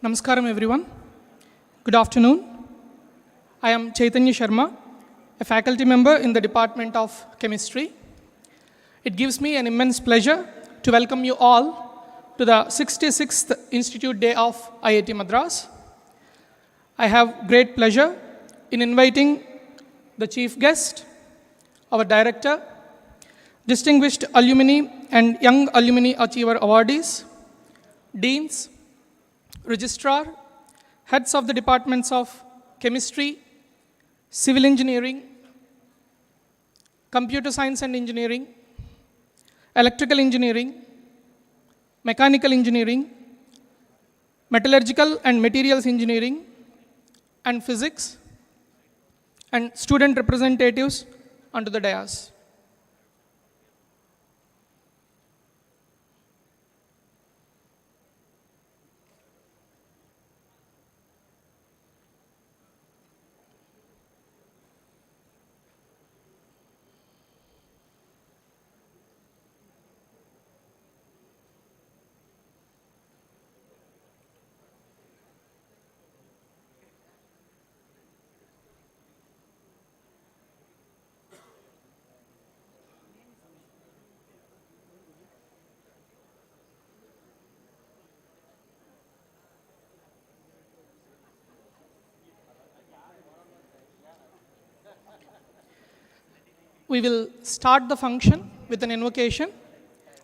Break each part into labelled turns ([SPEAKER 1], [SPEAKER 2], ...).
[SPEAKER 1] Namaskaram everyone. Good afternoon. I am Chaitanya Sharma, a faculty member in the Department of Chemistry. It gives me an immense pleasure to welcome you all to the 66th Institute Day of IIT Madras. I have great pleasure in inviting the chief guest, our director, distinguished alumni and young alumni achiever awardees, deans, registrar, heads of the departments of chemistry, civil engineering, computer science and engineering, electrical engineering, mechanical engineering, metallurgical and materials engineering, and physics, and student representatives onto the dais. We will start the function with an invocation.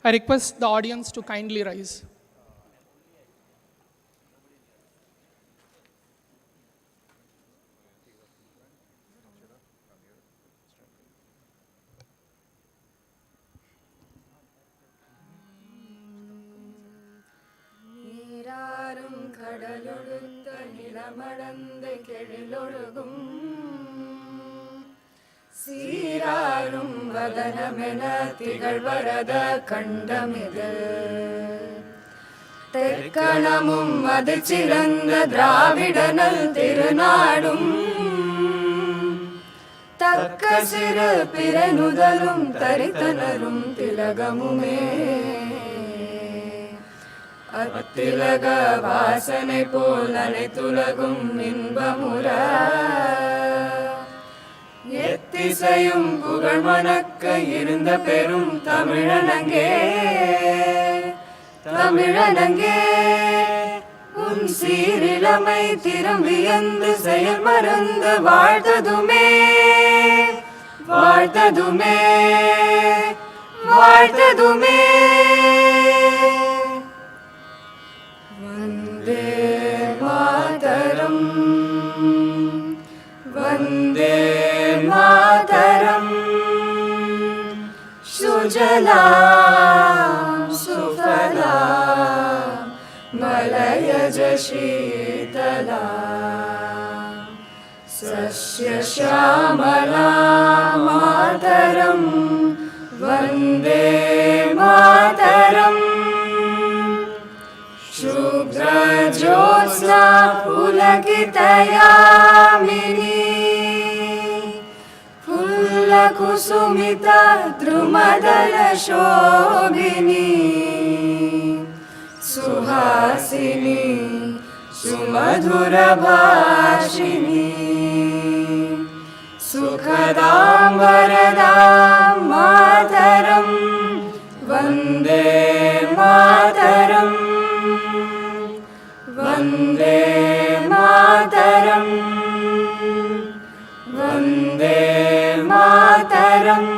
[SPEAKER 1] I request the audience to kindly rise.
[SPEAKER 2] சீராரும் வதனமென திகழ்வரத கண்டமிது தெற்கணமும் அது சிறந்த திராவிடனல் திருநாடும் தக்க சிறு பிறனுதலும் தரித்தனரும் திலகமுமே அத்திலக வாசனை போல் அனைத்துலகும் இன்பமுற எத்திசையும் புகழ் மணக்க இருந்த பெரும் தமிழனங்கே தமிழனங்கே உன் சீரிழமை திறம் வியந்து செயல் மறந்து வாழ்த்ததுமே வாழ்த்ததுமே வாழ்த்ததுமே வந்தே மாதரம் வந்தே மாதரம் சுஜலாம் சுஃபலாம் மலயஜ ஷீதலாம் சஸ்ய ஷாமலாம் மாதரம் வந்தே மாதரம் शुभ्र ज्योत्स्ना पुलकितयामिनी फुल्लकुसुमिता द्रुमदल शोभिनी सुहासिनी सुमधुर भाषिनी सुखदां वरदां मातरं Vande Mataram Vande Mataram Vande Mataram.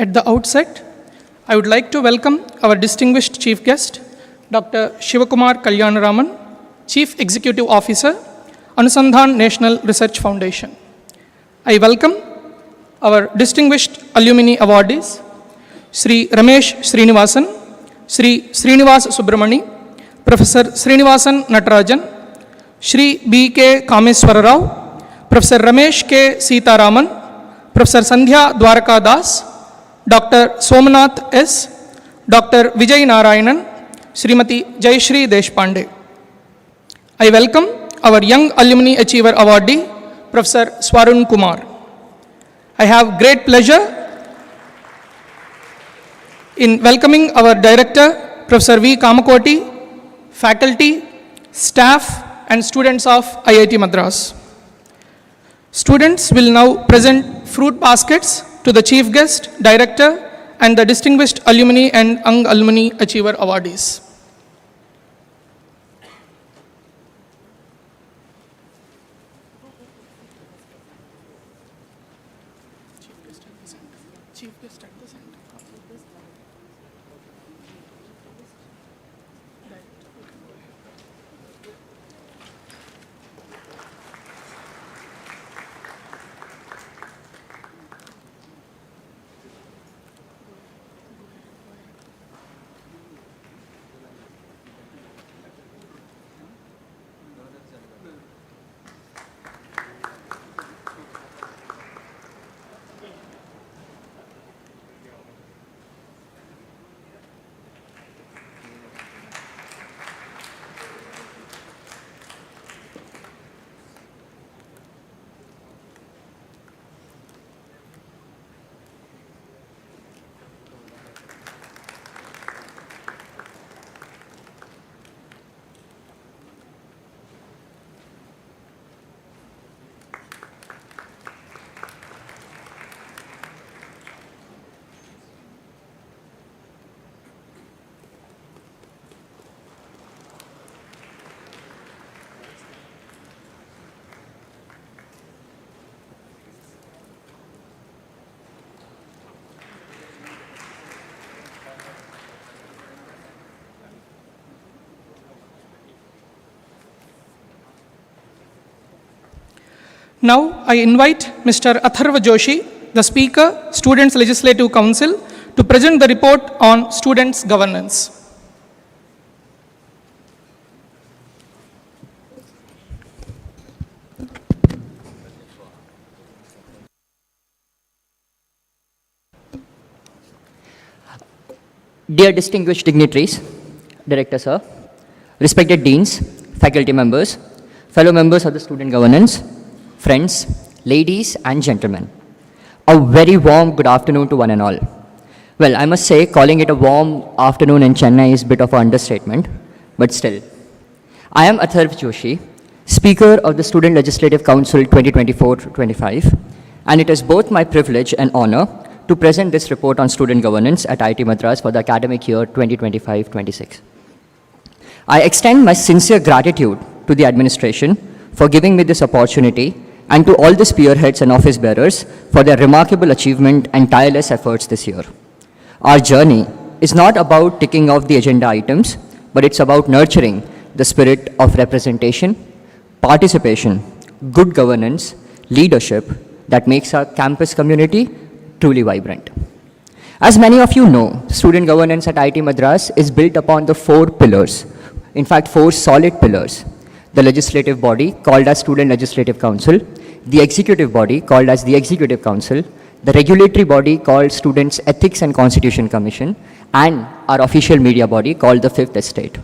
[SPEAKER 1] At the outset, I would like to welcome our distinguished chief guest, Dr. Shivkumar Kalyanaraman, Chief Executive Officer, Anusandhan National Research Foundation. I welcome our distinguished alumni awardees, Sri Ramesh Srinivasan, Sri Srinivas Subramani, Professor Srinivasan Natarajan, Sri B.K. Kameswara Rao, Professor Ramesh K. Sitaraman, Professor Sandhya Dwaraka Das, Dr. Somanath S., Dr. Vijay Narayanan, Srimati Jayashri Deshpande. I welcome our Young Alumni Achiever Awardee, Professor Swarun Kumar. I have great pleasure in welcoming our Director, Professor V. Kamakoti, faculty, staff, and students of IIT Madras. Students will now present fruit baskets to the Chief Guest, Director, and the distinguished alumni and Young Alumni Achiever Awardees. Now I invite Mr. Atharva Joshi, the Speaker, Students Legislative Council, to present the report on students' governance.
[SPEAKER 3] Dear distinguished dignitaries, Director Sir, respected deans, faculty members, fellow members of the student governance, friends, ladies and gentlemen, a very warm good afternoon to one and all. Well, I must say calling it a warm afternoon in Chennai is a bit of an understatement, but still. I am Atharva Joshi, Speaker of the Student Legislative Council 2024-25, and it is both my privilege and honor to present this report on student governance at IIT Madras for the academic year 2025-26. I extend my sincere gratitude to the administration for giving me this opportunity and to all the spearheads and office bearers for their remarkable achievement and tireless efforts this year. Our journey is not about ticking off the agenda items, but it's about nurturing the spirit of representation, participation, good governance, leadership that makes our campus community truly vibrant. As many of you know, student governance at IIT Madras is built upon the 4 pillars, in fact 4 solid pillars. The legislative body called as Student Legislative Council, the executive body called as the Executive Council, the regulatory body called Students Ethics and Constitution Commission, and our official media body called the Fifth Estate.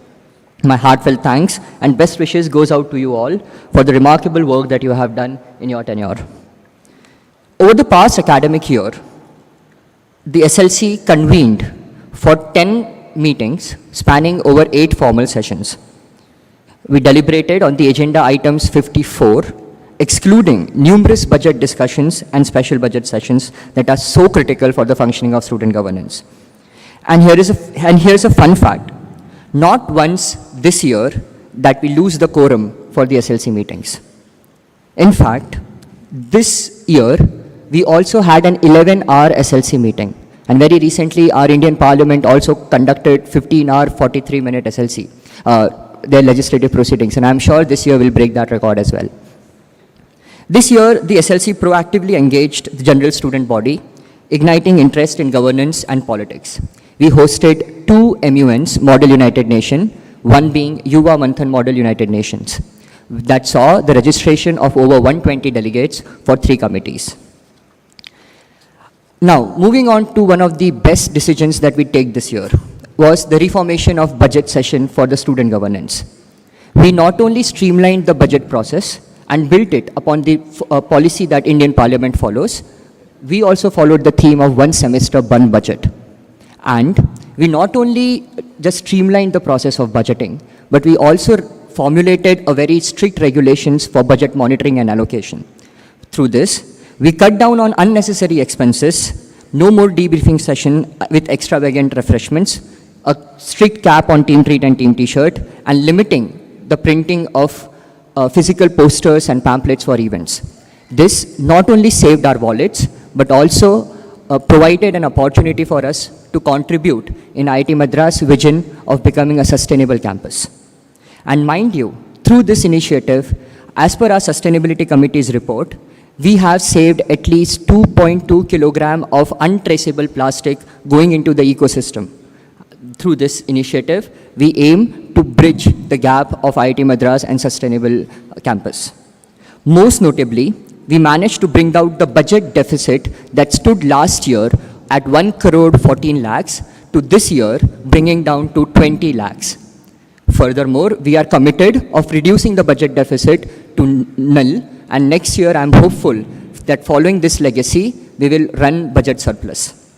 [SPEAKER 3] My heartfelt thanks and best wishes goes out to you all for the remarkable work that you have done in your tenure. Over the past academic year, the SLC convened for 10 meetings spanning over 8 formal sessions. We deliberated on the agenda items 54, excluding numerous budget discussions and special budget sessions that are so critical for the functioning of student governance. And here's a fun fact. Not once this year that we lose the quorum for the SLC meetings. In fact, this year, we also had an 11-hour SLC meeting. And very recently, our Indian Parliament also conducted 15-hour, 43-minute SLC. Their legislative proceedings, and I'm sure this year will break that record as well. This year, the SLC proactively engaged the general student body, igniting interest in governance and politics. We hosted 2 MUNs, Model United Nation, one being Yuva Manthan Model United Nations, that saw the registration of over 120 delegates for 3 committees. Now, moving on to one of the best decisions that we take this year was the reformation of budget session for the student governance. We not only streamlined the budget process and built it upon the policy that Indian Parliament follows, we also followed the theme of one semester, one budget. And we not only just streamlined the process of budgeting, but we also formulated a very strict regulations for budget monitoring and allocation. Through this, we cut down on unnecessary expenses, no more debriefing session with extravagant refreshments, a strict cap on team treat and team t-shirt, and limiting the printing of physical posters and pamphlets for events. This not only saved our wallets, but also provided an opportunity for us to contribute in IIT Madras' vision of becoming a sustainable campus. And mind you, through this initiative, as per our Sustainability Committee's report, we have saved at least 2.2 kilogram of untraceable plastic going into the ecosystem. Through this initiative, we aim to bridge the gap of IIT Madras and sustainable campus. Most notably, we managed to bring down the budget deficit that stood last year at 1 crore 14 lakhs to this year bringing down to 20 lakhs. Furthermore, we are committed of reducing the budget deficit to null, and next year I'm hopeful that following this legacy, we will run budget surplus.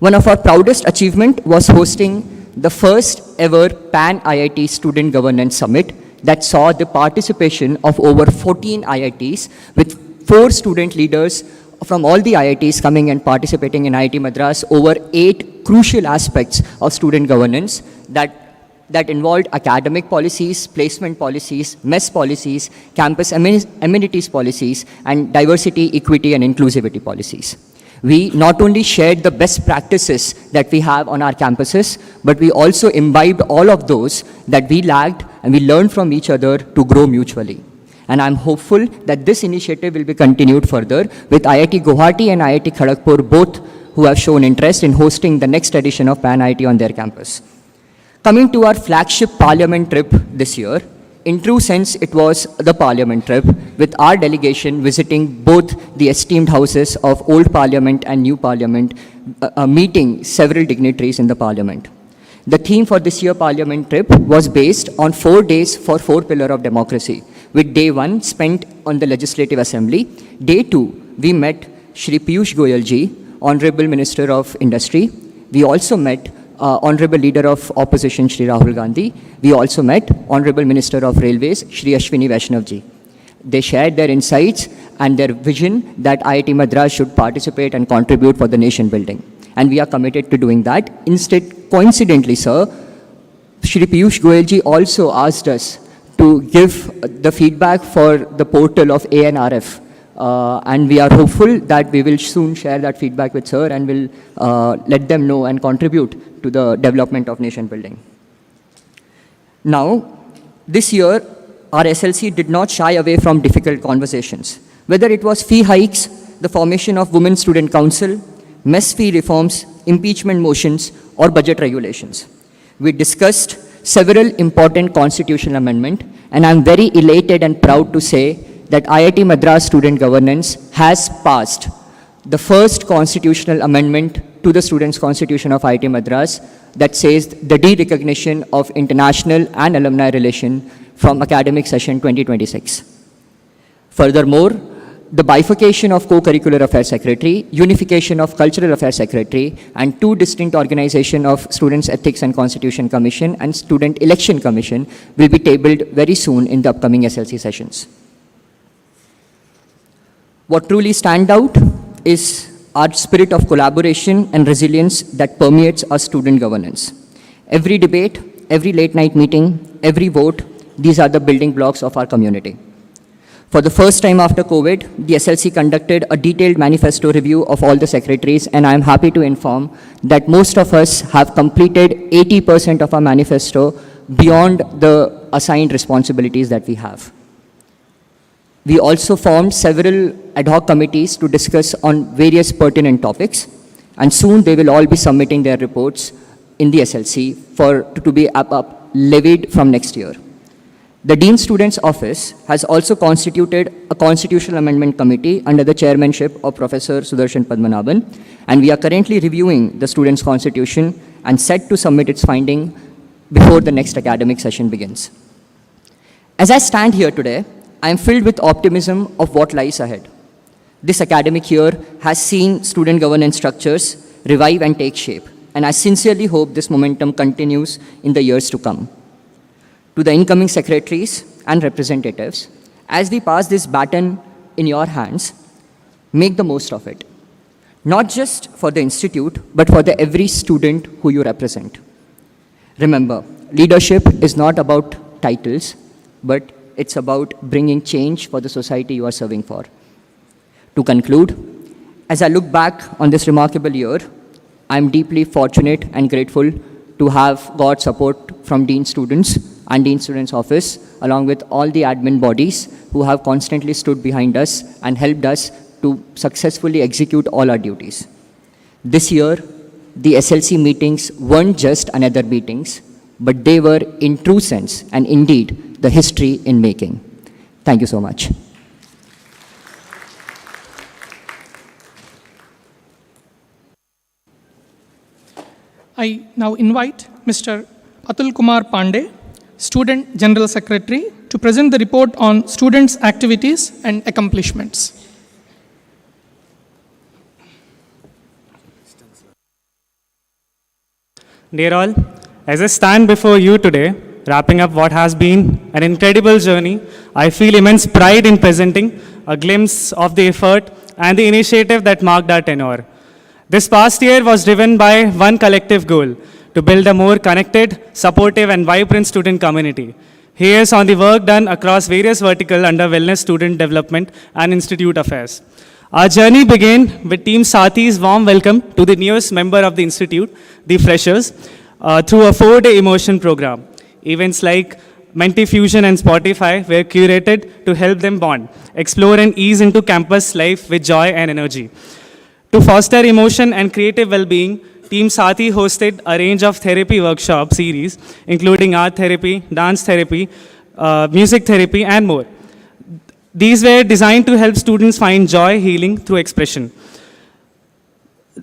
[SPEAKER 3] One of our proudest achievement was hosting the first ever Pan-IIT Student Governance Summit that saw the participation of over 14 IITs with 4 student leaders from all the IITs coming and participating in IIT Madras over 8 crucial aspects of student governance that involved academic policies, placement policies, mess policies, campus amenities policies, and diversity, equity, and inclusivity policies. We not only shared the best practices that we have on our campuses, but we also imbibed all of those that we lacked, and we learned from each other to grow mutually. And I'm hopeful that this initiative will be continued further with IIT Guwahati and IIT Kharagpur, both who have shown interest in hosting the next edition of Pan IIT on their campus. Coming to our flagship Parliament trip this year, in true sense, it was the Parliament trip, with our delegation visiting both the esteemed houses of Old Parliament and New Parliament, meeting several dignitaries in the Parliament. The theme for this year Parliament trip was based on 4 days for 4 pillars of democracy, with day 1 spent on the Legislative Assembly. Day 2, we met Shri Piyush Goyal ji, Honorable Minister of Industry. We also met Honorable Leader of Opposition, Shri Rahul Gandhi. We also met Honorable Minister of Railways, Shri Ashwini Vaishnav ji. They shared their insights and their vision that IIT Madras should participate and contribute for the nation building. And we are committed to doing that. Instead, coincidentally, sir, Shri Piyush Goyal ji also asked us to give the feedback for the portal of ANRF. And we are hopeful that we will soon share that feedback with sir and will let them know and contribute to the development of nation building. Now, this year, our SLC did not shy away from difficult conversations. Whether it was fee hikes, the formation of Women's Student Council, mess fee reforms, impeachment motions, or budget regulations. We discussed several important constitutional amendments, and I'm very elated and proud to say that IIT Madras Student Governance has passed the first constitutional amendment to the Students' Constitution of IIT Madras that says the de-recognition of international and alumni relation from academic session 2026. Furthermore, the bifurcation of co-curricular affairs secretary, unification of cultural affairs secretary, and 2 distinct organizations of Students' Ethics and Constitution Commission and Student Election Commission will be tabled very soon in the upcoming SLC sessions. What truly stands out is our spirit of collaboration and resilience that permeates our student governance. Every debate, every late night meeting, every vote, these are the building blocks of our community. For the first time after COVID, the SLC conducted a detailed manifesto review of all the secretaries, and I am happy to inform that most of us have completed 80% of our manifesto beyond the assigned responsibilities that we have. We also formed several ad hoc committees to discuss on various pertinent topics, and soon they will all be submitting their reports in the SLC to be levied from next year. The Dean Students Office has also constituted a Constitutional Amendment Committee under the chairmanship of Professor Sudarshan Padmanabhan, and we are currently reviewing the Students' Constitution and set to submit its finding before the next academic session begins. As I stand here today, I am filled with optimism of what lies ahead. This academic year has seen student governance structures revive and take shape, and I sincerely hope this momentum continues in the years to come. To the incoming secretaries and representatives, as we pass this baton in your hands, make the most of it. Not just for the institute, but for every student who you represent. Remember, leadership is not about titles, but it's about bringing change for the society you are serving for. To conclude, as I look back on this remarkable year, I'm deeply fortunate and grateful to have got support from Dean Students and Dean Students Office, along with all the admin bodies who have constantly stood behind us and helped us to successfully execute all our duties. This year, the SLC meetings weren't just another meetings, but they were in true sense and indeed the history in making. Thank you so much.
[SPEAKER 1] I now invite Mr. Atul Kumar Pandey, Student General Secretary, to present the report on students' activities and accomplishments.
[SPEAKER 4] Dear all, as I stand before you today, wrapping up what has been an incredible journey, I feel immense pride in presenting a glimpse of the effort and the initiative that marked our tenure. This past year was driven by one collective goal: to build a more connected, supportive, and vibrant student community. Here's on the work done across various verticals under Wellness, Student Development, and Institute Affairs. Our journey began with Team Sathi's warm welcome to the newest member of the Institute, the Freshers, through a 4-day immersion program. Events like Menti Fusion and Spotify were curated to help them bond, explore, and ease into campus life with joy and energy. To foster emotion and creative well-being, Team Sathi hosted a range of therapy workshop series, including art therapy, dance therapy, music therapy, and more. These were designed to help students find joy, healing through expression.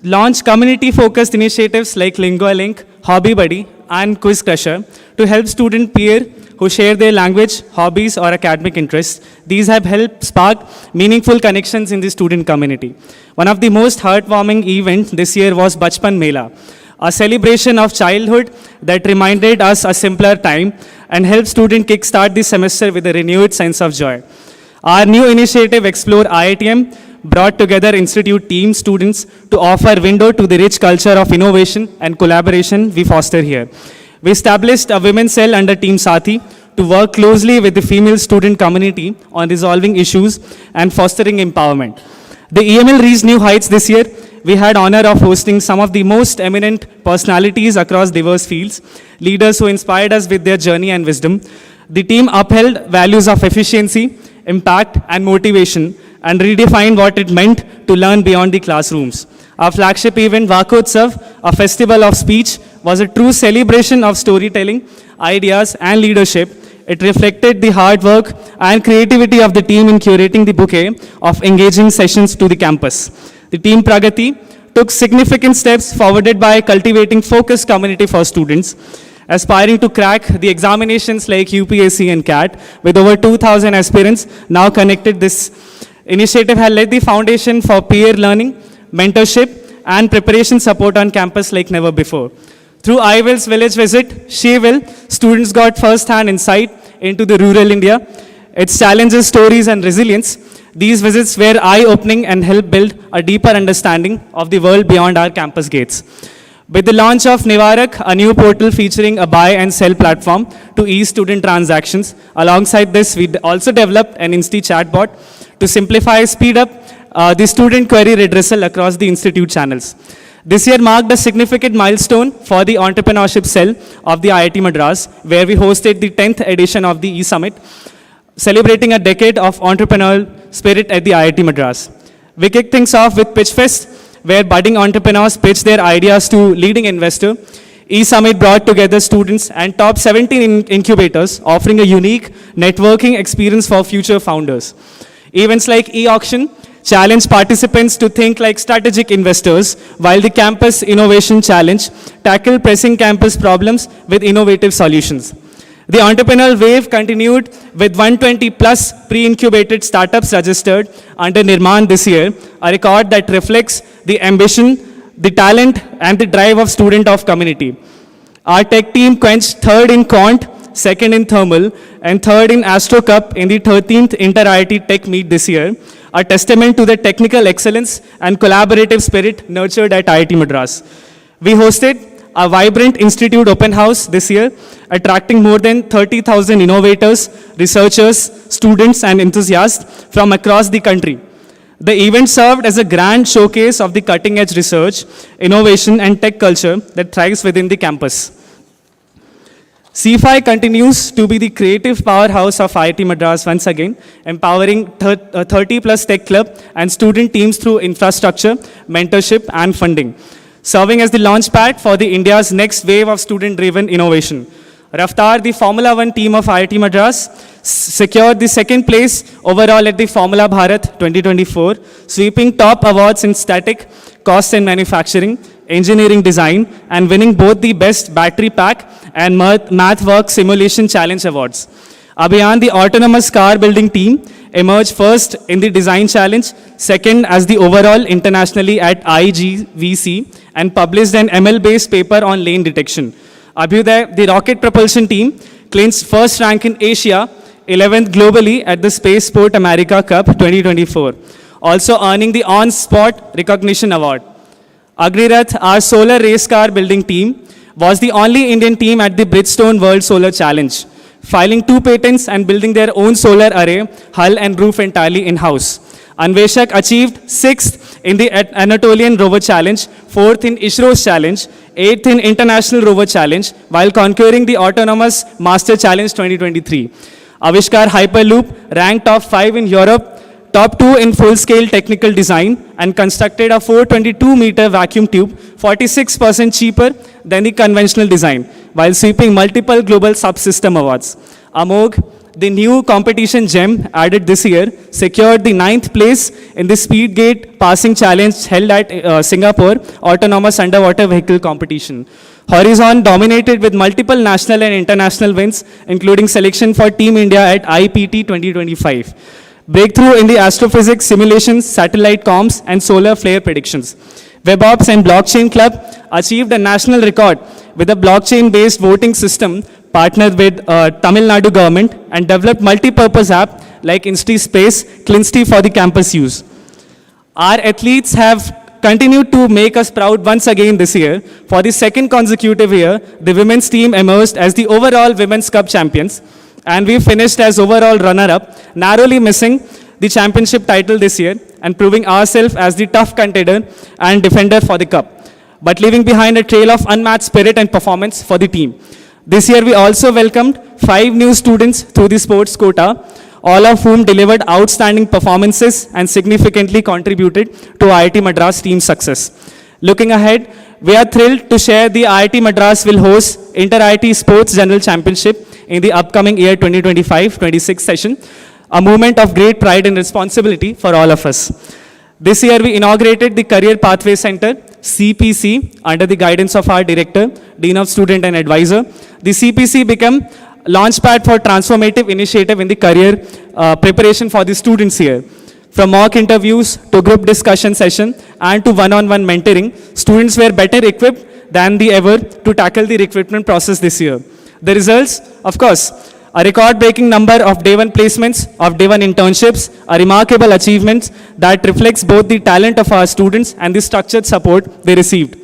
[SPEAKER 4] Launch community-focused initiatives like Lingua Link, Hobby Buddy, and Quiz Crusher to help student peer who share their language, hobbies, or academic interests. These have helped spark meaningful connections in the student community. One of the most heartwarming events this year was Bachpan Mela, a celebration of childhood that reminded us a simpler time and helped students kickstart the semester with a renewed sense of joy. Our new initiative, Explore IITM, brought together institute team students to offer window to the rich culture of innovation and collaboration we foster here. We established a women's cell under Team Sathi to work closely with the female student community on resolving issues and fostering empowerment. The EML reached new heights this year. We had honor of hosting some of the most eminent personalities across diverse fields, leaders who inspired us with their journey and wisdom. The team upheld values of efficiency, impact, and motivation, and redefined what it meant to learn beyond the classrooms. Our flagship event, Vakotsav, a festival of speech, was a true celebration of storytelling, ideas, and leadership. It reflected the hard work and creativity of the team in curating the bouquet of engaging sessions to the campus. The team Pragati took significant steps forwarded by cultivating focused community for students, aspiring to crack the examinations like UPSC and CAT. With over 2,000 aspirants now connected, this initiative has laid the foundation for peer learning, mentorship, and preparation support on campus like never before. Through IWIL's village visit, Shivil, students got first-hand insight into the rural India, its challenges, stories, and resilience. These visits were eye-opening and helped build a deeper understanding of the world beyond our campus gates. With the launch of Nivarak, a new portal featuring a buy and sell platform to ease student transactions. Alongside this, we also developed an Insti chatbot to simplify and speed up the student query redressal across the institute channels. This year marked a significant milestone for the entrepreneurship cell of the IIT Madras, where we hosted the 10th edition of the E-Summit, celebrating a decade of entrepreneurial spirit at the IIT Madras. We kicked things off with Pitch Fest, where budding entrepreneurs pitched their ideas to leading investors. E-Summit brought together students and top 17 incubators, offering a unique networking experience for future founders. Events like E-Auction challenge participants to think like strategic investors, while the Campus Innovation Challenge tackled pressing campus problems with innovative solutions. The entrepreneurial wave continued with 120 plus pre-incubated startups registered under Nirman this year, a record that reflects the ambition, the talent, and the drive of student of community. Our tech team quenched third in Quant, second in Thermal, and third in Astro Cup in the 13th Inter-IIT Tech Meet this year, a testament to the technical excellence and collaborative spirit nurtured at IIT Madras. We hosted a vibrant institute open house this year, attracting more than 30,000 innovators, researchers, students, and enthusiasts from across the country. The event served as a grand showcase of the cutting-edge research, innovation, and tech culture that thrives within the campus. CFI continues to be the creative powerhouse of IIT Madras once again, empowering 30 plus tech club and student teams through infrastructure, mentorship, and funding, serving as the launchpad for the India's next wave of student-driven innovation. Raftar, the Formula One team of IIT Madras, secured the second place overall at the Formula Bharat 2024, sweeping top awards in static, cost and manufacturing, engineering design, and winning both the Best Battery Pack and MathWorks Simulation Challenge Awards. Abhiyan, the autonomous car building team, emerged first in the design challenge, second as the overall internationally at IGVC, and published an ML-based paper on lane detection. Abhyuday, the rocket propulsion team, clinched first rank in Asia, 11th globally at the Spaceport America Cup 2024, also earning the on-spot recognition award. Agrirath, our solar race car building team, was the only Indian team at the Bridgestone World Solar Challenge, filing 2 patents and building their own solar array, hull and roof entirely in-house. Anveshak achieved 6th in the Anatolian Rover Challenge, 4th in ISRO's Challenge, 8th in International Rover Challenge, while conquering the Autonomous Master Challenge 2023. Avishkar Hyperloop ranked top 5 in Europe, top 2 in full-scale technical design, and constructed a 422-meter vacuum tube, 46% cheaper than the conventional design, while sweeping multiple global subsystem awards. Amog, the new competition gem added this year, secured the 9th place in the Speedgate Passing Challenge held at Singapore Autonomous Underwater Vehicle Competition. Horizon dominated with multiple national and international wins, including selection for Team India at IPT 2025. Breakthrough in the astrophysics, simulations, satellite comms, and solar flare predictions. WebOps and Blockchain Club achieved a national record with a blockchain-based voting system, partnered with Tamil Nadu government, and developed multi-purpose app like InstiSpace, Clinsti for the campus use. Our athletes have continued to make us proud once again this year. For the second consecutive year, the women's team emerged as the overall Women's Cup champions, and we finished as overall runner-up, narrowly missing the championship title this year and proving ourselves as the tough contender and defender for the cup, but leaving behind a trail of unmatched spirit and performance for the team. This year, we also welcomed 5 new students through the sports quota, all of whom delivered outstanding performances and significantly contributed to IIT Madras team's success. Looking ahead, we are thrilled to share the IIT Madras will host Inter-IIT Sports General Championship in the upcoming year 2025-26 session, a moment of great pride and responsibility for all of us. This year, we inaugurated the Career Pathway Center, CPC, under the guidance of our Director, Dean of Student and Advisor. The CPC became launchpad for transformative initiative in the career preparation for the students here. From mock interviews to group discussion session and to one-on-one mentoring, students were better equipped than ever to tackle the recruitment process this year. The results, of course, a record-breaking number of Day 1 placements, of Day 1 internships, a remarkable achievement that reflects both the talent of our students and the structured support they received.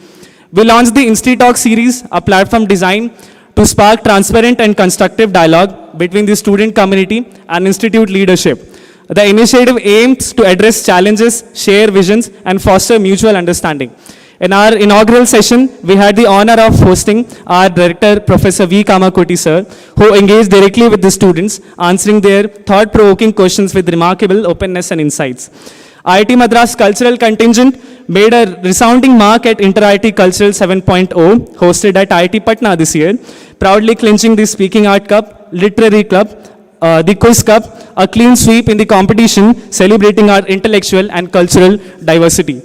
[SPEAKER 4] We launched the InstiTalk series, a platform designed to spark transparent and constructive dialogue between the student community and institute leadership. The initiative aims to address challenges, share visions, and foster mutual understanding. In our inaugural session, we had the honor of hosting our director, Professor V. Kamakoti sir, who engaged directly with the students, answering their thought-provoking questions with remarkable openness and insights. IIT Madras cultural contingent made a resounding mark at Inter-IIT Cultural 7.0, hosted at IIT Patna this year, proudly clinching the Speaking Art Cup, Literary Club, the Quiz Cup, a clean sweep in the competition, celebrating our intellectual and cultural diversity.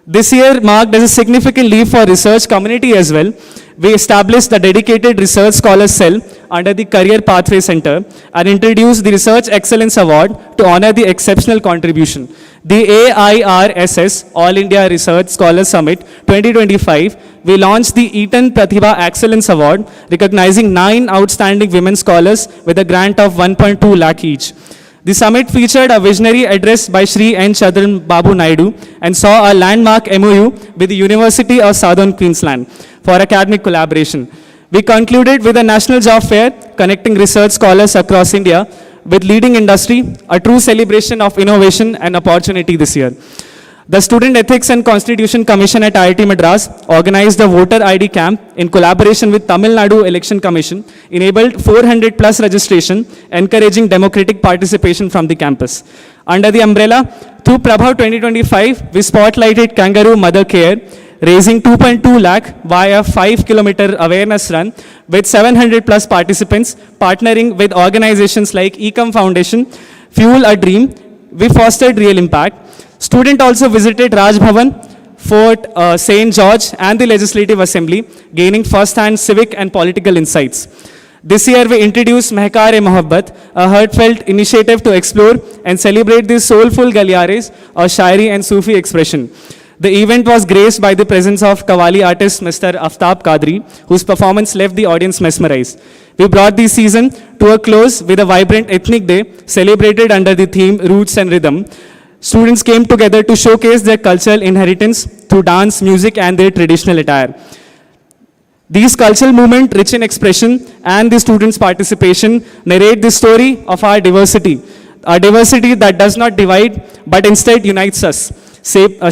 [SPEAKER 4] This year marked as a significant leap for research community as well. We established a dedicated research scholar cell under the Career Pathway Center and introduced the Research Excellence Award to honor the exceptional contribution. The AIRSS, All India Research Scholars Summit 2025, we launched the Eaton Pratibha Excellence Award, recognizing 9 outstanding women scholars with a grant of 1.2 lakh each. The summit featured a visionary address by Shri N. Chandran Babu Naidu and saw a landmark MOU with the University of Southern Queensland for academic collaboration. We concluded with a national job fair connecting research scholars across India with leading industry, a true celebration of innovation and opportunity this year. The Student Ethics and Constitution Commission at IIT Madras organized a voter ID camp in collaboration with Tamil Nadu Election Commission, enabled 400 plus registration, encouraging democratic participation from the campus. Under the umbrella, through Prabhav 2025, we spotlighted kangaroo mother care, raising 2.2 lakh via 5-kilometer awareness run with 700 plus participants, partnering with organizations like Ecom Foundation, Fuel a Dream. We fostered real impact. Student also visited Raj Bhavan, Fort St. George and the Legislative Assembly, gaining first-hand civic and political insights. This year we introduced Mehkar-e-Mohabbat, a heartfelt initiative to explore and celebrate the soulful galyares or shairi and Sufi expression. The event was graced by the presence of Qawwali artist Mr. Aftab Qadri, whose performance left the audience mesmerized. We brought the season to a close with a vibrant ethnic day celebrated under the theme Roots and Rhythm. Students came together to showcase their cultural inheritance through dance, music, and their traditional attire. These cultural movements, rich in expression, and the students' participation narrate the story of our diversity, a diversity that does not divide, but instead unites us,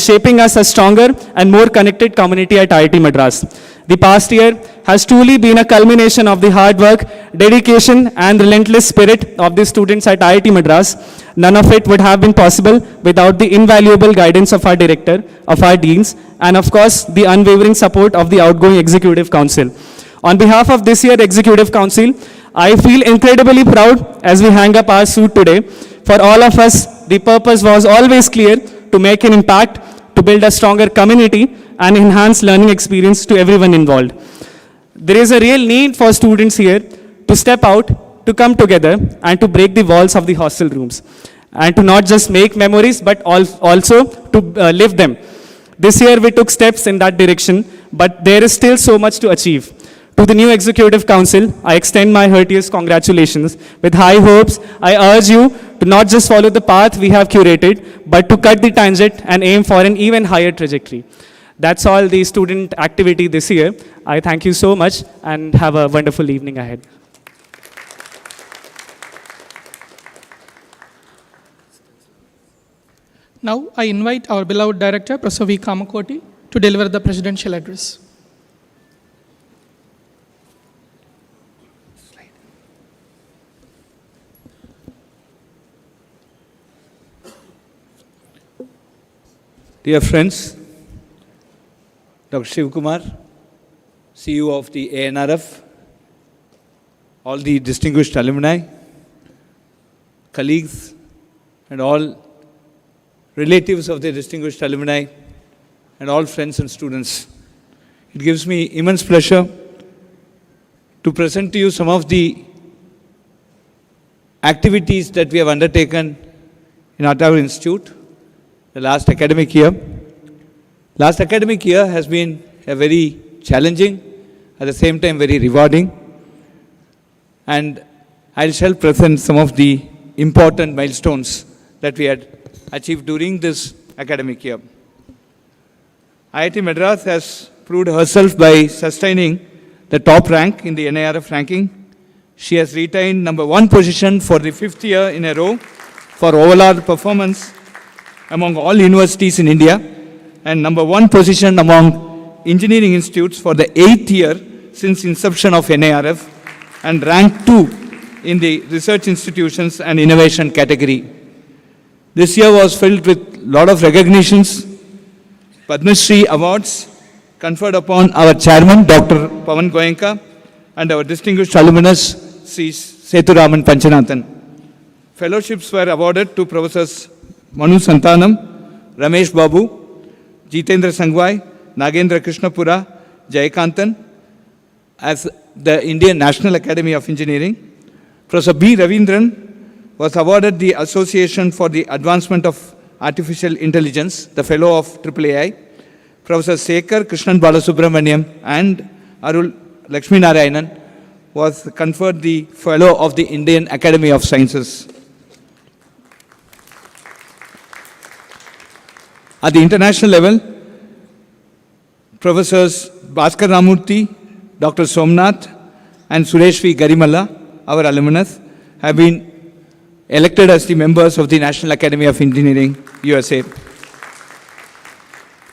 [SPEAKER 4] shaping us a stronger and more connected community at IIT Madras. The past year has truly been a culmination of the hard work, dedication, and relentless spirit of the students at IIT Madras. None of it would have been possible without the invaluable guidance of our director, of our deans, and of course, the unwavering support of the outgoing Executive Council. On behalf of this year's Executive Council, I feel incredibly proud as we hang up our suit today. For all of us, the purpose was always clear: to make an impact, to build a stronger community, and enhance learning experience to everyone involved. There is a real need for students here to step out, to come together, and to break the walls of the hostel rooms, and to not just make memories, but also to live them. This year we took steps in that direction, but there is still so much to achieve. To the new Executive Council, I extend my heartiest congratulations. With high hopes, I urge you to not just follow the path we have curated, but to cut the tangent and aim for an even higher trajectory. That's all the student activity this year. I thank you so much and have a wonderful evening ahead.
[SPEAKER 1] Now I invite our beloved director, Prof. Kamakoti, to deliver the presidential address.
[SPEAKER 5] Dear friends, Dr. Shivkumar, CEO of the ANRF, all the distinguished alumni, colleagues, and all relatives of the distinguished alumni, and all friends and students. It gives me immense pleasure to present to you some of the activities that we have undertaken in our institute the last academic year. Last academic year has been a very challenging, at the same time very rewarding, and I shall present some of the important milestones that we had achieved during this academic year. IIT Madras has proved herself by sustaining the top rank in the NIRF ranking. She has retained #1 position for the 5th year in a row for overall performance among all universities in India, and #1 position among engineering institutes for the 8th year since inception of NIRF, and rank 2 in the research institutions and innovation category. This year was filled with a lot of recognitions, Padma Shri awards conferred upon our chairman, Dr. Pavan Goenka, and our distinguished alumnus, Sri Sethuraman Panchanathan. Fellowships were awarded to Professors Manu Santhanam, Ramesh Babu, Jitendra Sangwai, Nagendra Krishnapura, Jayakantan, as the Indian National Academy of Engineering. Professor B. Ravindran was awarded the Association for the Advancement of Artificial Intelligence, the Fellow of AAAI. Professor Sekar Krishnan Balasubramaniam and Arul Lakshmi Narayanan was conferred the Fellow of the Indian Academy of Sciences. At the international level, Professors Bhaskar Ramurthy, Dr. Somnath, and Suresh V. Garimalla, our alumnus, have been elected as the members of the National Academy of Engineering, USA.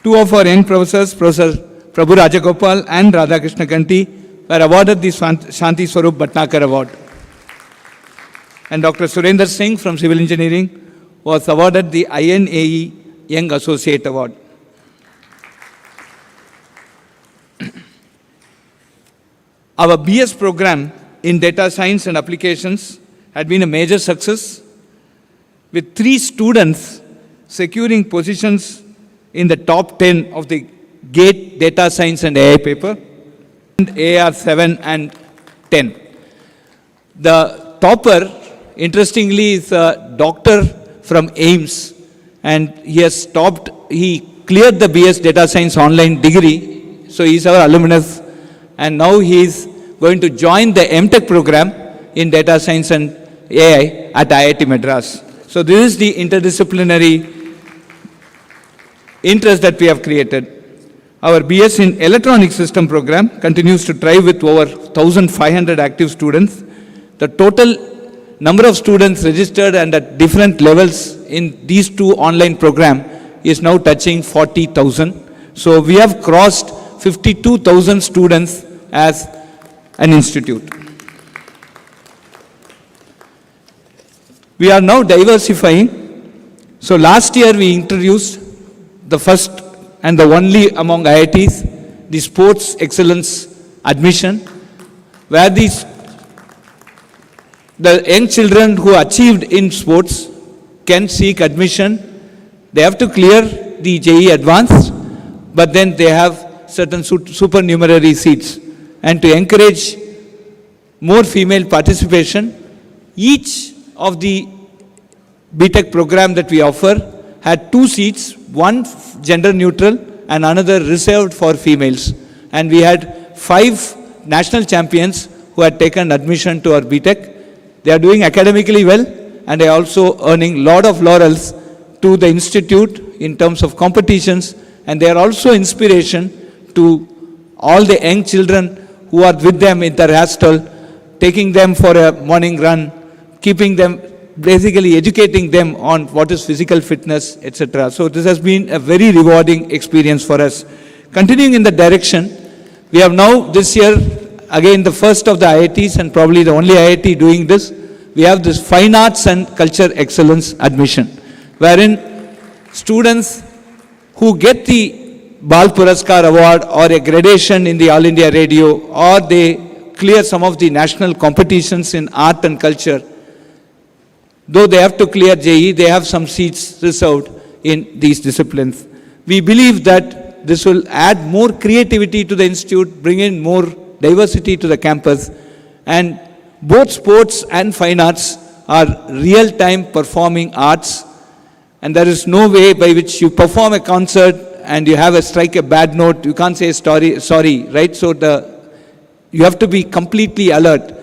[SPEAKER 5] Two of our young professors, Professor Prabhu Rajagopal and Radhakrishna Kanti, were awarded the Shanti Swarup Bhatnagar Award. And Dr. Surendra Singh from Civil Engineering was awarded the INAE Young Associate Award. Our BS program in Data Science and Applications had been a major success, with 3 students securing positions in the top 10 of the GATE Data Science and AI paper, and AR 7 and 10. The topper, interestingly, is a doctor from AIMS, and he cleared the BS Data Science online degree, so he is our alumnus, and now he is going to join the MTech program in Data Science and AI at IIT Madras. So this is the interdisciplinary interest that we have created. Our BS in Electronic System program continues to thrive with over 1,500 active students. The total number of students registered and at different levels in these 2 online programs is now touching 40,000. So we have crossed 52,000 students as an institute. We are now diversifying. So last year we introduced the first and the only among IITs, the Sports Excellence Admission, where the young children who achieved in sports can seek admission. They have to clear the JEE Advanced, but then they have certain supernumerary seats. And to encourage more female participation, each of the BTech program that we offer had 2 seats, one gender neutral and another reserved for females. And we had 5 national champions who had taken admission to our BTech. They are doing academically well, and they are also earning lot of laurels to the institute in terms of competitions, and they are also inspiration to all the young children who are with them in their hostel, taking them for a morning run, keeping them, basically educating them on what is physical fitness, etc. So this has been a very rewarding experience for us. Continuing in the direction, we have now this year, again the first of the IITs and probably the only IIT doing this, we have this Fine Arts and Culture Excellence Admission, wherein students who get the Bal Puraskar Award or a gradation in the All India Radio, or they clear some of the national competitions in art and culture, though they have to clear JEE, they have some seats reserved in these disciplines. We believe that this will add more creativity to the institute, bring in more diversity to the campus, and both sports and fine arts are real-time performing arts, and there is no way by which you perform a concert and you have a strike a bad note, you can't say sorry, right? So you have to be completely alert.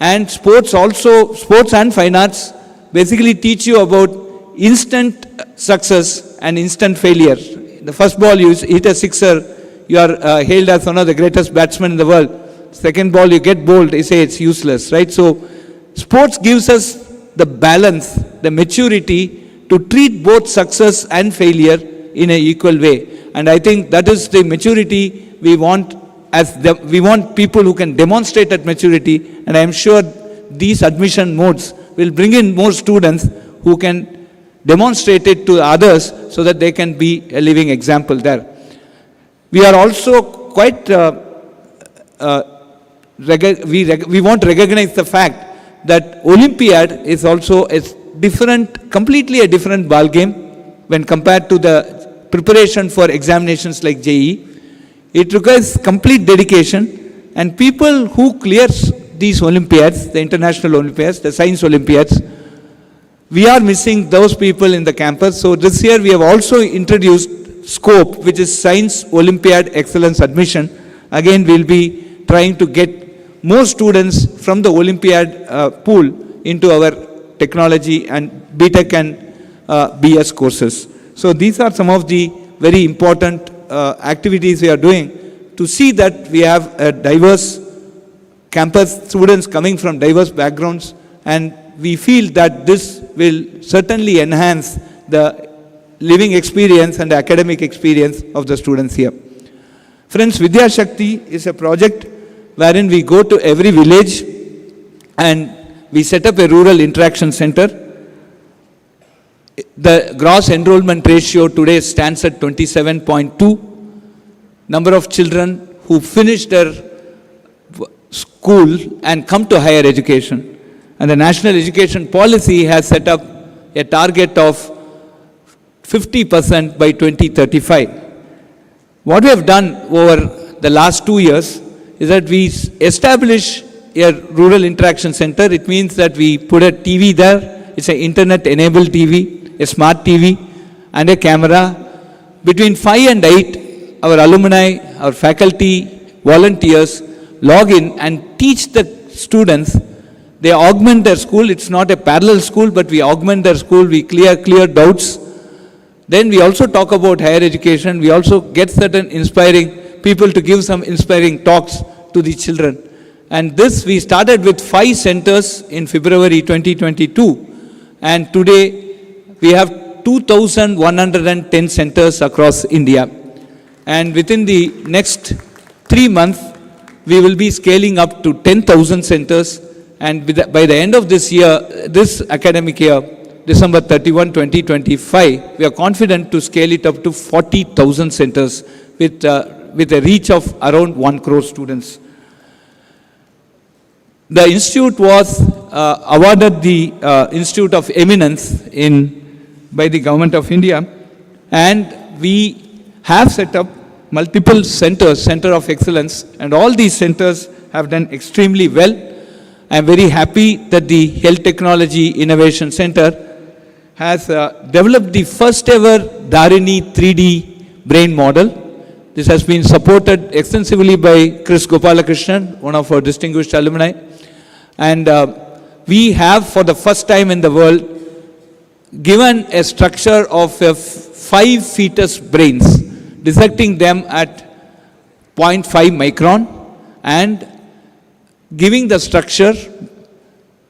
[SPEAKER 5] And sports and fine arts basically teach you about instant success and instant failure. The first ball you hit a sixer, you are hailed as one of the greatest batsmen in the world. Second ball you get bowled, they say it's useless, right? So sports gives us the balance, the maturity to treat both success and failure in an equal way. And I think that is the maturity we want. We want people who can demonstrate that maturity, and I am sure these admission modes will bring in more students who can demonstrate it to others so that they can be a living example there. We are also quite, we want to recognize the fact that Olympiad is also a completely a different ball game when compared to the preparation for examinations like JEE. It requires complete dedication, And people who clears these Olympiads, the international Olympiads, the science Olympiads, we are missing those people in the campus. So this year we have also introduced SCOPE, which is Science Olympiad Excellence Admission. Again, we'll be trying to get more students from the Olympiad pool into our technology and BTech and BS courses. So these are some of the very important activities we are doing to see that we have a diverse campus, students coming from diverse backgrounds, and we feel that this will certainly enhance the living experience and the academic experience of the students here. Friends, Vidya Shakti is a project wherein we go to every village and we set up a rural interaction center. The gross enrollment ratio today stands at 27.2. Number of children who finish their school and come to higher education. And the National Education Policy has set up a target of 50% by 2035. What we have done over the last 2 years is that we establish a rural interaction center. It means that we put a TV there. It's an internet-enabled TV, a smart TV, and a camera. Between 5 and 8, our alumni, our faculty, volunteers log in and teach the students. They augment their school. It's not a parallel school, but we augment their school. We clear doubts. Then we also talk about higher education. We also get certain inspiring people to give some inspiring talks to the children. And this we started with 5 centers in February 2022. And today we have 2,110 centers across India. And within the next 3 months, we will be scaling up to 10,000 centers. And by the end of this year, this academic year, December 31, 2025, we are confident to scale it up to 40,000 centers with a reach of around 1 crore students. The institute was awarded the Institute of Eminence by the Government of India, and we have set up multiple centers, Center of Excellence, and all these centers have done extremely well. I am very happy that the Health Technology Innovation Center has developed the first ever Dharini 3D brain model. This has been supported extensively by Chris Gopalakrishnan, one of our distinguished alumni. And we have, for the first time in the world, given a structure of 5 fetus brains, dissecting them at 0.5 micron and giving the structure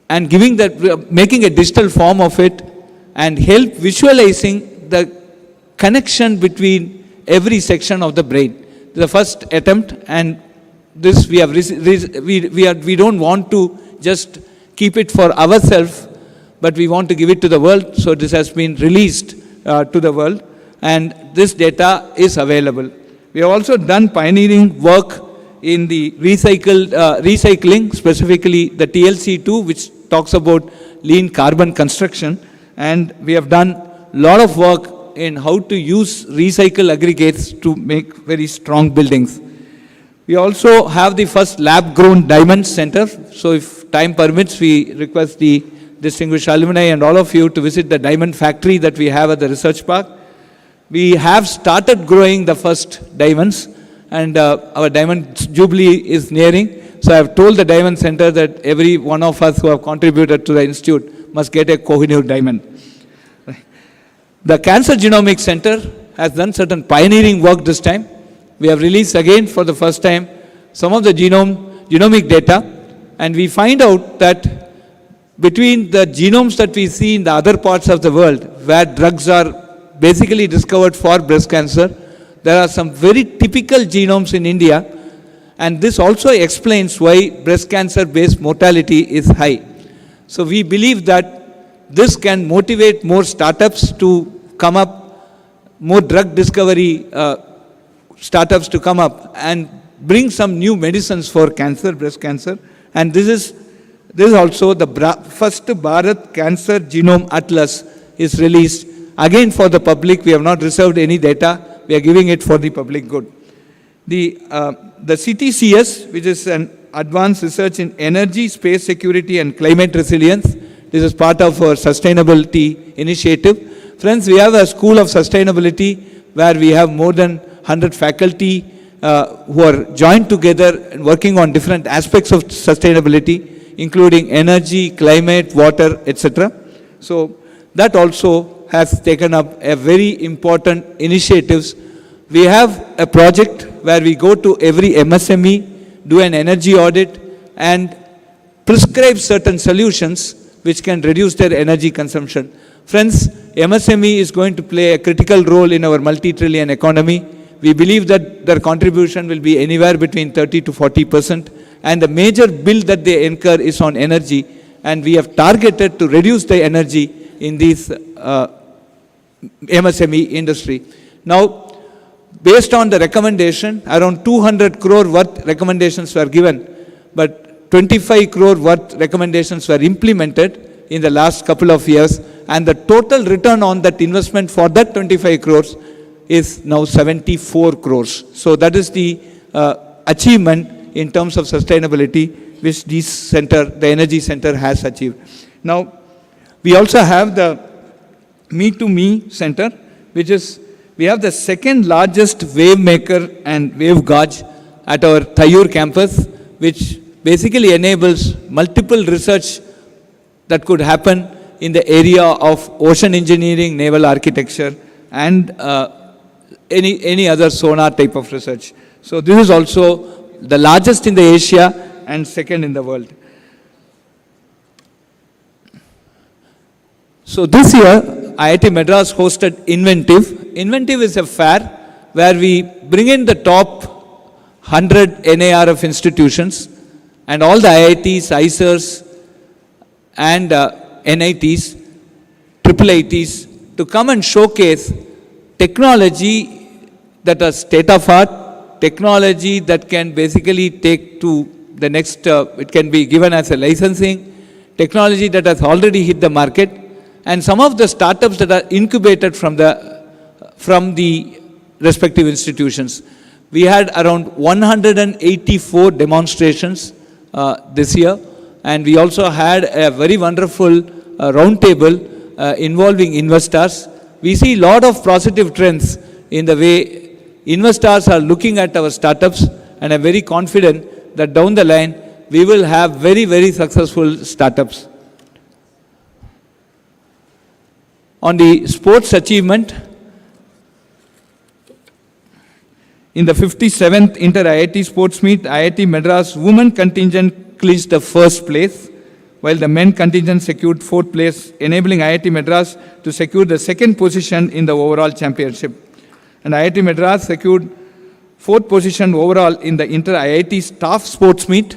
[SPEAKER 5] and making a digital form of it and help visualizing the connection between every section of the brain. This is the first attempt, and this we don't want to just keep it for ourselves, but we want to give it to the world. So this has been released to the world, and this data is available. We have also done pioneering work in the recycling, specifically the TLC2, which talks about lean carbon construction. And we have done a lot of work in how to use recycle aggregates to make very strong buildings. We also have the first lab-grown diamond center. So if time permits, we request the distinguished alumni and all of you to visit the diamond factory that we have at the research park. We have started growing the first diamonds, and our diamond jubilee is nearing. So I have told the Diamond Center that every one of us who have contributed to the institute must get a Kohinoor diamond. The Cancer Genomics Center has done certain pioneering work this time. We have released again for the first time some of the genomic data, and we find out that between the genomes that we see in the other parts of the world where drugs are basically discovered for breast cancer, there are some very typical genomes in India, and this also explains why breast cancer-based mortality is high. So we believe that this can motivate more startups to come up, more drug discovery startups to come up and bring some new medicines for cancer, breast cancer. And this is also the first Bharat Cancer Genome Atlas is released. Again for the public, we have not reserved any data. We are giving it for the public good. The CTCS, which is an advanced research in energy, space security and climate resilience. This is part of our sustainability initiative. Friends, we have a school of sustainability where we have more than 100 faculty who are joined together and working on different aspects of sustainability, including energy, climate, water, etc. So that also has taken up a very important initiatives. We have a project where we go to every MSME, do an energy audit and prescribe certain solutions which can reduce their energy consumption. Friends, MSME is going to play a critical role in our multi-trillion economy. We believe that their contribution will be anywhere between 30 to 40%, and the major bill that they incur is on energy, and we have targeted to reduce the energy in this MSME industry. Now, based on the recommendation, around 200 crore worth recommendations were given, but 25 crore worth recommendations were implemented in the last couple of years, and the total return on that investment for that 25 crores is now 74 crores. So that is the achievement in terms of sustainability which this center, the Energy Center, has achieved. Now, we also have the Me2Me Center, which is, we have the second largest wave maker and wave gauge at our Thayyur campus, which basically enables multiple research that could happen in the area of ocean engineering, naval architecture, and any other sonar type of research. So this is also the largest in the Asia and second in the world. So this year, IIT Madras hosted Inventive. Inventive is a fair where we bring in the top 100 NARF institutions and all the IITs, ISERs, and NITs, IIITs to come and showcase technology that are state of art, technology that can basically take to the next, it can be given as a licensing, technology that has already hit the market, and some of the startups that are incubated from the respective institutions. We had around 184 demonstrations this year, and we also had a very wonderful roundtable involving investors. We see a lot of positive trends in the way investors are looking at our startups, and I'm very confident that down the line we will have very, very successful startups. On the sports achievement, in the 57th Inter-IIT Sports Meet, IIT Madras women contingent clinched the first place, while the men contingent secured fourth place, enabling IIT Madras to secure the second position in the overall championship. And IIT Madras secured fourth position overall in the Inter-IIT Staff Sports Meet,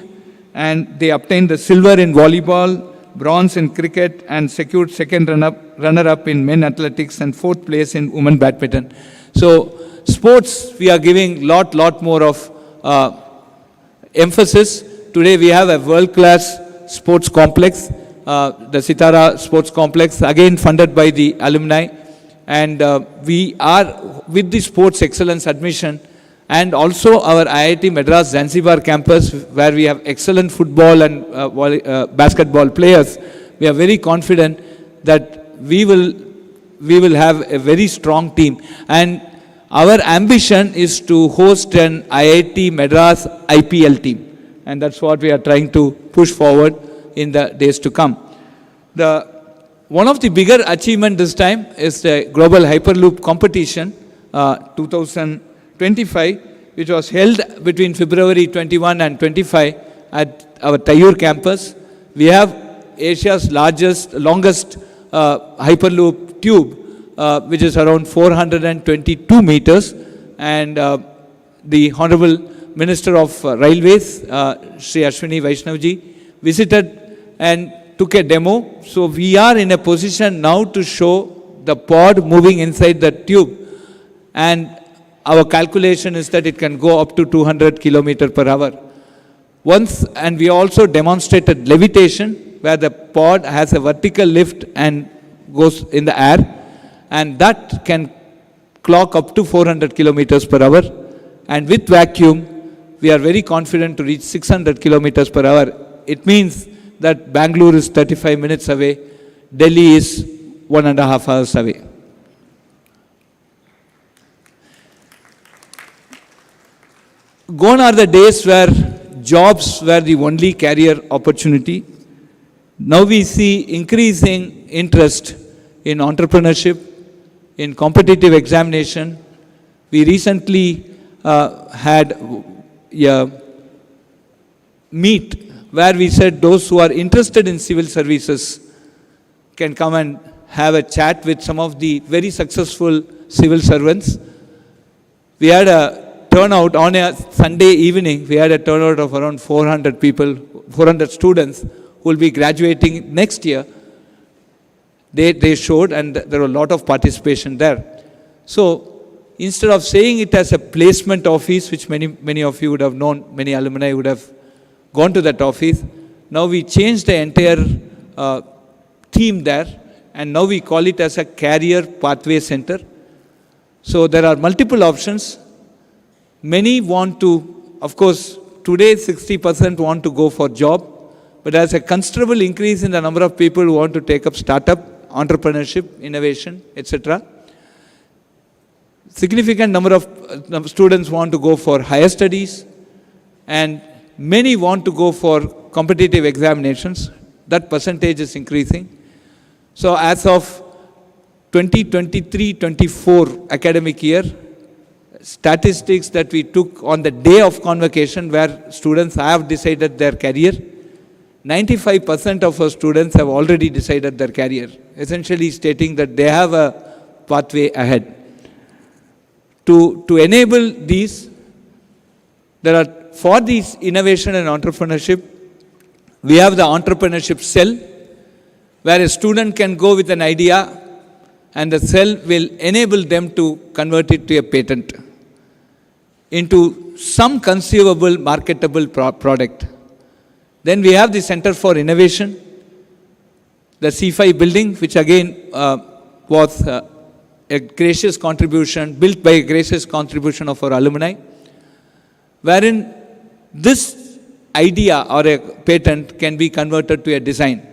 [SPEAKER 5] and they obtained the silver in volleyball, bronze in cricket, and secured second runner-up in men athletics and fourth place in women badminton. So sports, we are giving lot more of emphasis. Today we have a world-class sports complex, the Sitara Sports Complex, again funded by the alumni. And we are with the sports excellence admission, and also our IIT Madras Zanzibar campus, where we have excellent football and basketball players. We are very confident that we will have a very strong team. And our ambition is to host an IIT Madras IPL team, and that's what we are trying to push forward in the days to come. One of the bigger achievements this time is the Global Hyperloop Competition 2025, which was held between February 21 and 25 at our Thayyur campus. We have Asia's longest Hyperloop tube, which is around 422 meters, and the Honorable Minister of Railways, Sri Ashwini Vaishnavji, visited and took a demo. So we are in a position now to show the pod moving inside the tube, and our calculation is that it can go up to 200 km per hour. And we also demonstrated levitation, where the pod has a vertical lift and goes in the air, and that can clock up to 400 kilometers per hour. And with vacuum, we are very confident to reach 600 kilometers per hour. It means that Bangalore is 35 minutes away, Delhi is 1.5 hours away. Gone are the days where jobs were the only career opportunity. Now we see increasing interest in entrepreneurship, in competitive examination. We recently had a meet where we said those who are interested in civil services can come and have a chat with some of the very successful civil servants. We had a turnout on a Sunday evening. We had a turnout of around 400 people, 400 students who will be graduating next year. They showed, and there were a lot of participation there. So instead of saying it as a placement office, which many of you would have known, many alumni would have gone to that office, now we changed the entire theme there, and now we call it as a career pathway center. So there are multiple options. Many want to, of course, today 60% want to go for job, but there's a considerable increase in the number of people who want to take up startup, entrepreneurship, innovation, etc. Significant number of students want to go for higher studies, and many want to go for competitive examinations. That percentage is increasing. So as of 2023-24 academic year, statistics that we took on the day of convocation where students have decided their career, 95% of our students have already decided their career, essentially stating that they have a pathway ahead. To enable these, for these innovation and entrepreneurship, we have the entrepreneurship cell, where a student can go with an idea and the cell will enable them to convert it to a patent into some conceivable, marketable product. Then we have the Center for Innovation, the C5 building, which again was a gracious contribution, built by a gracious contribution of our alumni, wherein this idea or a patent can be converted to a design.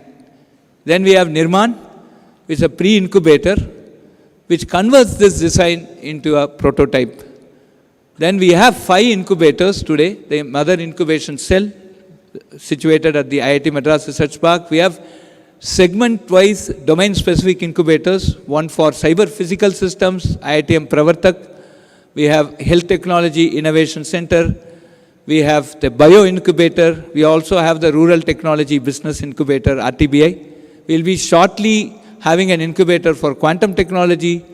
[SPEAKER 5] Then we have Nirman, which is a pre-incubator, which converts this design into a prototype. Then we have 5 incubators today, the mother incubation cell, situated at the IIT Madras Research Park. We have segment-wise domain-specific incubators, one for cyber physical systems, IITM Pravartak. We have Health Technology Innovation Center. We have the Bio Incubator. We also have the Rural Technology Business Incubator, RTBI. We'll be shortly having an incubator for quantum technology,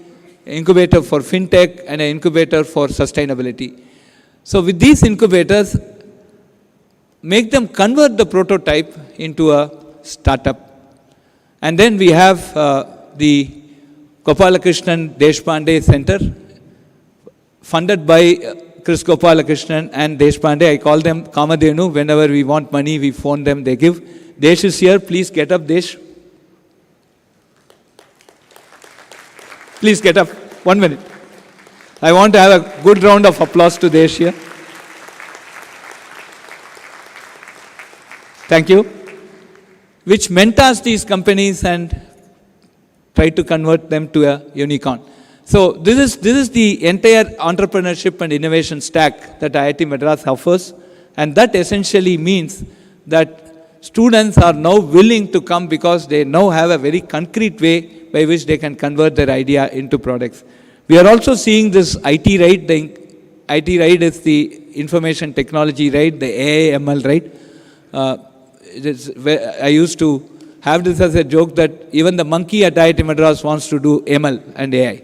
[SPEAKER 5] incubator for fintech, and an incubator for sustainability. So with these incubators, make them convert the prototype into a startup. And then we have the Gopalakrishnan Deshpande Center, funded by Chris Gopalakrishnan and Deshpande. I call them Kamadenu. Whenever we want money, we phone them, they give. Desh is here. Please get up, Desh. Please get up. 1 minute. I want to have a good round of applause to Desh here. Thank you. Which mentors these companies and try to convert them to a unicorn. So this is the entire entrepreneurship and innovation stack that IIT Madras offers, and that essentially means that students are now willing to come because they now have a very concrete way by which they can convert their idea into products. We are also seeing this IT ride. The IT ride is the information technology ride, the AI ML ride. I used to have this as a joke that even the monkey at IIT Madras wants to do ML and AI,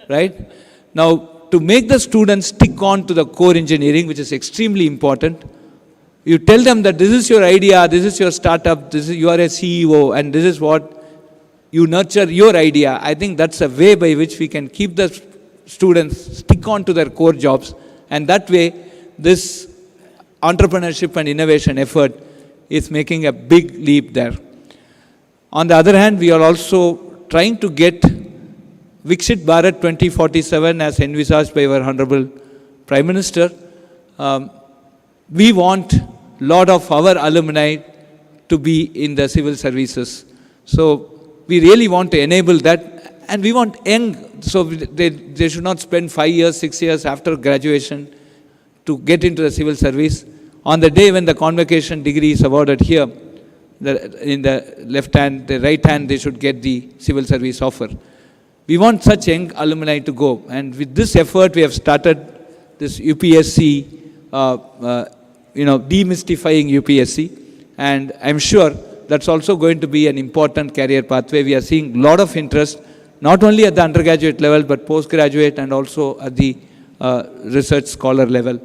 [SPEAKER 5] right? Now, to make the students stick on to the core engineering, which is extremely important, you tell them that this is your idea, this is your startup, you are a CEO, and this is what you nurture your idea. I think that's a way by which we can keep the students stick on to their core jobs, and that way this entrepreneurship and innovation effort is making a big leap there. On the other hand, we are also trying to get Viksit Bharat 2047 as envisaged by our Honorable Prime Minister, we want a lot of our alumni to be in the civil services. So we really want to enable that, and we want young, so they should not spend 5 years, 6 years after graduation to get into the civil service. On the day when the convocation degree is awarded here, in the left hand, the right hand, they should get the civil service offer. We want such young alumni to go, and with this effort, we have started this UPSC, demystifying UPSC, and I'm sure that's also going to be an important career pathway. We are seeing a lot of interest, not only at the undergraduate level, but postgraduate and also at the research scholar level.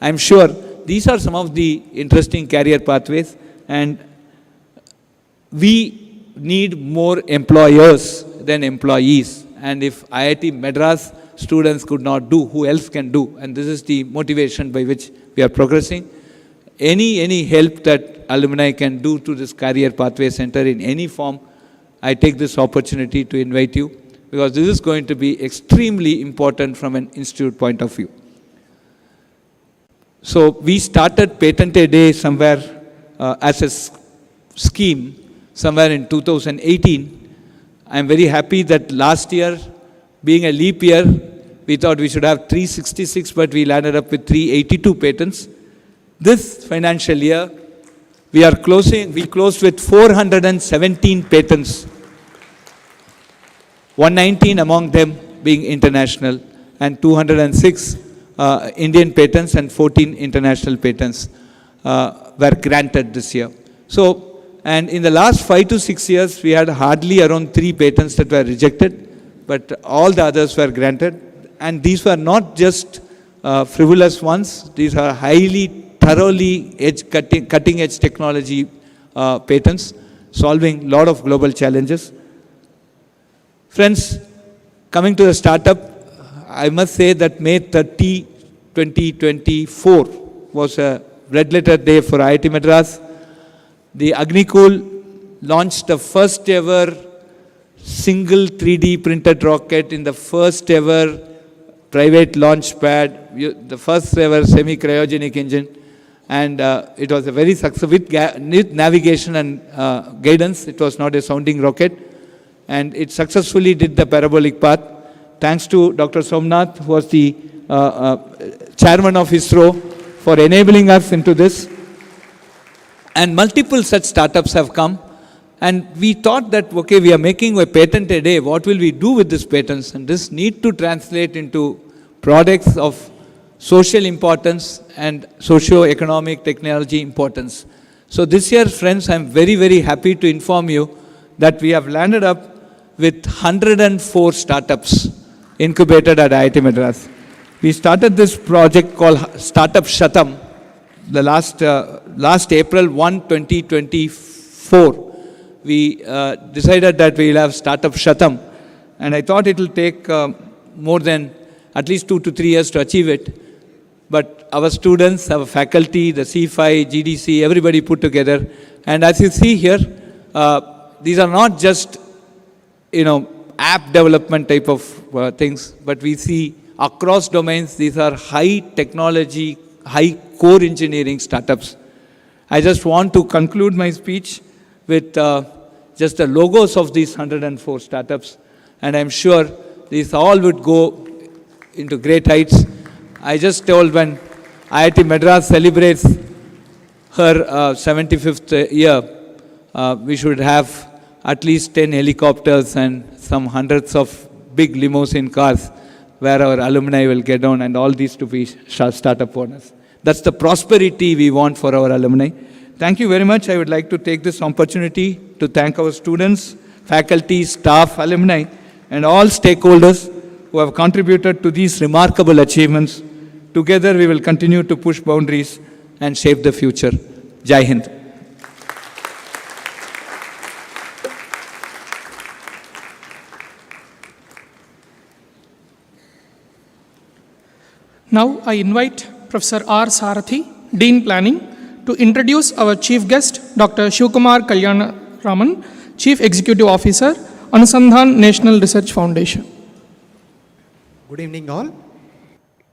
[SPEAKER 5] I'm sure these are some of the interesting career pathways, and we need more employers than employees. And if IIT Madras students could not do, who else can do? And this is the motivation by which we are progressing. Any help that alumni can do to this career pathway center in any form, I take this opportunity to invite you, because this is going to be extremely important from an institute point of view. So we started Patent A Day somewhere as a scheme, somewhere in 2018. I'm very happy that last year, being a leap year, we thought we should have 366, but we landed up with 382 patents. This financial year, we closed with 417 patents, 119 among them being international, and 206 Indian patents and 14 international patents were granted this year. So, and in the last 5 to 6 years, we had hardly around 3 patents that were rejected, but all the others were granted. And these were not just frivolous ones. These are thoroughly cutting-edge technology patents, solving a lot of global challenges. Friends, coming to the startup, I must say that May 30, 2024 was a red-letter day for IIT Madras. The Agnikul launched the first ever single 3D printed rocket in the first ever private launch pad, the first ever semi-cryogenic engine. And it was a very successful, with navigation and guidance. It was not a sounding rocket. And it successfully did the parabolic path. Thanks to Dr. Somnath, who was the chairman of ISRO, for enabling us into this. And multiple such startups have come. And we thought that, okay, we are making a patent a day. What will we do with these patents? And this need to translate into products of social importance and socio-economic technology importance. So this year, friends, I'm very, very happy to inform you that we have landed up with 104 startups incubated at IIT Madras. We started this project called Startup Shatam the last April 1, 2024. We decided that we will have Startup Shatam, and I thought it will take more than at least 2 to 3 years to achieve it. But our students, our faculty, the C5, GDC, everybody put together. And as you see here, these are not just, app development type of things, but we see across domains, these are high technology, high core engineering startups. I just want to conclude my speech with just the logos of these 104 startups. And I'm sure these all would go into great heights. I just told when IIT Madras celebrates her 75th year, we should have at least 10 helicopters and some hundreds of big limousine cars where our alumni will get on, and all these to be startup owners. That's the prosperity we want for our alumni. Thank you very much. I would like to take this opportunity to thank our students, faculty, staff, alumni, and all stakeholders who have contributed to these remarkable achievements. Together, we will continue to push boundaries and shape the future. Jai Hind.
[SPEAKER 1] Now I invite Professor R. Sarathi, Dean Planning, to introduce our chief guest, Dr. Shivkumar Kalyanaraman, Chief Executive Officer, Anusandhan National Research Foundation.
[SPEAKER 6] Good evening all.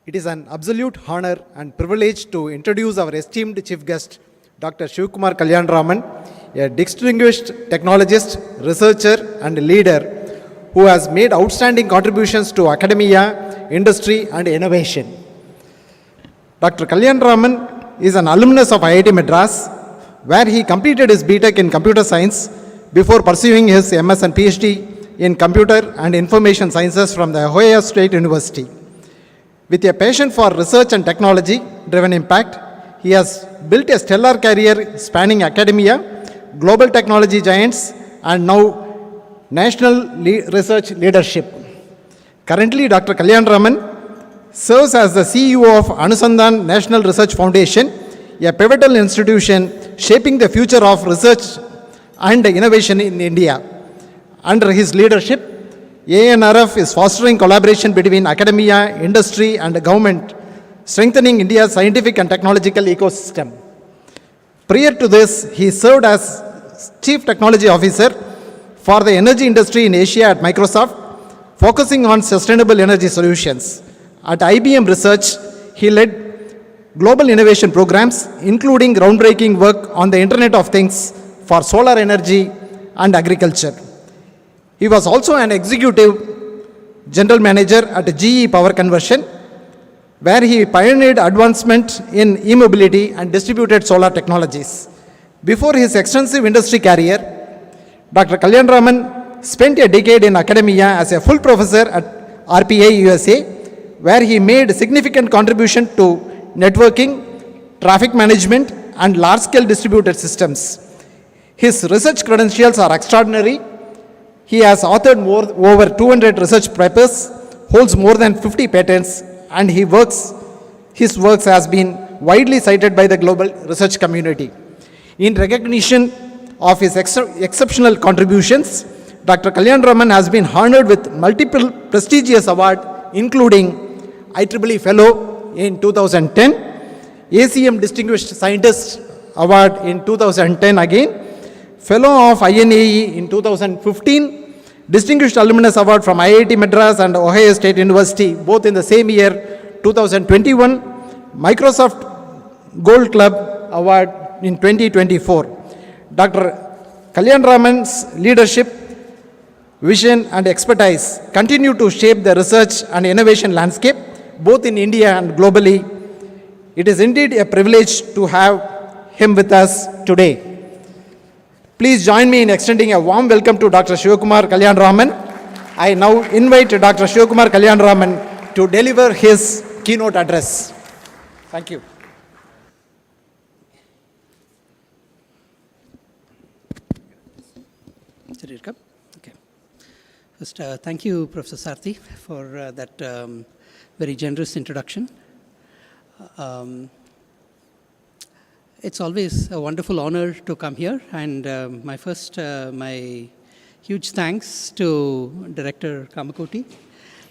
[SPEAKER 6] It is an absolute honor and privilege to introduce our esteemed chief guest, Dr. Shivkumar Kalyanaraman, a distinguished technologist, researcher, and leader who has made outstanding contributions to academia, industry, and innovation. Dr. Kalyanaraman is an alumnus of IIT Madras, where he completed his BTech in computer science before pursuing his MS and PhD in computer and information sciences from the Ohio State University. With a passion for research and technology-driven impact, he has built a stellar career spanning academia, global technology giants, and now national research leadership. Currently, Dr. Kalyanaraman serves as the CEO of Anusandhan National Research Foundation, a pivotal institution shaping the future of research and innovation in India. Under his leadership, ANRF is fostering collaboration between academia, industry, and government, strengthening India's scientific and technological ecosystem. Prior to this, he served as Chief Technology Officer for the energy industry in Asia at Microsoft, focusing on sustainable energy solutions. At IBM Research, he led global innovation programs, including groundbreaking work on the Internet of Things for solar energy and agriculture. He was also an executive general manager at GE Power Conversion, where he pioneered advancement in e-mobility and distributed solar technologies. Before his extensive industry career, Dr. Kalyanaraman spent a decade in academia as a full professor at RPA USA, where he made significant contribution to networking, traffic management, and large-scale distributed systems. His research credentials are extraordinary. He has authored over 200 research papers, holds more than 50 patents, and his works has been widely cited by the global research community. In recognition of his exceptional contributions, Dr. Kalyanaraman has been honored with multiple prestigious awards, including IEEE Fellow in 2010, ACM Distinguished Scientist Award in 2010 again, Fellow of INAE in 2015, Distinguished Alumnus Award from IIT Madras and Ohio State University, both in the same year, 2021, Microsoft Gold Club Award in 2024. Dr. Kalyanaraman's leadership, vision, and expertise continue to shape the research and innovation landscape, both in India and globally. It is indeed a privilege to have him with us today. Please join me in extending a warm welcome to Dr. Shivkumar Kalyanaraman. I now invite Dr. Shivkumar Kalyanaraman to deliver his keynote address. Thank you.
[SPEAKER 7] Did it come? Okay. First, thank you, Professor Sarthi, for that very generous introduction. It's always a wonderful honor to come here, and my huge thanks to Director Kamakoti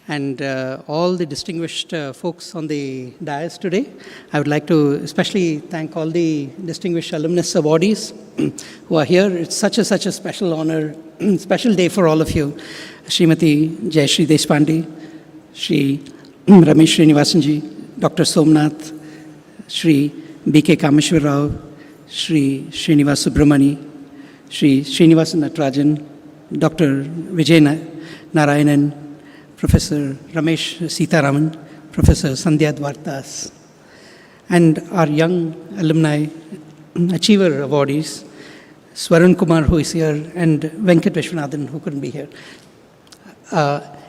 [SPEAKER 7] and all the distinguished folks on the dais today. I would like to especially thank all the distinguished alumnus awardees who are here. It's such a special honor, special day for all of you. Srimati Jayashree Deshpande, Shri Ramesh Srinivasanji, Dr. Somnath, Shri B.K. Kameshwar Rao, Shri Srinivas Subramani, Shri Srinivasan Natarajan, Dr. Vijay Narayanan, Professor Ramesh Sitaraman, Professor Sandhya Dwartas, and our young alumni achiever awardees, Swaran Kumar, who is here, and Venkat Vishwanathan, who couldn't be here.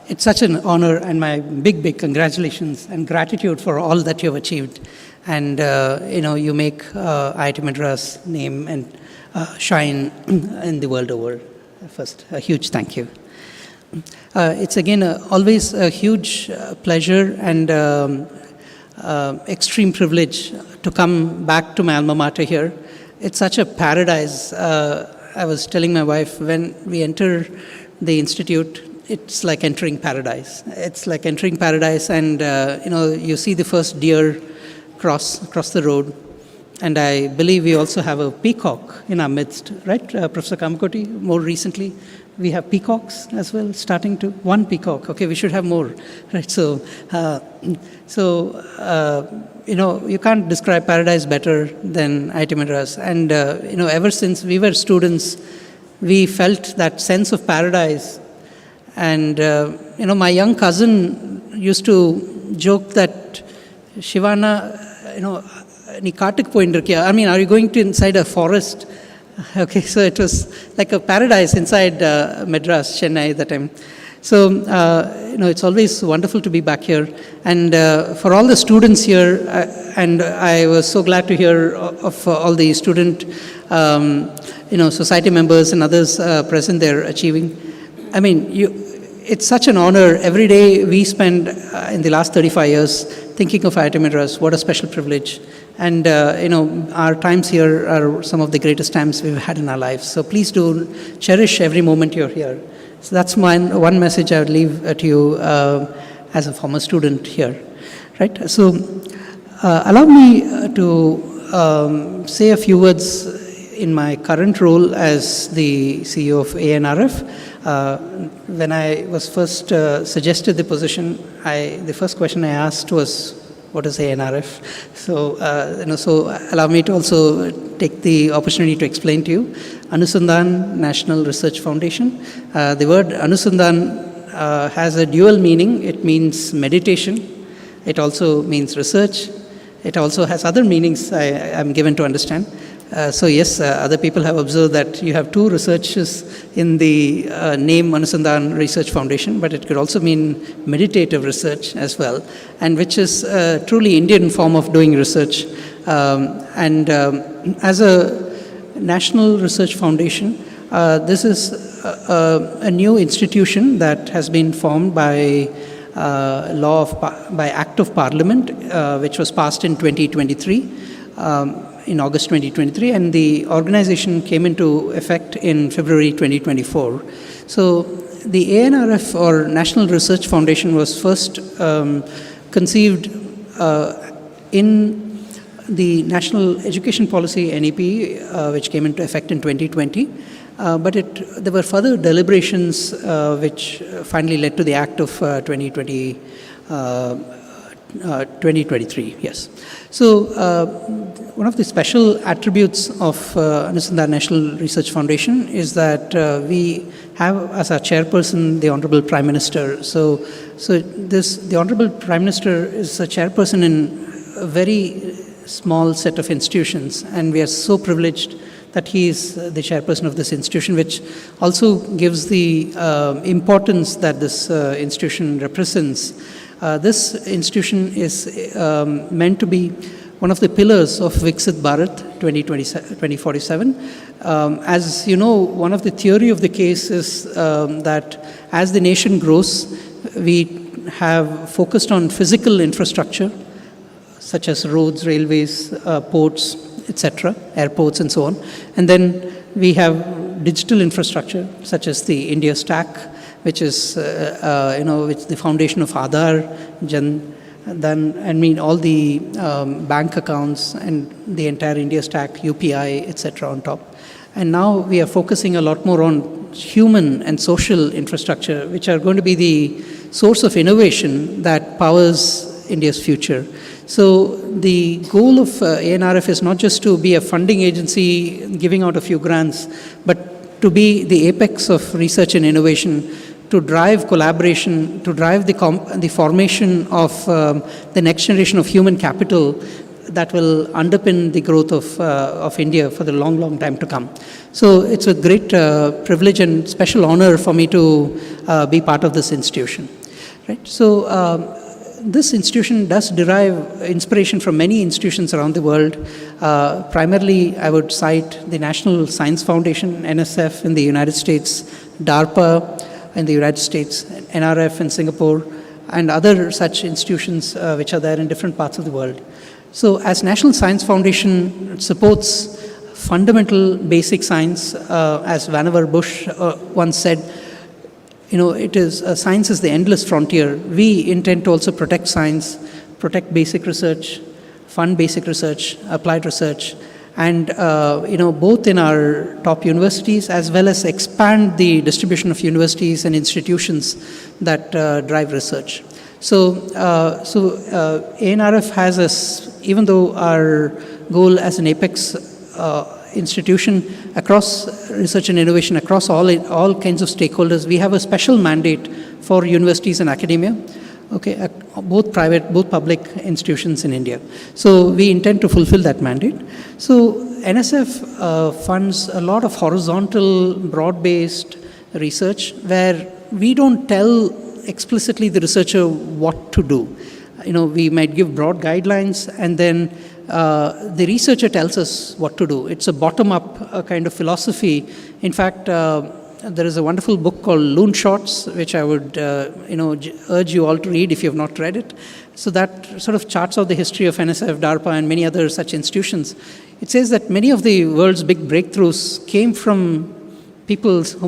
[SPEAKER 7] It's such an honor, and my big congratulations and gratitude for all that you have achieved. And you make IIT Madras name and shine in the world over. First, a huge thank you. It's again always a huge pleasure and extreme privilege to come back to my alma mater here. It's such a paradise. I was telling my wife, when we enter the institute, it's like entering paradise. It's like entering paradise, and you see the first deer across the road, and I believe we also have a peacock in our midst, right, Professor Kamakoti? More recently, We have peacocks as well, starting to, one peacock. Okay, we should have more, right? So, you can't describe paradise better than IIT Madras. And, ever since we were students, we felt that sense of paradise. And, my young cousin used to joke that, Shivana, I mean, are you going to inside a forest? Okay, so it was like a paradise inside Madras, Chennai at that time. So, it's always wonderful to be back here. And for all the students here, and I was so glad to hear of all the student, society members and others present there achieving. I mean, it's such an honor. Every day we spend in the last 35 years thinking of IIT Madras. What a special privilege. And, our times here are some of the greatest times we've had in our lives. So please do cherish every moment you're here. So that's one message I would leave to you as a former student here. Right? So allow me to say a few words in my current role as the CEO of ANRF. When I was first suggested the position, the first question I asked was, what is ANRF? So, so allow me to also take the opportunity to explain to you. Anusandhan National Research Foundation. The word Anusandhan has a dual meaning. It means meditation. It also means research. It also has other meanings I'm given to understand. So yes, other people have observed that you have two researches in the name Anusandhan Research Foundation, but it could also mean meditative research as well, and which is a truly Indian form of doing research. As a National Research Foundation, this is a new institution that has been formed by by Act of Parliament, which was passed in 2023. In August 2023, and the organization came into effect in February 2024. So the ANRF, or National Research Foundation, was first conceived in the National Education Policy, NEP, which came into effect in 2020. But there were further deliberations which finally led to the Act of 2023, yes. So, one of the special attributes of Anusandhan National Research Foundation is that we have as our chairperson the Honorable Prime Minister. So the Honorable Prime Minister is a chairperson in a very small set of institutions, and we are so privileged that he is the chairperson of this institution, which also gives the importance that this institution represents. This institution is meant to be one of the pillars of Viksit Bharat 2047. As you know, one of the theory of the case is that as the nation grows, we have focused on physical infrastructure, such as roads, railways, ports, etc., airports and so on. And then we have digital infrastructure, such as the India Stack, which is, which the foundation of Aadhaar, all the bank accounts and the entire India Stack, UPI, etc. on top. And now we are focusing a lot more on human and social infrastructure, which are going to be the source of innovation that powers India's future. So the goal of ANRF is not just to be a funding agency giving out a few grants, but to be the apex of research and innovation, to drive collaboration, to drive the formation of the next generation of human capital that will underpin the growth of India for the long, long time to come. So it's a great privilege and special honor for me to be part of this institution. Right? So this institution does derive inspiration from many institutions around the world. Primarily, I would cite the National Science Foundation, NSF in the United States, DARPA in the United States, NRF in Singapore, and other such institutions which are there in different parts of the world. So as National Science Foundation supports fundamental basic science, as Vannevar Bush once said, science is the endless frontier. We intend to also protect science, protect basic research, fund basic research, applied research, and both in our top universities as well as expand the distribution of universities and institutions that drive research. So, ANRF has us, even though our goal as an apex institution across research and innovation, across all kinds of stakeholders, we have a special mandate for universities and academia, okay, both private, both public institutions in India. So we intend to fulfill that mandate. So NSF funds a lot of horizontal, broad-based research where we don't tell explicitly the researcher what to do. We might give broad guidelines, and then the researcher tells us what to do. It's a bottom-up kind of philosophy. In fact, there is a wonderful book called Loon Shots, which I would urge you all to read if you have not read it. So that sort of charts out the history of NSF, DARPA, and many other such institutions. It says that many of the world's big breakthroughs came from people who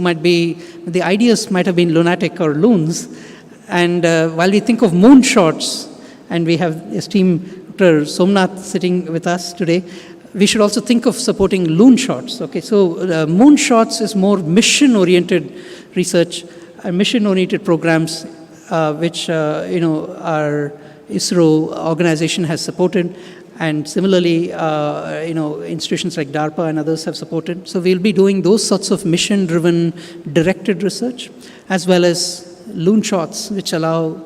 [SPEAKER 7] the ideas might have been lunatic or loons. And while we think of moonshots, and we have esteemed Dr. Somnath sitting with us today, we should also think of supporting loon shots. Okay, so moonshots is more mission-oriented research, mission-oriented programs, which our ISRO organization has supported. And similarly, institutions like DARPA and others have supported. So we'll be doing those sorts of mission-driven, directed research, as well as loon shots, which allow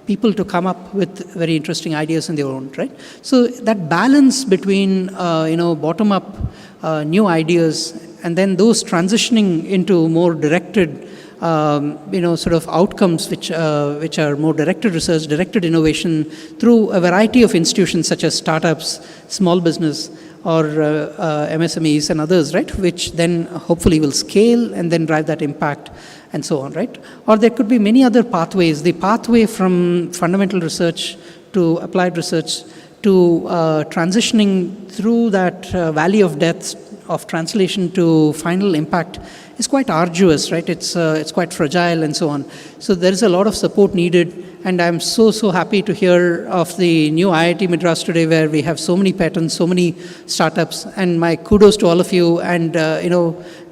[SPEAKER 7] people to come up with very interesting ideas in their own, right? So that balance between, bottom-up new ideas and then those transitioning into more directed, sort of outcomes which are more directed research, directed innovation through a variety of institutions such as startups, small business, or MSMEs and others, right? Which then hopefully will scale and then drive that impact and so on, right? Or there could be many other pathways. The pathway from fundamental research to applied research to transitioning through that valley of death of translation to final impact is quite arduous, right? It's quite fragile and so on. So there is a lot of support needed, and I'm so happy to hear of the new IIT Madras today, where we have so many patents, so many startups, and my kudos to all of you, and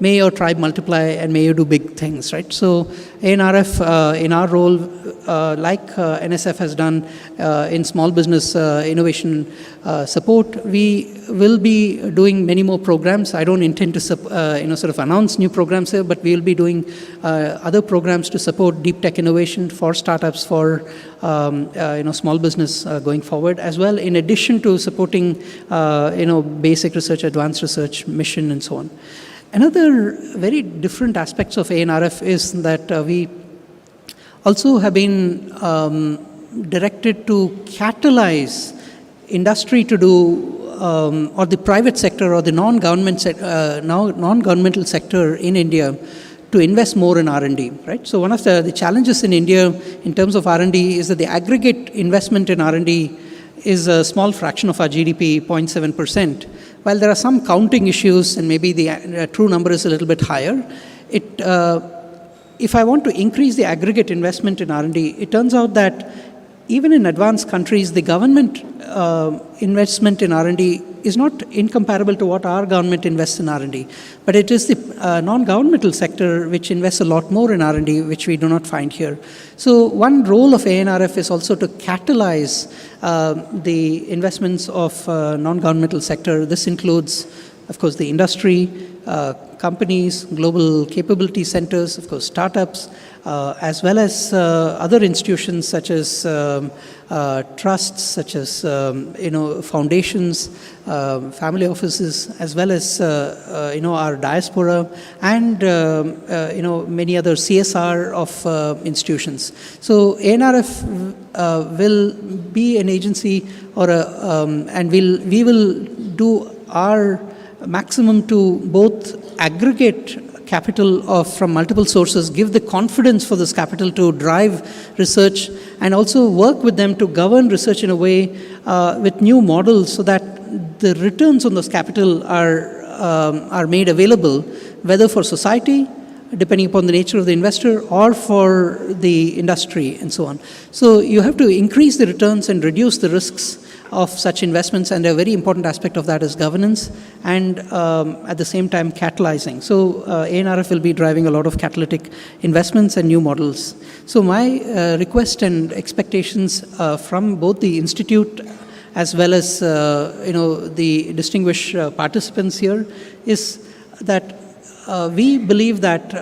[SPEAKER 7] may your tribe multiply and may you do big things, right? So ANRF, in our role, like NSF has done in small business innovation support, we will be doing many more programs. I don't intend to sort of announce new programs here, but we will be doing other programs to support deep tech innovation for startups, for small business going forward, as well, in addition to supporting basic research, advanced research, mission, and so on. Another very different aspects of ANRF is that we also have been directed to catalyze industry to do, or the private sector or the non-governmental sector in India to invest more in R&D, right? So one of the challenges in India in terms of R&D is that the aggregate investment in R&D is a small fraction of our GDP, 0.7%. While there are some counting issues and maybe the true number is a little bit higher, if I want to increase the aggregate investment in R&D, it turns out that even in advanced countries, the government investment in R&D is not incomparable to what our government invests in R&D. But it is the non-governmental sector which invests a lot more in R&D, which we do not find here. So one role of ANRF is also to catalyze the investments of non-governmental sector. This includes, of course, the industry, companies, global capability centers, of course, startups, as well as other institutions such as trusts, such as foundations, family offices, as well as our diaspora, and many other CSR of institutions. So ANRF will be an agency, and we will do our maximum to both aggregate capital from multiple sources, give the confidence for this capital to drive research, and also work with them to govern research in a way with new models so that the returns on this capital are made available, whether for society, depending upon the nature of the investor, or for the industry, and so on. So you have to increase the returns and reduce the risks of such investments, and a very important aspect of that is governance, and at the same time catalyzing. So ANRF will be driving a lot of catalytic investments and new models. So my request and expectations from both the institute as well as the distinguished participants here is that we believe that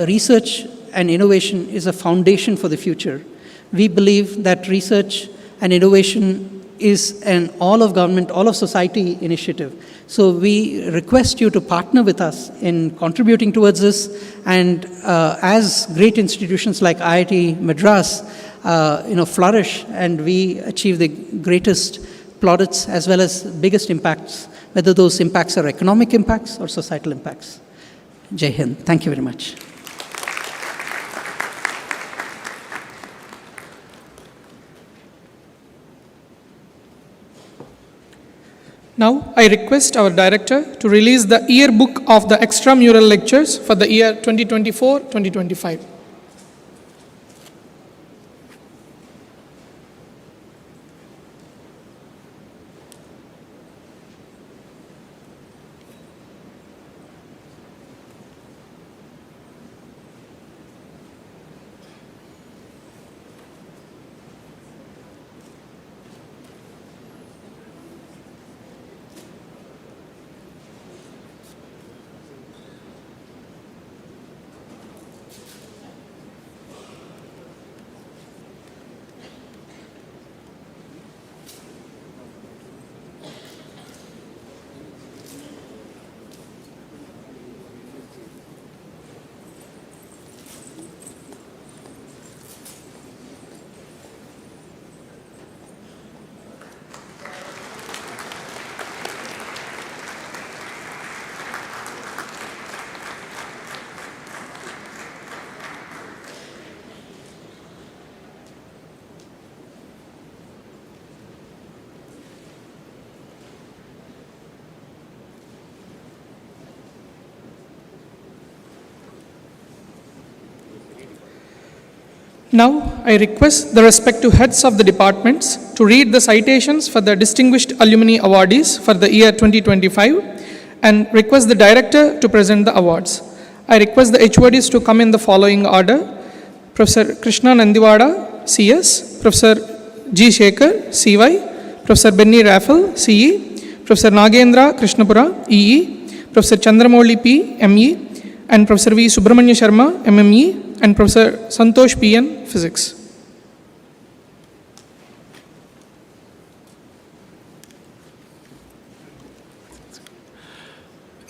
[SPEAKER 7] research and innovation is a foundation for the future. We believe that research and innovation is an all of government, all of society initiative. So we request you to partner with us in contributing towards this, and as great institutions like IIT Madras flourish and we achieve the greatest plaudits as well as biggest impacts, whether those impacts are economic impacts or societal impacts. Jai Hind. Thank you very much.
[SPEAKER 1] Now, I request our director to release the yearbook of the extramural lectures for the year 2024-2025. Now, I request the respective heads of the departments to read the citations for the distinguished alumni awardees for the year 2025 and request the director to present the awards. I request the HODs to come in the following order: Professor Krishna Nandivada, CS, Professor G. Shekhar, CY, Professor Benny Raffel, CE, Professor Nagendra Krishnapura, EE, Professor Chandramouli P, ME, and Professor V. Subramanya Sharma, MME, and Professor Santosh PN, Physics.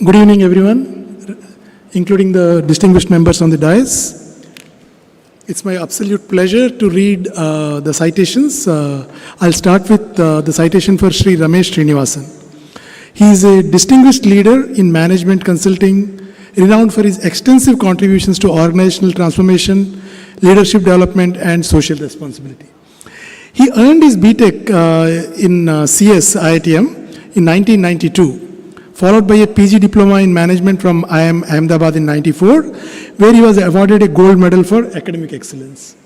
[SPEAKER 8] Good evening, everyone, including the distinguished members on the dais. It's my absolute pleasure to read the citations. I'll start with the citation for Sri Ramesh Srinivasan. He is a distinguished leader in management consulting, renowned for his extensive contributions to organizational transformation, leadership development, and social responsibility. He earned his BTech in CS IITM in 1992, followed by a PG diploma in management from IIM Ahmedabad in 94, where he was awarded a gold medal for academic excellence.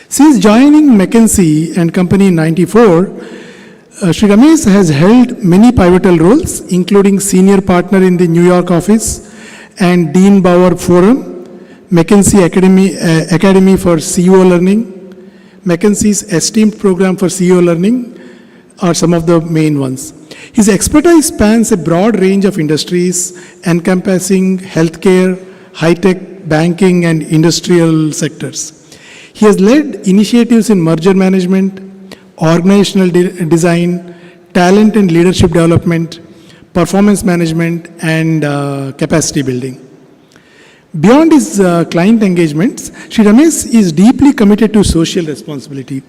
[SPEAKER 8] Since joining McKinsey and Company in 94, Sri Ramesh has held many pivotal roles, including senior partner in the New York office and Dean Bauer Forum, McKinsey Academy for CEO Learning, McKinsey's esteemed program for CEO Learning are some of the main ones. His expertise spans a broad range of industries encompassing healthcare, high-tech, banking, and industrial sectors. He has led initiatives in merger management, organizational design, talent and leadership development, performance management, and capacity building. Beyond his client engagements, Sri Ramesh is deeply committed to social responsibility.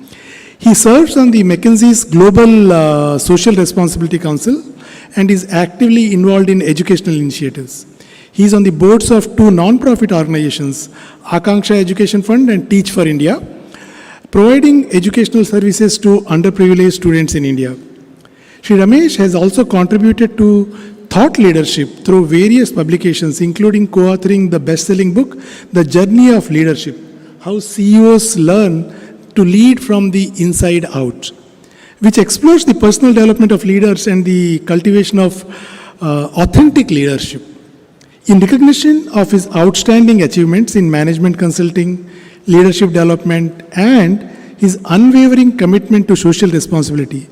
[SPEAKER 8] He serves on the McKinsey's Global Social Responsibility Council and is actively involved in educational initiatives. He is on the boards of two non-profit organizations, Akanksha Education Fund and Teach for India, providing educational services to underprivileged students in India. Sri Ramesh has also contributed to thought leadership through various publications, including co-authoring the best-selling book, The Journey of Leadership, How CEOs Learn to Lead from the Inside Out, which explores the personal development of leaders and the cultivation of authentic leadership. In recognition of his outstanding achievements in management consulting, leadership development, and his unwavering commitment to social responsibility,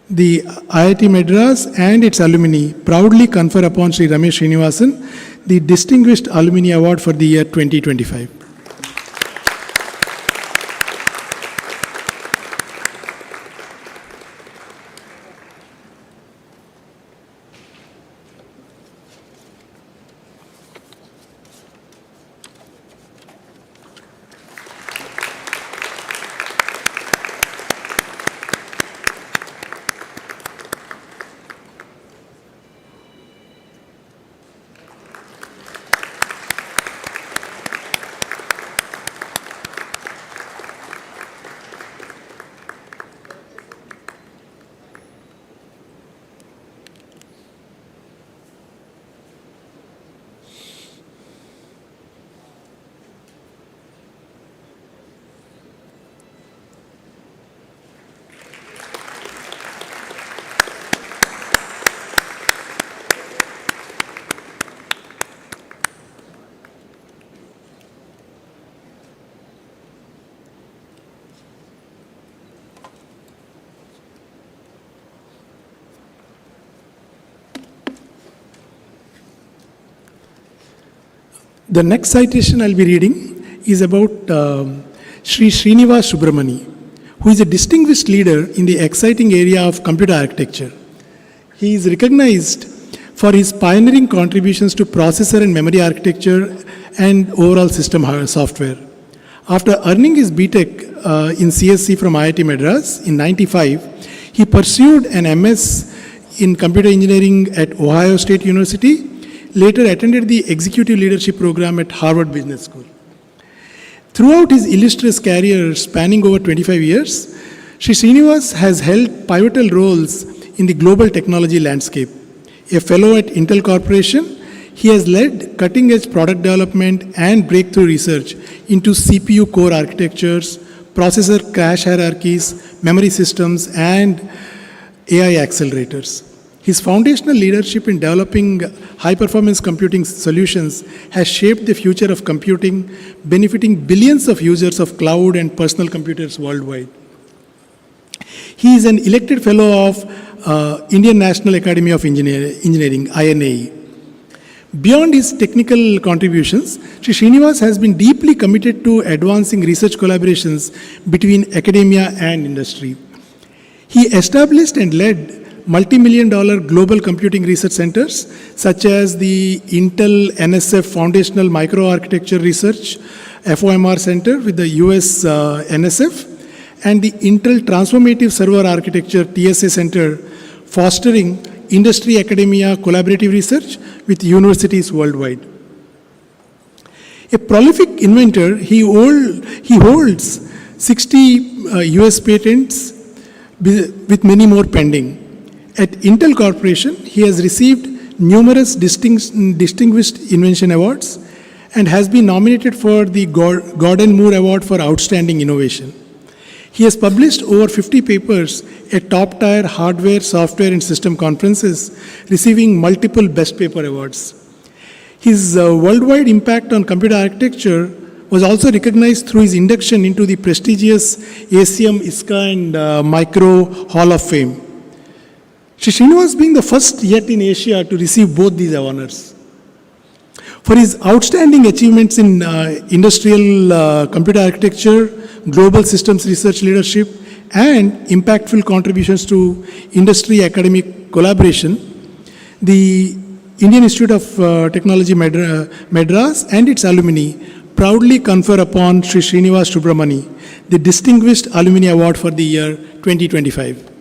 [SPEAKER 8] the IIT Madras and its alumni proudly confer upon Sri Ramesh Srinivasan the Distinguished Alumni Award for the year 2025. The next citation I'll be reading is about Sri Srinivas Subramani, who is a distinguished leader in the exciting area of computer architecture. He is recognized for his pioneering contributions to processor and memory architecture and overall system software. After earning his BTech in CSC from IIT Madras in 1995, he pursued an MS in computer engineering at Ohio State University. Later attended the Executive Leadership Program at Harvard Business School. Throughout his illustrious career spanning over 25 years, Sri Srinivas has held pivotal roles in the global technology landscape. A fellow at Intel Corporation, he has led cutting-edge product development and breakthrough research into CPU core architectures, processor cache hierarchies, memory systems, and AI accelerators. His foundational leadership in developing high-performance computing solutions has shaped the future of computing, benefiting billions of users of cloud and personal computers worldwide. He is an elected fellow of Indian National Academy of Engineering, INAE. Beyond his technical contributions, Sri Srinivas has been deeply committed to advancing research collaborations between academia and industry. He established and led multi-million-dollar global computing research centers such as the Intel NSF Foundational Microarchitecture Research FOMR Center with the US NSF and the Intel Transformative Server Architecture TSA Center, fostering industry-academia collaborative research with universities worldwide. A prolific inventor, he holds 60 US patents with many more pending. At Intel Corporation, he has received numerous distinguished invention awards and has been nominated for the Gordon Moore Award for Outstanding Innovation. He has published over 50 papers at top-tier hardware, software, and system conferences, receiving multiple Best Paper Awards. His worldwide impact on computer architecture was also recognized through his induction into the prestigious ACM, ISCA, and Micro Hall of Fame. Sri Srinivas being the first yet in Asia to receive both these honors. For his outstanding achievements in industrial computer architecture, global systems research leadership, and impactful contributions to industry academic collaboration, the Indian Institute of Technology Madras and its alumni proudly confer upon Sri Srinivas Subramani the Distinguished Alumni Award for the year 2025.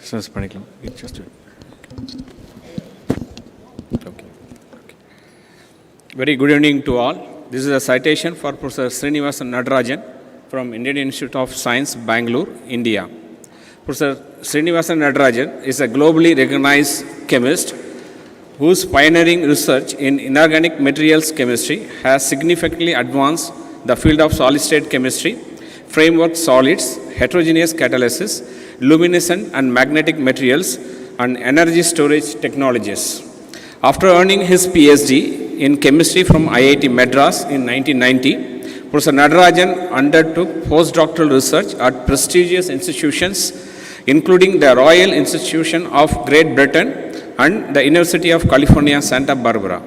[SPEAKER 9] Business பண்ணிக்கலாம். Just okay. Very good evening to all. This is a citation for Professor Srinivasan Nadarajan from Indian Institute of Science, Bangalore, India. Professor Srinivasan Nadarajan is a globally recognized chemist whose pioneering research in inorganic materials chemistry has significantly advanced the field of solid-state chemistry, framework solids, heterogeneous catalysis, luminescent and magnetic materials, and energy storage technologies. After earning his PhD in chemistry from IIT Madras in 1990, Professor Nadarajan undertook postdoctoral research at prestigious institutions including the Royal Institution of Great Britain and the University of California, Santa Barbara.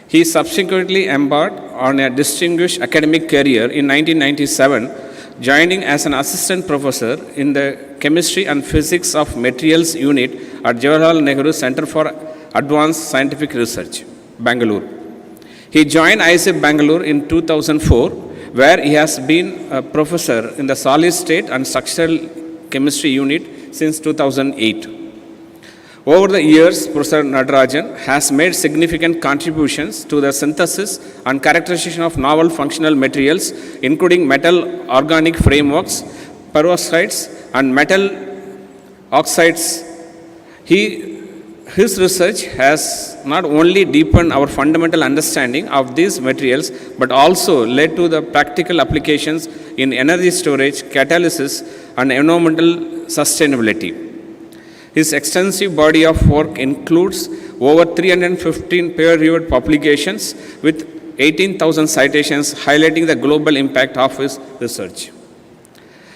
[SPEAKER 9] He subsequently embarked on a distinguished academic career in 1997, joining as an assistant professor in the Chemistry and Physics of Materials Unit at Jawaharlal Nehru Center for Advanced Scientific Research, Bangalore. He joined IIT Bangalore in 2004, where he has been a professor in the solid state and structural chemistry unit since 2008. Over the years, Professor Nadarajan has made significant contributions to the synthesis and characterization of novel functional materials, including metal organic frameworks, peroxides, and metal oxides. His research has not only deepened our fundamental understanding of these materials, but also led to the practical applications in energy storage, catalysis, and environmental sustainability. His extensive body of work includes over 315 peer-reviewed publications with 18,000 citations highlighting the global impact of his research.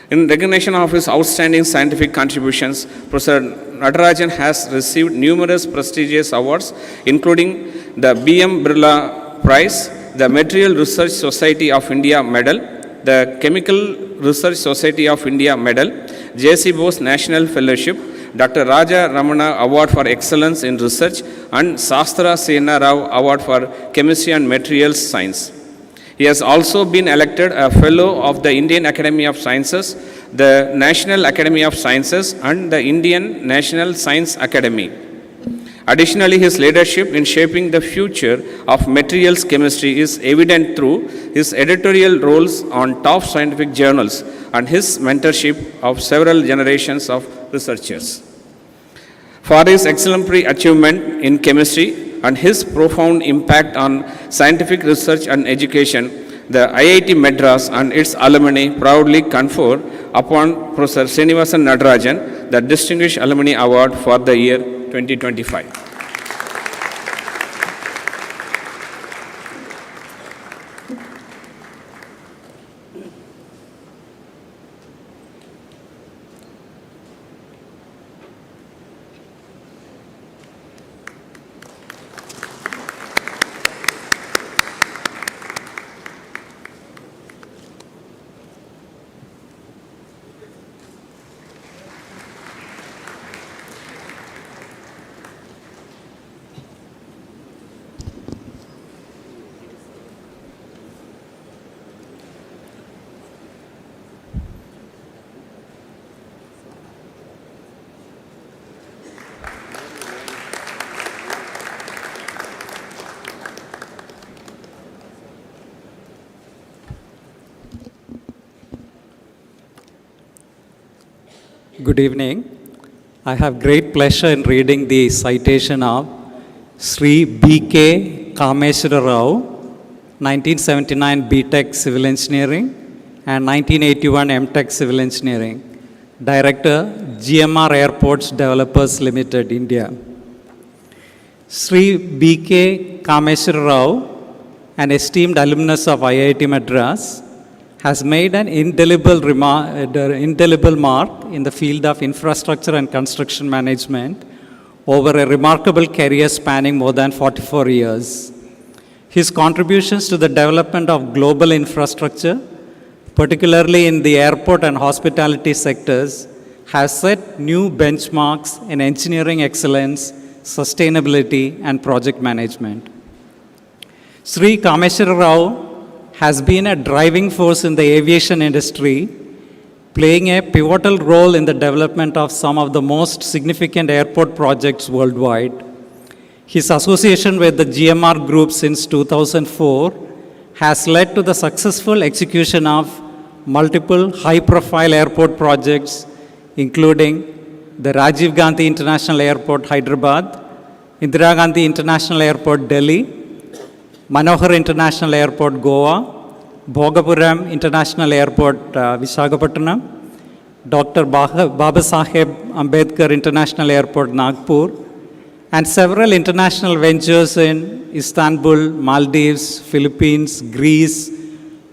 [SPEAKER 9] In recognition of his outstanding scientific contributions, Professor Nadarajan has received numerous prestigious awards, including the B.M. Birla Prize, the Material Research Society of India Medal, the Chemical Research Society of India Medal, J.C. Bose National Fellowship, Dr. Raja Ramana Award for Excellence in Research, and Sastra Sena Rao Award for Chemistry and Materials Science. He has also been elected a Fellow of the Indian Academy of Sciences, the National Academy of Sciences, and the Indian National Science Academy. Additionally, his leadership in shaping the future of materials chemistry is evident through his editorial roles on top scientific journals and his mentorship of several generations of researchers. For his exemplary achievement in chemistry and his profound impact on scientific research and education, the IIT Madras and its alumni proudly confer upon Professor Srinivasan Nadarajan the Distinguished Alumni Award for the year 2025.
[SPEAKER 10] Good evening. I have great pleasure in reading the citation of Sri B.K. Kameshwara Rao, 1979 B.Tech Civil Engineering and 1981 M.Tech Civil Engineering, Director, GMR Airports Developers Limited, India. Sri B.K. Kameshwara Rao, an esteemed alumnus of IIT Madras, has made an indelible mark in the field of infrastructure and construction management over a remarkable career spanning more than 44 years. His contributions to the development of global infrastructure, particularly in the airport and hospitality sectors, have set new benchmarks in engineering excellence, sustainability, and project management. Sri Kameshwara Rao has been a driving force in the aviation industry playing a pivotal role in the development of some of the most significant airport projects worldwide. His association with the GMR Group since 2004 has led to the successful execution of multiple high-profile airport projects, including the Rajiv Gandhi International Airport, Hyderabad, Indira Gandhi International Airport, Delhi, Manohar International Airport, Goa, Bhogapuram International Airport, Visakhapatnam, Dr. Baba Saheb Ambedkar International Airport, Nagpur, and several international ventures in Istanbul, Maldives, Philippines, Greece,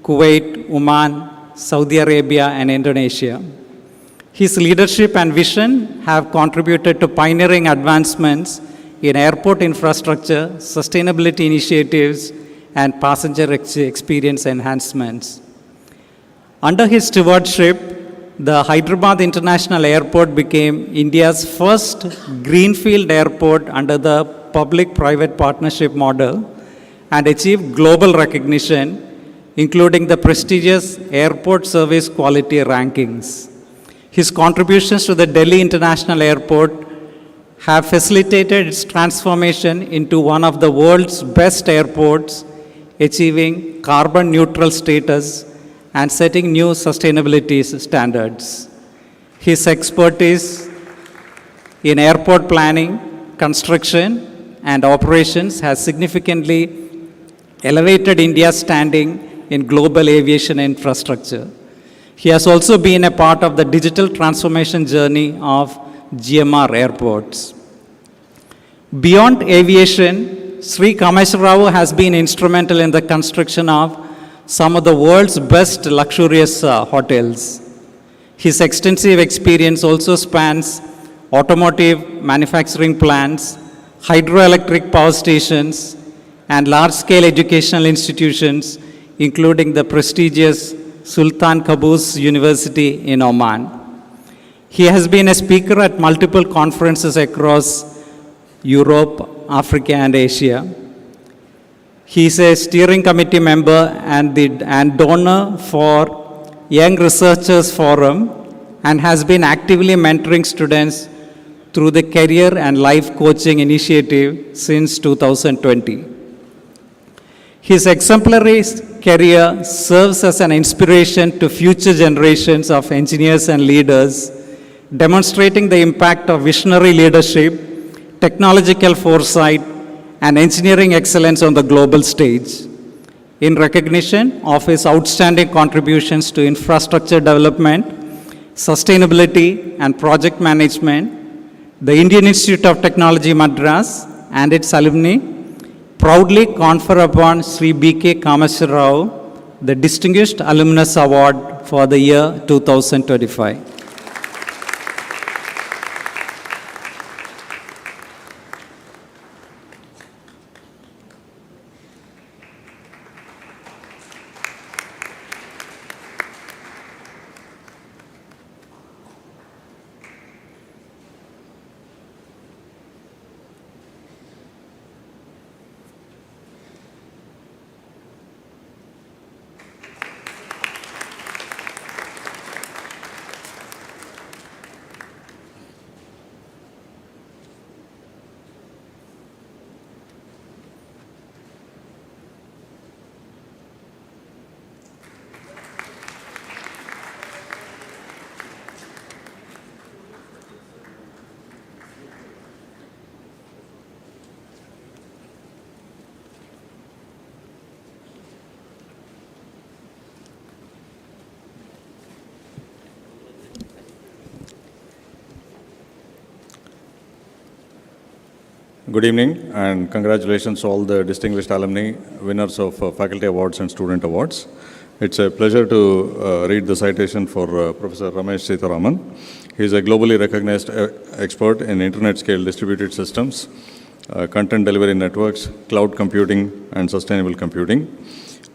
[SPEAKER 10] Kuwait, Oman, Saudi Arabia, and Indonesia. His leadership and vision have contributed to pioneering advancements in airport infrastructure, sustainability initiatives, and passenger experience enhancements. Under his stewardship, the Hyderabad International Airport became India's first greenfield airport under the public-private partnership model and achieved global recognition, including the prestigious Airport Service Quality Rankings. His contributions to the Delhi International Airport have facilitated its transformation into one of the world's best airports, achieving carbon neutral status and setting new sustainability standards. His expertise in airport planning, construction, and operations has significantly elevated India's standing in global aviation infrastructure. He has also been a part of the digital transformation journey of GMR airports. Beyond aviation, Sri Kameswara Rao has been instrumental in the construction of some of the world's best luxurious hotels. His extensive experience also spans automotive manufacturing plants, hydroelectric power stations, and large-scale educational institutions, including the prestigious Sultan Qaboos University in Oman. He has been a speaker at multiple conferences across Europe, Africa, and Asia. He is a steering committee member and donor for Young Researchers Forum and has been actively mentoring students through the Career and Life Coaching Initiative since 2020. His exemplary career serves as an inspiration to future generations of engineers and leaders, demonstrating the impact of visionary leadership, technological foresight, and engineering excellence on the global stage. In recognition of his outstanding contributions to infrastructure development, sustainability, and project management, the Indian Institute of Technology Madras and its alumni proudly confer upon Sri B.K. Kameswara Rao the Distinguished Alumnus Award for the year 2025.
[SPEAKER 11] Good evening and congratulations to all the distinguished alumni, winners of faculty awards and student awards. It's a pleasure to read the citation for Professor Ramesh Sitharaman. He is a globally recognized expert in internet-scale distributed systems, content delivery networks, cloud computing, and sustainable computing.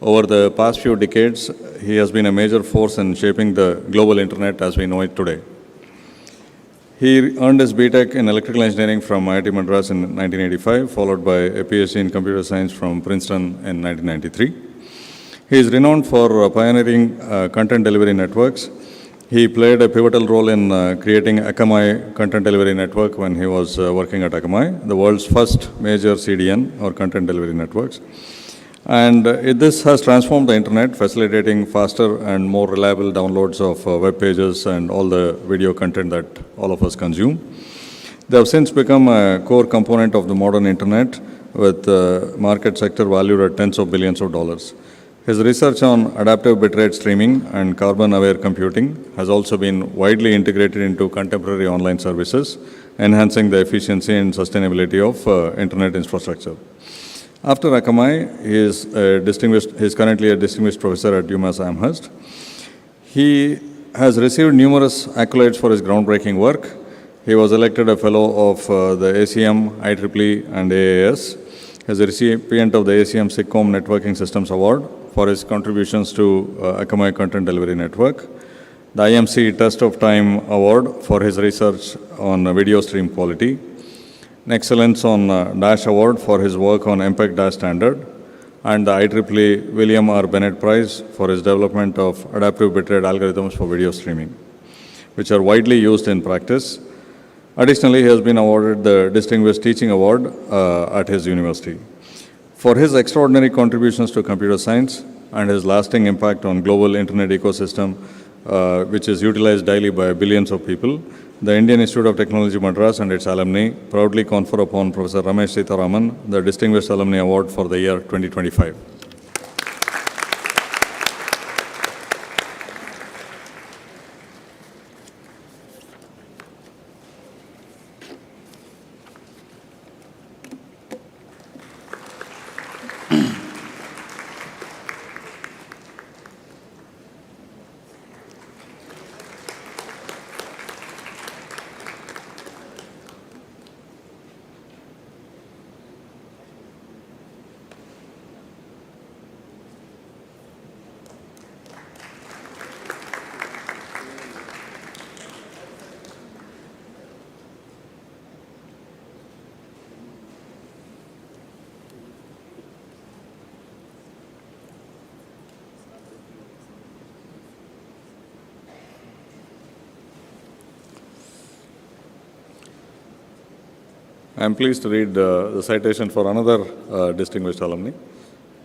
[SPEAKER 11] Over the past few decades, he has been a major force in shaping the global internet as we know it today. He earned his B.Tech in electrical engineering from IIT Madras in 1985, followed by a PhD in computer science from Princeton in 1993. He is renowned for pioneering content delivery networks He played a pivotal role in creating Akamai Content Delivery Network when he was working at Akamai, the world's first major CDN or content delivery networks. And this has transformed the internet, facilitating faster and more reliable downloads of web pages and all the video content that all of us consume. They have since become a core component of the modern internet, with market sector valued at tens of billions of dollars. His research on adaptive bitrate streaming and carbon-aware computing has also been widely integrated into contemporary online services, enhancing the efficiency and sustainability of internet infrastructure. After Akamai, he is currently a distinguished professor at UMass Amherst. He has received numerous accolades for his groundbreaking work. He was elected a fellow of the ACM, IEEE, and AAS. He is a recipient of the ACM SIGCOMM Networking Systems Award for his contributions to Akamai Content Delivery Network, the IMC Test of Time Award for his research on video stream quality, an Excellence on Dash Award for his work on MPEG Dash standard, and the IEEE William R. Bennett Prize for his development of adaptive bitrate algorithms for video streaming, which are widely used in practice. Additionally, he has been awarded the Distinguished Teaching Award at his university. For his extraordinary contributions to computer science and his lasting impact on global internet ecosystem, which is utilized daily by billions of people, the Indian Institute of Technology Madras and its alumni proudly confer upon Professor Ramesh Seetharaman the Distinguished Alumni Award for the year 2025. I am pleased to read the citation for another distinguished alumni,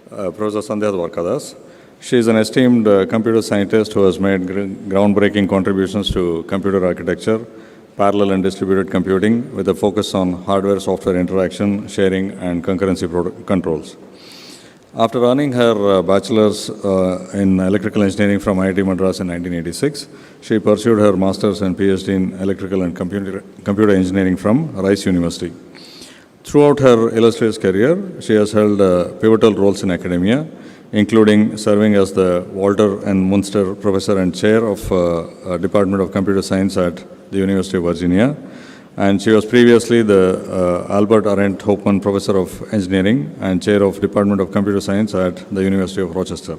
[SPEAKER 11] Professor Sandhya Dwarkadas. She is an esteemed computer scientist who has made groundbreaking contributions to computer architecture, parallel and distributed computing, with a focus on hardware-software interaction, sharing, and concurrency controls. After earning her bachelor's in electrical engineering from IIT Madras in 1986, she pursued her master's and PhD in electrical and computer engineering from Rice University. Throughout her illustrious career, she has held pivotal roles in academia, including serving as the Walter N. Munster Professor and Chair of Department of Computer Science at the University of Virginia. And she was previously the Albert Arendt Hoffman Professor of Engineering and Chair of Department of Computer Science at the University of Rochester.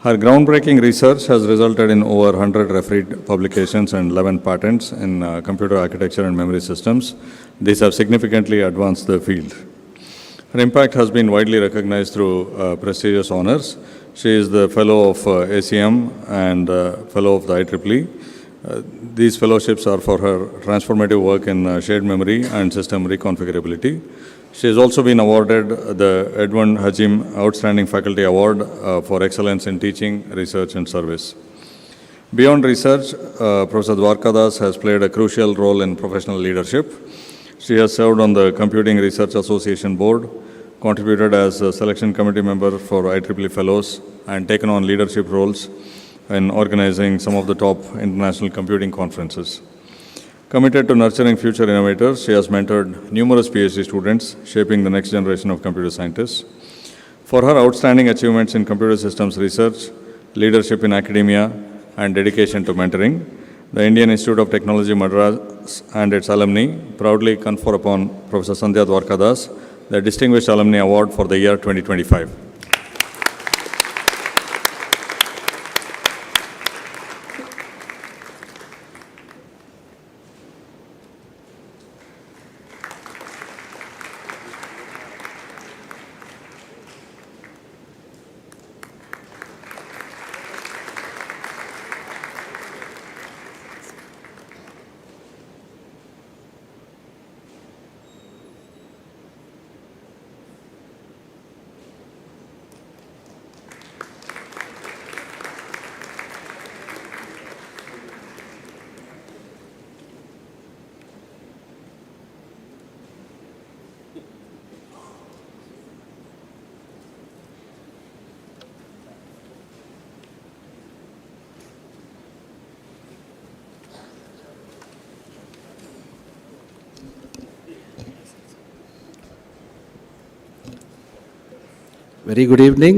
[SPEAKER 11] Her groundbreaking research has resulted in over 100 refereed publications and 11 patents in computer architecture and memory systems. These have significantly advanced the field. Her impact has been widely recognized through prestigious honors. She is the Fellow of ACM and Fellow of the IEEE. These fellowships are for her transformative work in shared memory and system reconfigurability. She has also been awarded the Edmund Hajim Outstanding Faculty Award for excellence in teaching, research, and service. Beyond research, Professor Dwarkadas has played a crucial role in professional leadership. She has served on the Computing Research Association Board, contributed as a selection committee member for IEEE Fellows, and taken on leadership roles in organizing some of the top international computing conferences. Committed to nurturing future innovators, she has mentored numerous PhD students, shaping the next generation of computer scientists. For her outstanding achievements in computer systems research, leadership in academia, and dedication to mentoring, the Indian Institute of Technology Madras and its alumni proudly confer upon Professor Sandhya Dwarkadas the Distinguished Alumni Award for the year 2025.
[SPEAKER 12] Very good evening.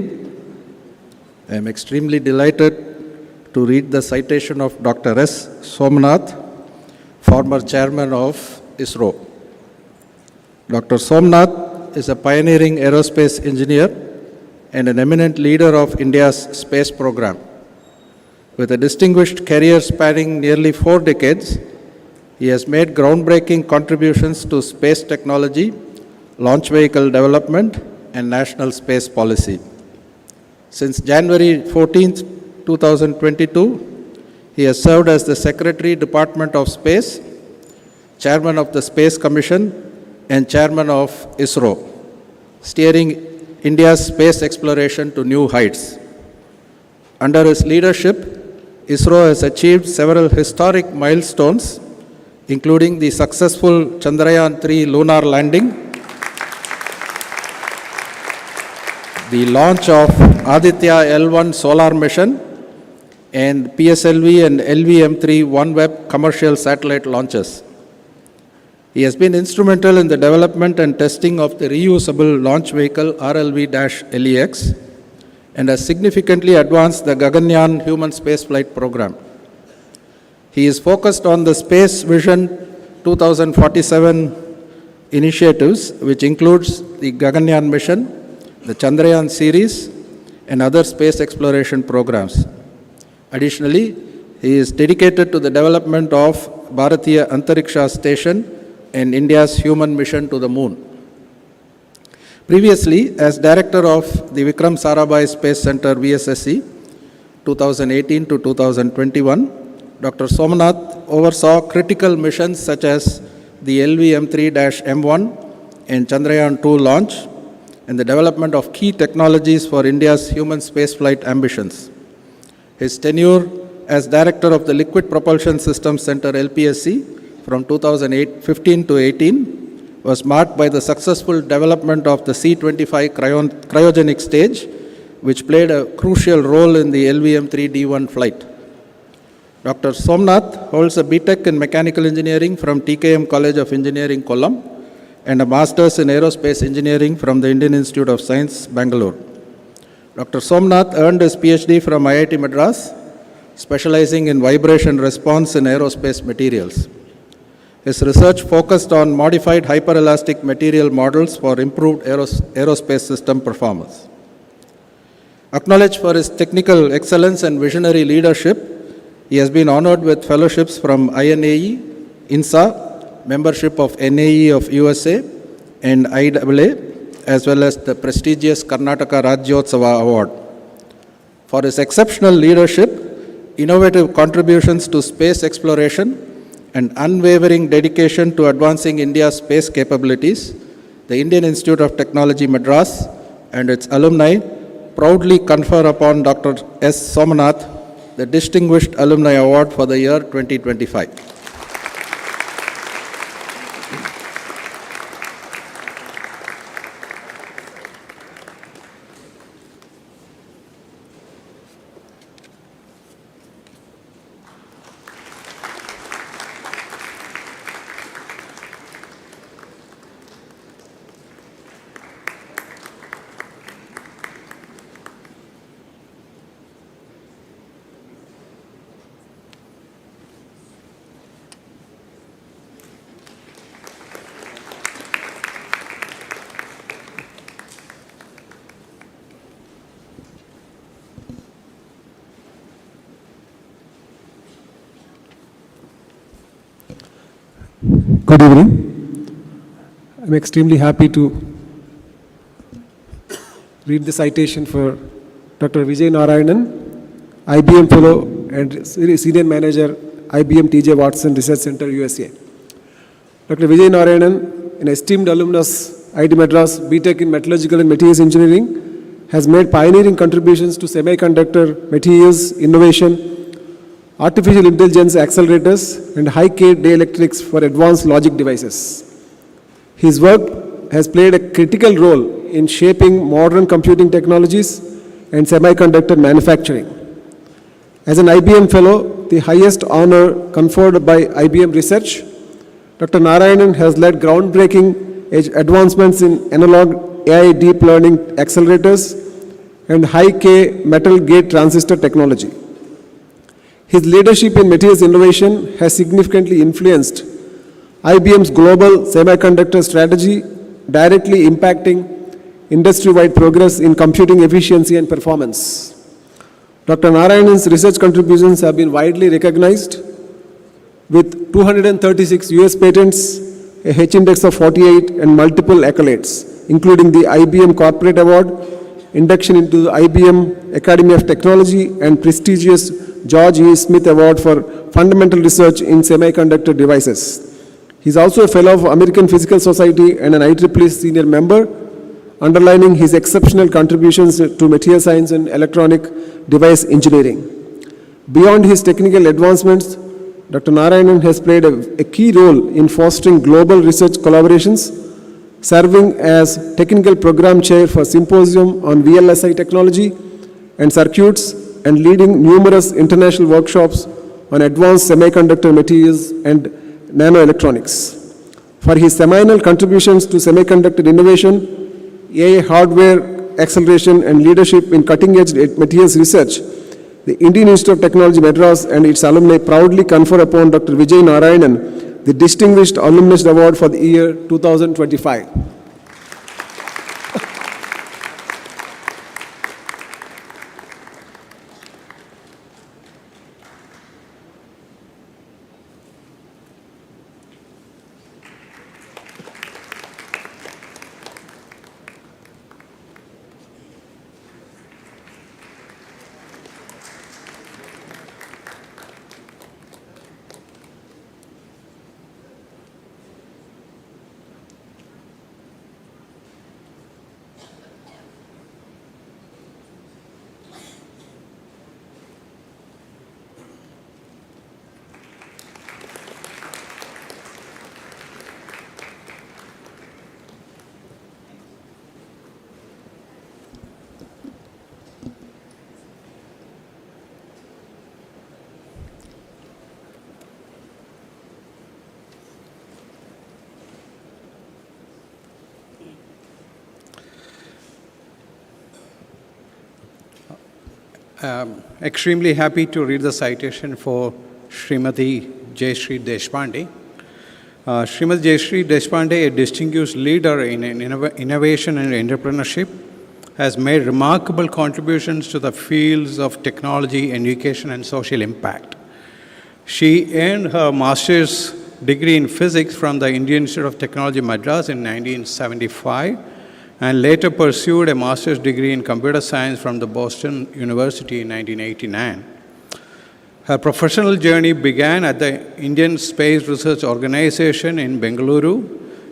[SPEAKER 12] I am extremely delighted to read the citation of Dr. S. Somnath, former chairman of ISRO. Dr. Somnath is a pioneering aerospace engineer and an eminent leader of India's space program. With a distinguished career spanning nearly 4 decades, he has made groundbreaking contributions to space technology, launch vehicle development, and national space policy. Since January 14, 2022, he has served as the Secretary, Department of Space, Chairman of the Space Commission, and Chairman of ISRO, steering India's space exploration to new heights. Under his leadership, ISRO has achieved several historic milestones, including the successful Chandrayaan-3 lunar landing, the launch of Aditya L1 solar mission, and PSLV and LV-M3 OneWeb commercial satellite launches. He has been instrumental in the development and testing of the reusable launch vehicle RLV-LEX and has significantly advanced the Gaganyaan human spaceflight program. He is focused on the Space Vision 2047 initiatives, which includes the Gaganyaan mission, the Chandrayaan series, and other space exploration programs. Additionally, he is dedicated to the development of Bharatiya Antariksha Station and India's human mission to the moon. Previously, as director of the Vikram Sarabhai Space Center VSSC 2018 to 2021, Dr. Somnath oversaw critical missions such as the LV-M3-M1 and Chandrayaan-2 launch and the development of key technologies for India's human spaceflight ambitions. His tenure as director of the Liquid Propulsion Systems Center LPSC from 2015 to 18 was marked by the successful development of the C-25 cryogenic stage, which played a crucial role in the LV-M3 D1 flight. Dr. Somnath holds a BTech in Mechanical Engineering from TKM College of Engineering, Kollam, and a Master's in Aerospace Engineering from the Indian Institute of Science, Bangalore. Dr. Somnath earned his PhD from IIT Madras, specializing in vibration response in aerospace materials. His research focused on modified hyperelastic material models for improved aerospace system performance. Acknowledged for his technical excellence and visionary leadership, he has been honored with fellowships from INAE, INSA, membership of NAE of USA, and IAA, as well as the prestigious Karnataka Rajyotsava Award. For his exceptional leadership, innovative contributions to space exploration, and unwavering dedication to advancing India's space capabilities, the Indian Institute of Technology Madras and its alumni proudly confer upon Dr. S. Somnath the Distinguished Alumni Award for the year 2025.
[SPEAKER 13] Good evening. I'm extremely happy to read the citation for Dr. Vijay Narayanan, IBM Fellow and Senior Manager, IBM TJ Watson Research Center, USA. Dr. Vijay Narayanan, an esteemed alumnus, IIT Madras, BTech in Metallurgical and Materials Engineering, has made pioneering contributions to semiconductor materials innovation, artificial intelligence accelerators, and high-K dielectrics for advanced logic devices. His work has played a critical role in shaping modern computing technologies and semiconductor manufacturing. As an IBM Fellow, the highest honor conferred by IBM Research, Dr. Narayanan has led groundbreaking advancements in analog AI deep learning accelerators, and high-K metal gate transistor technology. His leadership in materials innovation has significantly influenced IBM's global semiconductor strategy, directly impacting industry-wide progress in computing efficiency and performance. Dr. Narayanan's research contributions have been widely recognized with 236 US patents, a H-index of 48, and multiple accolades, including the IBM Corporate Award, induction into the IBM Academy of Technology, and prestigious George E. Smith Award for fundamental research in semiconductor devices. He is also a fellow of American Physical Society and an IEEE senior member, underlining his exceptional contributions to material science and electronic device engineering. Beyond his technical advancements, Dr. Narayanan has played a key role in fostering global research collaborations, serving as technical program chair for Symposium on VLSI technology and circuits, and leading numerous international workshops on advanced semiconductor materials and nanoelectronics. For his seminal contributions to semiconductor innovation, AI hardware acceleration, and leadership in cutting-edge materials research, the Indian Institute of Technology Madras and its alumni proudly confer upon Dr. Vijay Narayanan the Distinguished Alumnus Award for the year 2025.
[SPEAKER 14] Extremely happy to read the citation for Srimati Jayashree Deshpande. Srimati Jayashree Deshpande, a distinguished leader in innovation and entrepreneurship, has made remarkable contributions to the fields of technology, education, and social impact. She earned her master's degree in physics from the Indian Institute of Technology Madras in 1975, and later pursued a master's degree in computer science from the Boston University in 1989. Her professional journey began at the Indian Space Research Organization in Bengaluru,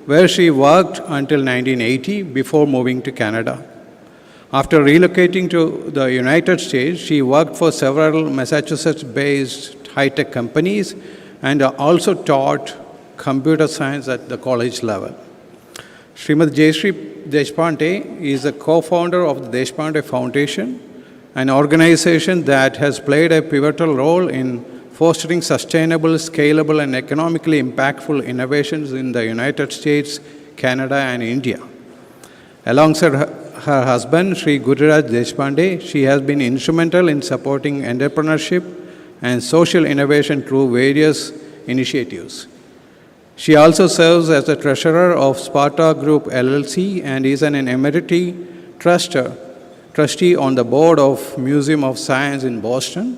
[SPEAKER 14] where she worked until 1980 before moving to Canada. After relocating to the United States, she worked for several Massachusetts-based high-tech companies and also taught computer science at the college level. Srimati Jayashree Deshpande is a co-founder of the Deshpande Foundation, an organization that has played a pivotal role in fostering sustainable, scalable, and economically impactful innovations in the United States, Canada, and India. Alongside her husband, Sri Guriraj Deshpande, she has been instrumental in supporting entrepreneurship and social innovation through various initiatives. She also serves as the treasurer of Sparta Group LLC and is an emeriti trustee on the board of Museum of Science in Boston.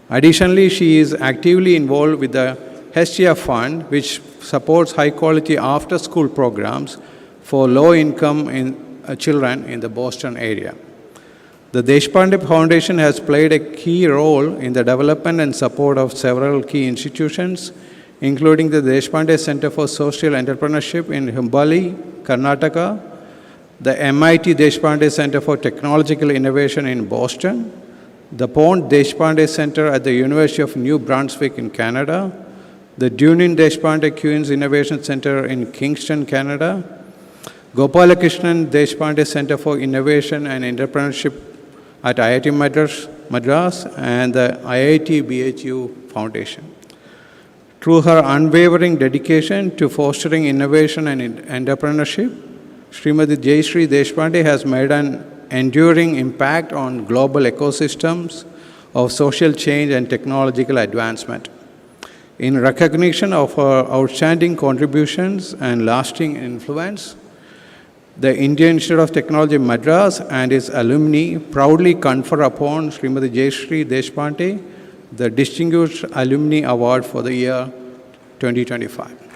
[SPEAKER 14] Additionally, she is actively involved with the Hestia Fund, which supports high-quality after-school programs for low-income children in the Boston area. The Deshpande Foundation has played a key role in the development and support of several key institutions, including the Deshpande Center for Social Entrepreneurship in Humbali, Karnataka, the MIT Deshpande Center for Technological Innovation in Boston, the Pont Deshpande Center at the University of New Brunswick in Canada, the Dunin Deshpande Queen's Innovation Center in Kingston, Canada, Gopalakrishnan Deshpande Center for Innovation and Entrepreneurship at IIT Madras, and the IIT BHU Foundation. Through her unwavering dedication to fostering innovation and entrepreneurship, Srimati Jayashree Deshpande has made an enduring impact on global ecosystems of social change and technological advancement. In recognition of her outstanding contributions and lasting influence, the Indian Institute of Technology Madras and its alumni proudly confer upon Srimati Jayashree Deshpande the Distinguished Alumni Award for the year 2025.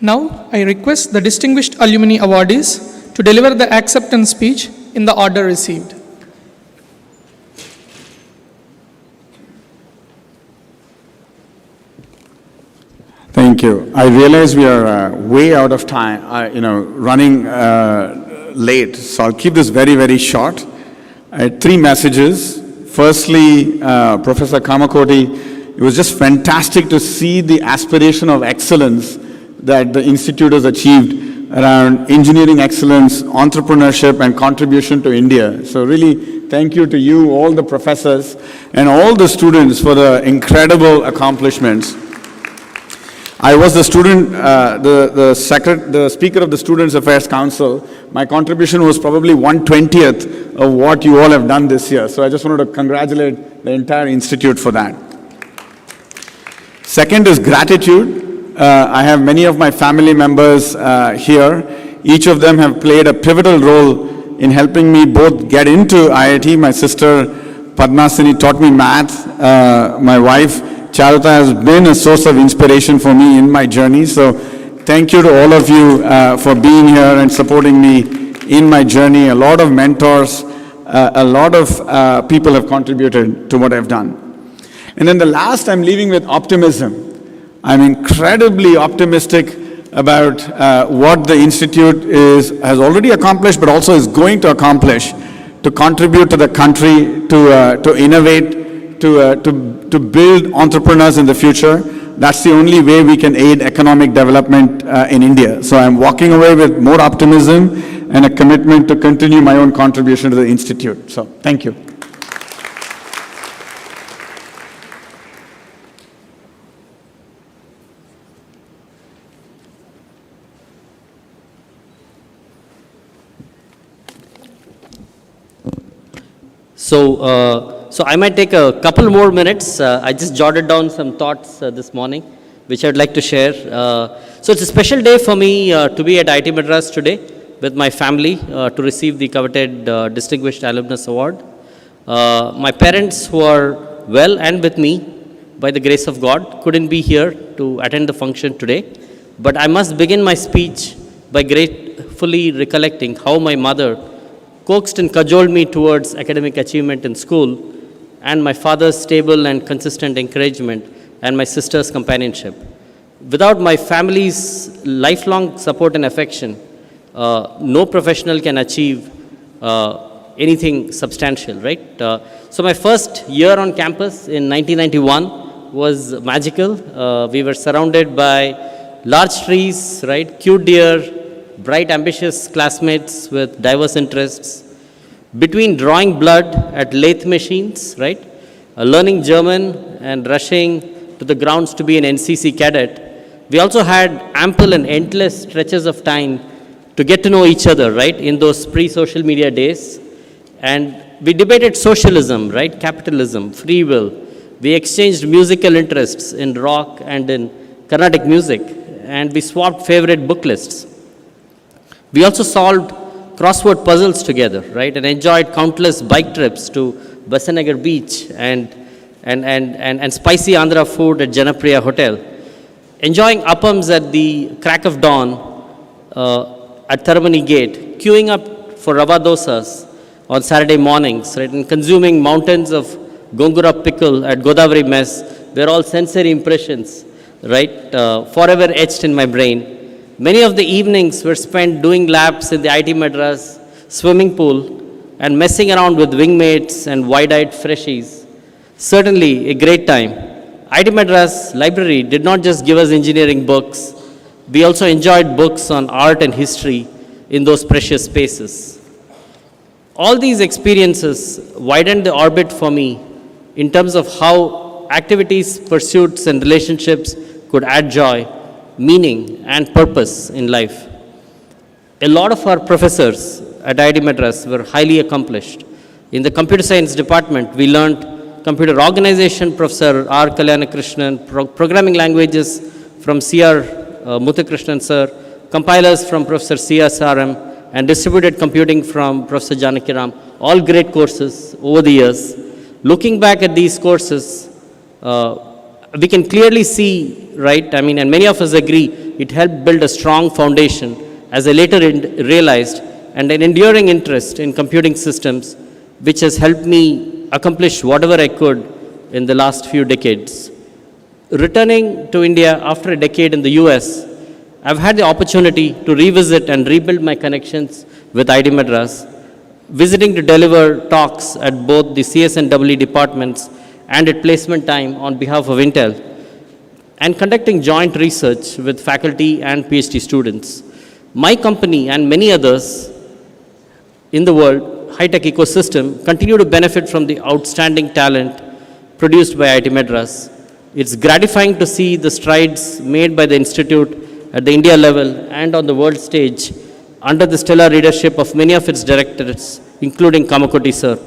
[SPEAKER 1] Now, I request the distinguished alumni awardees to deliver the acceptance speech in the order received.
[SPEAKER 15] Thank you. I realize we are way out of time, running late, so I'll keep this very, very short. I had 3 messages. Firstly, Professor Kamakoti, it was just fantastic to see the aspiration of excellence that the Institute has achieved around engineering excellence, entrepreneurship, and contribution to India. So really, thank you to you, all the professors, and all the students for the incredible accomplishments. I was the student, the Speaker of the Students' Affairs Council. My contribution was probably 1/20th of what you all have done this year. So I just wanted to congratulate the entire institute for that. Second is gratitude. I have many of my family members here. Each of them have played a pivotal role in helping me both get into IIT. My sister Padmasini taught me math. My wife Charita has been a source of inspiration for me in my journey. So thank you to all of you for being here and supporting me in my journey. A lot of mentors, a lot of people have contributed to what I've done. And then the last, I'm leaving with optimism. I'm incredibly optimistic about what the Institute has already accomplished, but also is going to accomplish to contribute to the country, to innovate, to build entrepreneurs in the future. That's the only way we can aid economic development in India. So I'm walking away with more optimism and a commitment to continue my own contribution to the Institute. So thank you.
[SPEAKER 16] So I might take a couple more minutes. I just jotted down some thoughts this morning, which I'd like to share. So it's a special day for me to be at IIT Madras today with my family to receive the coveted Distinguished Alumnus Award. My parents, who are well and with me, by the grace of God, couldn't be here to attend the function today. But I must begin my speech by gratefully recollecting how my mother coaxed and cajoled me towards academic achievement in school, and my father's stable and consistent encouragement, and my sister's companionship. Without my family's lifelong support and affection, no professional can achieve anything substantial, right? So my first year on campus in 1991 was magical. We were surrounded by large trees, right? Cute deer, bright, ambitious classmates with diverse interests. Between drawing blood at lathe machines, right? Learning German and rushing to the grounds to be an NCC cadet, we also had ample and endless stretches of time to get to know each other, right, in those pre-social media days. And we debated socialism, right, capitalism, free will. We exchanged musical interests in rock and in Carnatic music, and we swapped favorite book lists. We also solved crossword puzzles together, right, and enjoyed countless bike trips to Basanagar Beach and spicy Andhra food at Janapriya Hotel. Enjoying appams at the crack of dawn at Tharamani Gate, queuing up for rava dosas on Saturday mornings, right, and consuming mountains of gongura pickle at Godavari Mess were all sensory impressions, right, forever etched in my brain. Many of the evenings were spent doing laps in the IIT Madras swimming pool and messing around with wingmates and wide-eyed freshies. Certainly a great time. IIT Madras Library did not just give us engineering books, we also enjoyed books on art and history in those precious spaces. All these experiences widened the orbit for me in terms of how activities, pursuits, and relationships could add joy, meaning, and purpose in life. A lot of our professors at IIT Madras were highly accomplished. In the computer science department, we learned computer organization, Professor R. Kalyanaraman, programming languages from C.R. Muthukrishnan sir, compilers from Professor C.S.R.M., and distributed computing from Professor Janakiram, all great courses over the years. Looking back at these courses, we can clearly see, right, and many of us agree, it helped build a strong foundation, as I later realized, and an enduring interest in computing systems, which has helped me accomplish whatever I could in the last few decades. Returning to India after a decade in the US, I've had the opportunity to revisit and rebuild my connections with IIT Madras, visiting to deliver talks at both the CS and EE departments and at placement time on behalf of Intel, and conducting joint research with faculty and PhD students. My company and many others in the world high-tech ecosystem continue to benefit from the outstanding talent produced by IIT Madras. It's gratifying to see the strides made by the institute at the India level and on the world stage under the stellar leadership of many of its directors, including Kamakoti sir.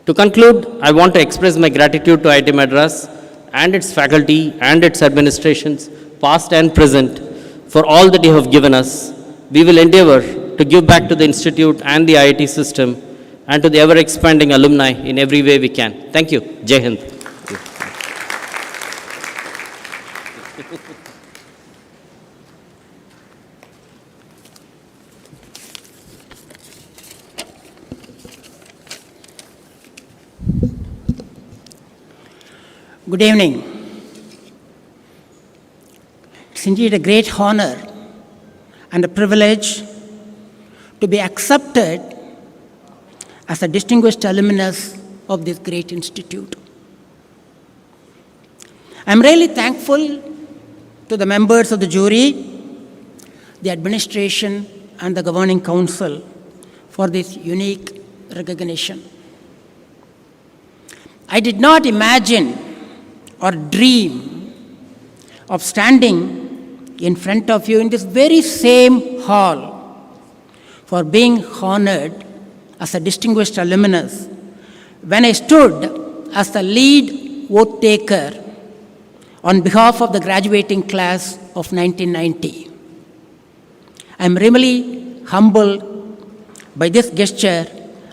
[SPEAKER 16] To conclude, I want to express my gratitude to IIT Madras and its faculty and its administrations, past and present, for all that you have given us. We will endeavor to give back to the institute and the IIT system and to the ever-expanding alumni in every way we can. Thank you. Jai Hind.
[SPEAKER 17] Good evening. It's indeed a great honor and a privilege to be accepted as a distinguished alumnus of this great institute. I'm really thankful to the members of the jury, the administration, and the governing council for this unique recognition. I did not imagine or dream of standing in front of you in this very same hall for being honored as a distinguished alumnus when I stood as the lead vote taker on behalf of the graduating class of 1990. I'm really humbled by this gesture,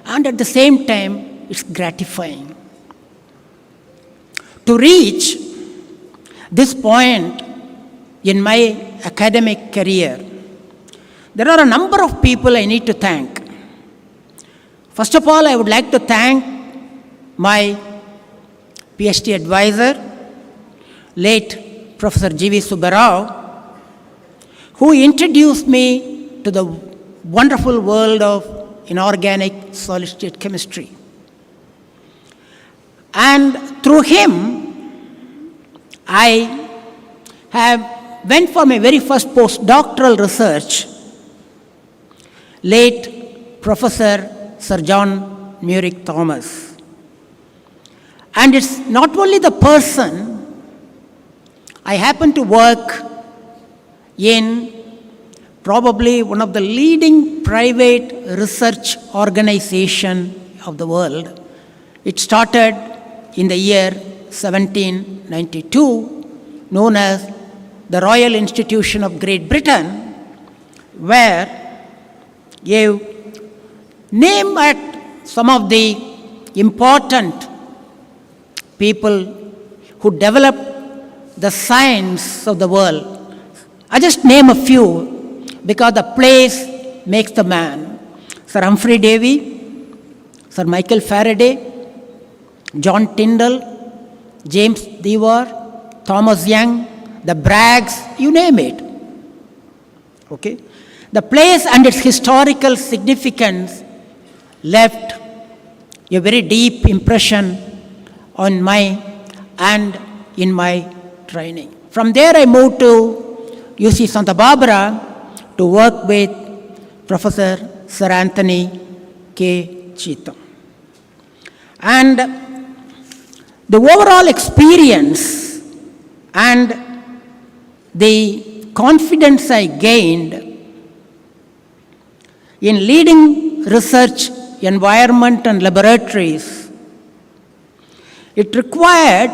[SPEAKER 17] and at the same time, it's gratifying. To reach this point in my academic career, there are a number of people I need to thank. First of all, I would like to thank my PhD advisor, late Professor G.V. Subbarao, who introduced me to the wonderful world of inorganic solid-state chemistry. And through him, I went for my very first postdoctoral research, late Professor Sir John Muirick Thomas. And it's not only the person. I happen to work in probably one of the leading private research organization of the world. It started in the year 1792, known as the Royal Institution of Great Britain, where you name at some of the important people who developed the science of the world. I just name a few because the place makes the man. Sir Humphrey Davy, Sir Michael Faraday, John Tyndall, James Dewar, Thomas Young, the Braggs, you name it. Okay? The place and its historical significance left a very deep impression on my and in my training. From there I moved to UC Santa Barbara to work with Professor Sir Anthony K. Cheetham. And the overall experience and the confidence I gained in leading research environment and laboratories, it required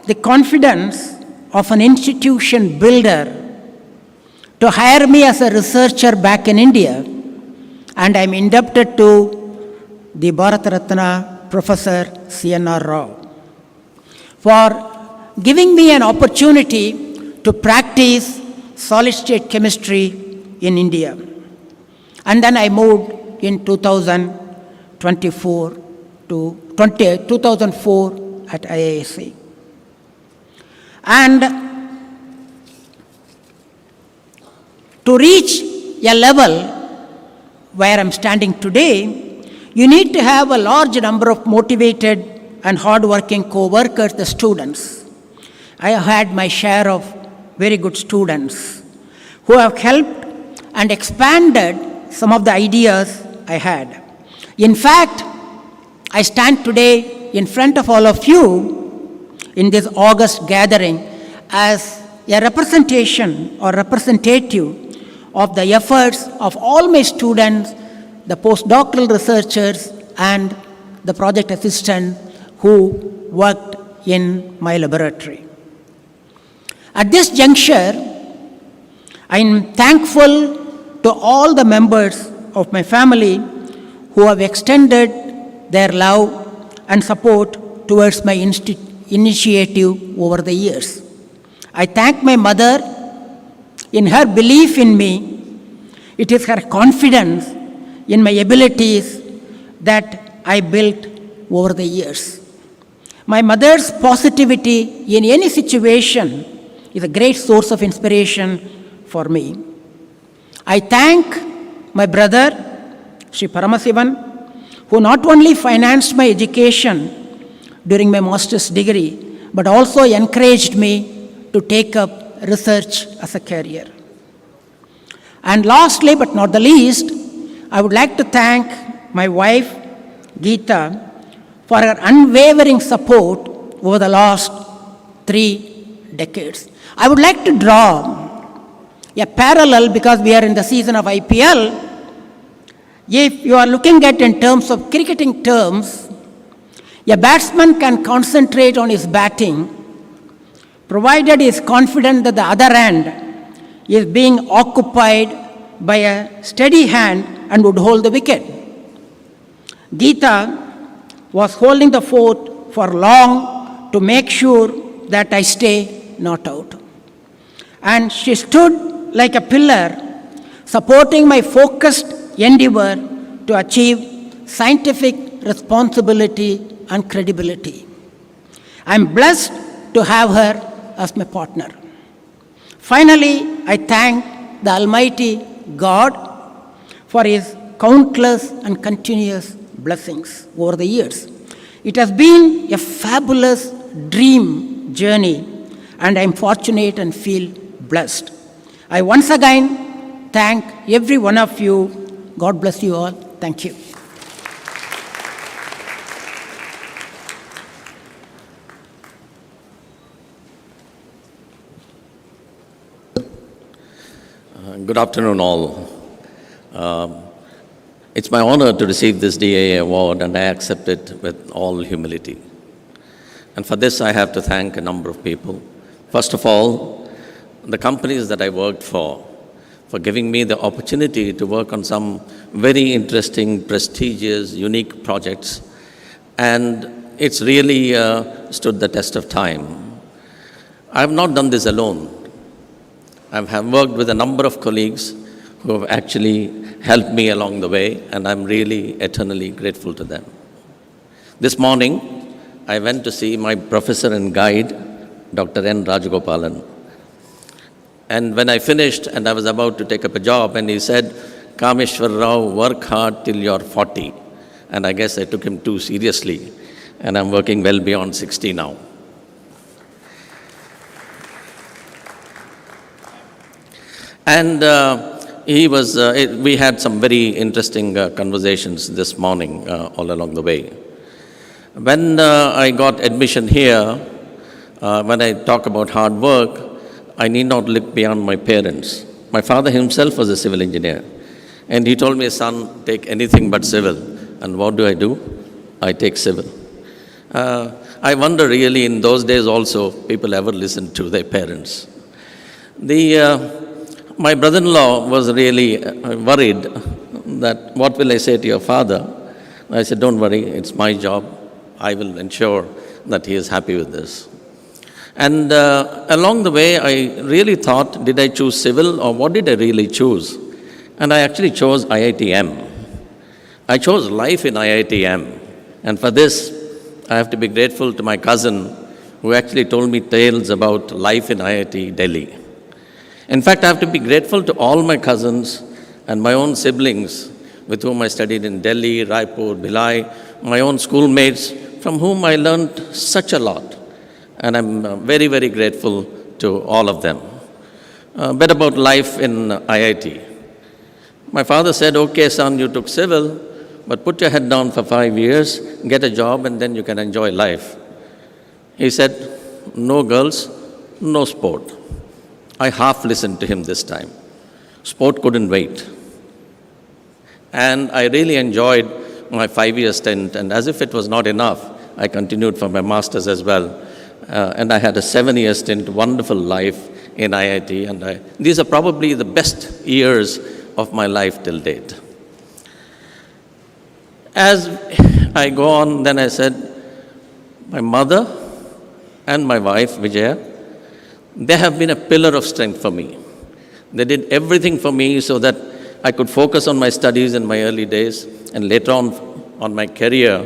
[SPEAKER 17] the confidence of an institution builder to hire me as a researcher back in India, and I'm indebted to the Bharat Ratna Professor C.N.R. Rao for giving me an opportunity to practice solid-state chemistry in India. And then I moved in 2004 at IISc. And to reach a level where I'm standing today, you need to have a large number of motivated and hardworking co-workers, the students. I have had my share of very good students who have helped and expanded some of the ideas I had. In fact, I stand today in front of all of you in this August gathering as a representation or representative of the efforts of all my students, the postdoctoral researchers, and the project assistants who worked in my laboratory. At this juncture, I am thankful to all the members of my family who have extended their love and support towards my initiative over the years. I thank my mother in her belief in me. It is her confidence in my abilities that I built over the years. My mother's positivity in any situation is a great source of inspiration for me. I thank my brother, Sri Paramasivan, who not only financed my education during my master's degree, but also encouraged me to take up research as a career. And lastly, but not the least, I would like to thank my wife, Geeta, for her unwavering support over the last 3 decades. I would like to draw a parallel because we are in the season of IPL. If you are looking at in terms of cricketing terms, a batsman can concentrate on his batting provided he is confident that the other hand is being occupied by a steady hand and would hold the wicket. Geeta was holding the fort for long to make sure that I stay not out. And she stood like a pillar, supporting my focused endeavor to achieve scientific responsibility and credibility. I am blessed to have her as my partner. Finally, I thank the Almighty God for His countless and continuous blessings over the years. It has been a fabulous dream journey, and I am fortunate and feel blessed. I once again thank every one of you. God bless you all. Thank you.
[SPEAKER 18] Good afternoon, all. It's my honor to receive this DAA award, and I accept it with all humility. And for this, I have to thank a number of people. First of all, the companies that I worked for giving me the opportunity to work on some very interesting, prestigious, unique projects. And it's really stood the test of time. I have not done this alone. I have worked with a number of colleagues who have actually helped me along the way, and I'm really eternally grateful to them. This morning, I went to see my professor and guide, Dr. N. Rajagopalan. And when I finished and I was about to take up a job, and he said, Kameshwar Rao, work hard till you're 40. And I guess I took him too seriously, and I'm working well beyond 60 now. And we had some very interesting conversations this morning all along the way. When I got admission here, when I talk about hard work, I need not look beyond my parents. My father himself was a civil engineer. And he told me, son, take anything but civil. And what do? I take civil. I wonder really in those days also, people ever listened to their parents. My brother-in-law was really worried that, what will I say to your father? I said, don't worry, it's my job. I will ensure that he is happy with this. And along the way, I really thought, did I choose civil or what did I really choose? And I actually chose IITM. I chose life in IITM. And for this, I have to be grateful to my cousin who actually told me tales about life in IIT Delhi. In fact, I have to be grateful to all my cousins and my own siblings with whom I studied in Delhi, Raipur, Bhilai, my own schoolmates from whom I learned such a lot. And I'm very, very grateful to all of them. A bit about life in IIT. My father said, okay, son, you took civil, but put your head down for 5 years, get a job, and then you can enjoy life. He said, no girls, no sport. I half listened to him this time. Sport couldn't wait. And I really enjoyed my 5-year stint, and as if it was not enough, I continued for my master's as well. And I had a 7-year stint, wonderful life in IIT, and these are probably the best years of my life till date. As I go on, then I said, my mother and my wife, Vijaya, they have been a pillar of strength for me. They did everything for me so that I could focus on my studies in my early days and later on my career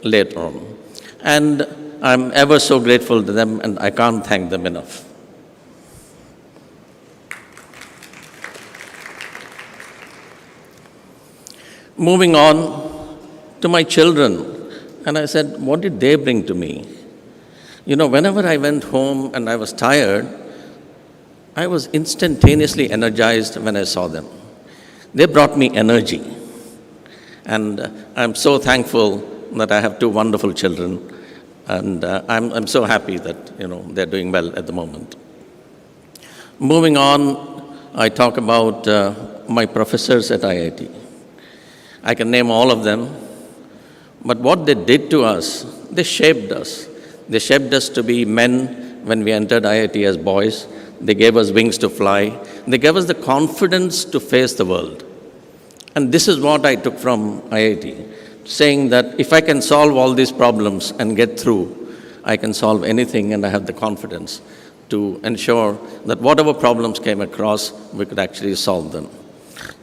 [SPEAKER 18] later on. And I'm ever so grateful to them, and I can't thank them enough. Moving on to my children, and I said, what did they bring to me? You know, whenever I went home and I was tired, I was instantaneously energized when I saw them. They brought me energy. And I'm so thankful that I have 2 wonderful children. And I'm so happy that, they're doing well at the moment. Moving on, I talk about my professors at IIT. I can name all of them. But what they did to us, they shaped us. They shaped us to be men when we entered IIT as boys. They gave us wings to fly. They gave us the confidence to face the world. And this is what I took from IIT, saying that if I can solve all these problems and get through, I can solve anything, and I have the confidence to ensure that whatever problems came across, we could actually solve them.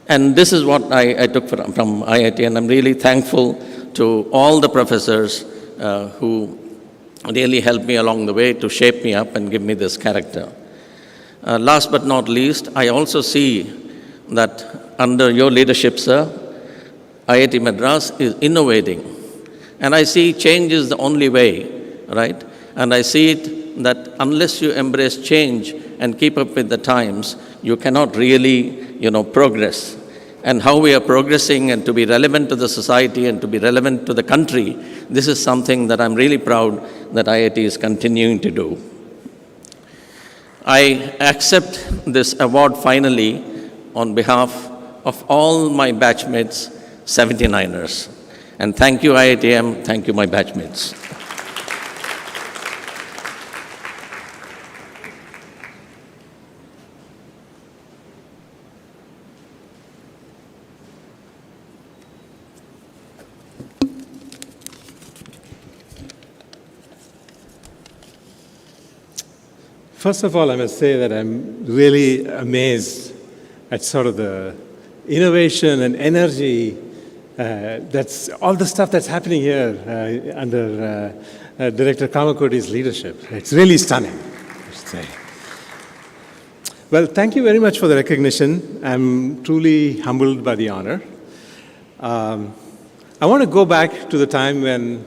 [SPEAKER 18] And this is what I took from IIT, and I'm really thankful to all the professors who really helped me along the way to shape me up and give me this character. Last but not least, I also see that under your leadership, sir, IIT Madras is innovating. And I see change is the only way, right? And I see it that unless you embrace change and keep up with the times, you cannot really, progress. And how we are progressing and to be relevant to the society and to be relevant to the country, this is something that I'm really proud that IIT is continuing to do. I accept this award finally on behalf of all my batchmates, 79ers. And thank you, IITM. Thank you, my batchmates.
[SPEAKER 13] First of all, I must say that I'm really amazed at sort of the innovation and energy, that's all the stuff that's happening here under Director Kamakoti's leadership. It's really stunning, I should say. Well, thank you very much for the recognition. I'm truly humbled by the honor. I want to go back to the time when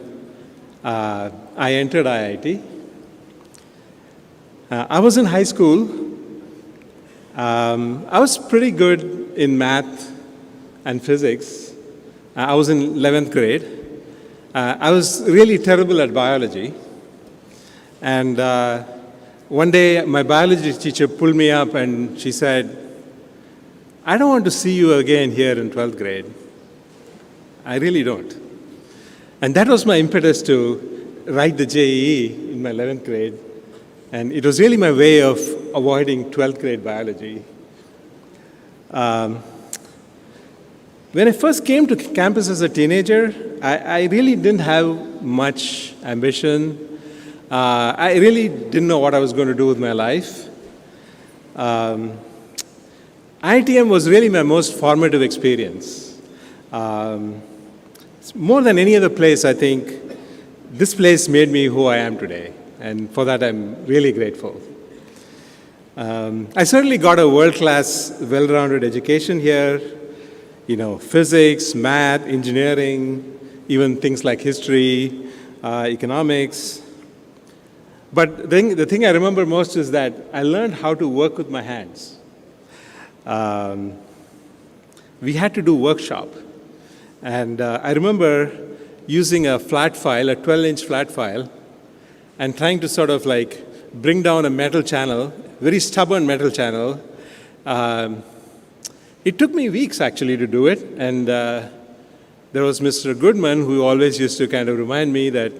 [SPEAKER 13] I entered IIT. I was in high school. I was pretty good in math and physics. I was in 11th grade. I was really terrible at biology. And one day, my biology teacher pulled me up and she said, "I don't want to see you again here in 12th grade. I really don't." And that was my impetus to write the JEE in my 11th grade. And it was really my way of avoiding 12th grade biology. When I first came to campus as a teenager, I really didn't have much ambition. I really didn't know what I was going to do with my life. IITM was really my most formative experience. More than any other place, I think, this place made me who I am today. And for that, I'm really grateful. I certainly got a world-class, well-rounded education here. You know, physics, math, engineering, even things like history, economics. But the thing I remember most is that I learned how to work with my hands. We had to do workshop. And I remember using a flat file, a 12-inch flat file, and trying to sort of like bring down a metal channel, very stubborn metal channel. It took me weeks actually to do it, and there was Mr. Goodman who always used to kind of remind me that,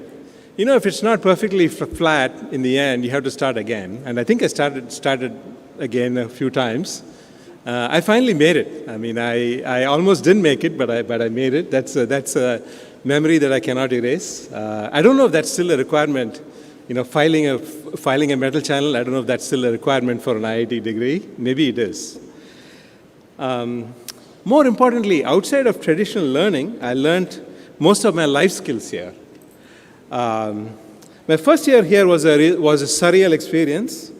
[SPEAKER 13] you know, if it's not perfectly flat in the end, you have to start again. And I think I started again a few times. I finally made it. I mean, I almost didn't make it, but I made it. That's a memory that I cannot erase. I don't know if that's still a requirement. You know, filing a metal channel, I don't know if that's still a requirement for an IIT degree. Maybe it is. More importantly, outside of traditional learning, I learned most of my life skills here. My first year here was a surreal experience.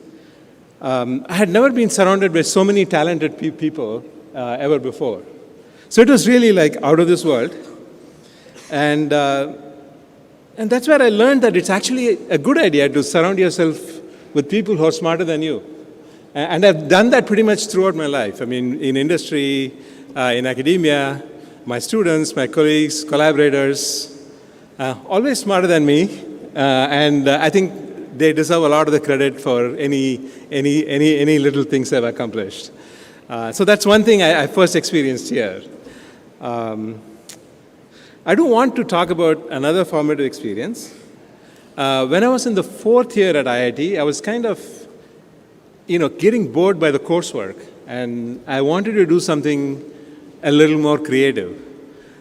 [SPEAKER 13] I had never been surrounded by so many talented people ever before. So it was really like out of this world. And that's where I learned that it's actually a good idea to surround yourself with people who are smarter than you. And I've done that pretty much throughout my life. I mean, in industry, in academia, my students, my colleagues, collaborators, always smarter than me. And I think they deserve a lot of the credit for any little things I've accomplished. So that's one thing I first experienced here. I do want to talk about another formative experience. When I was in the 4th year at IIT, I was kind of, you know, getting bored by the coursework, and I wanted to do something a little more creative.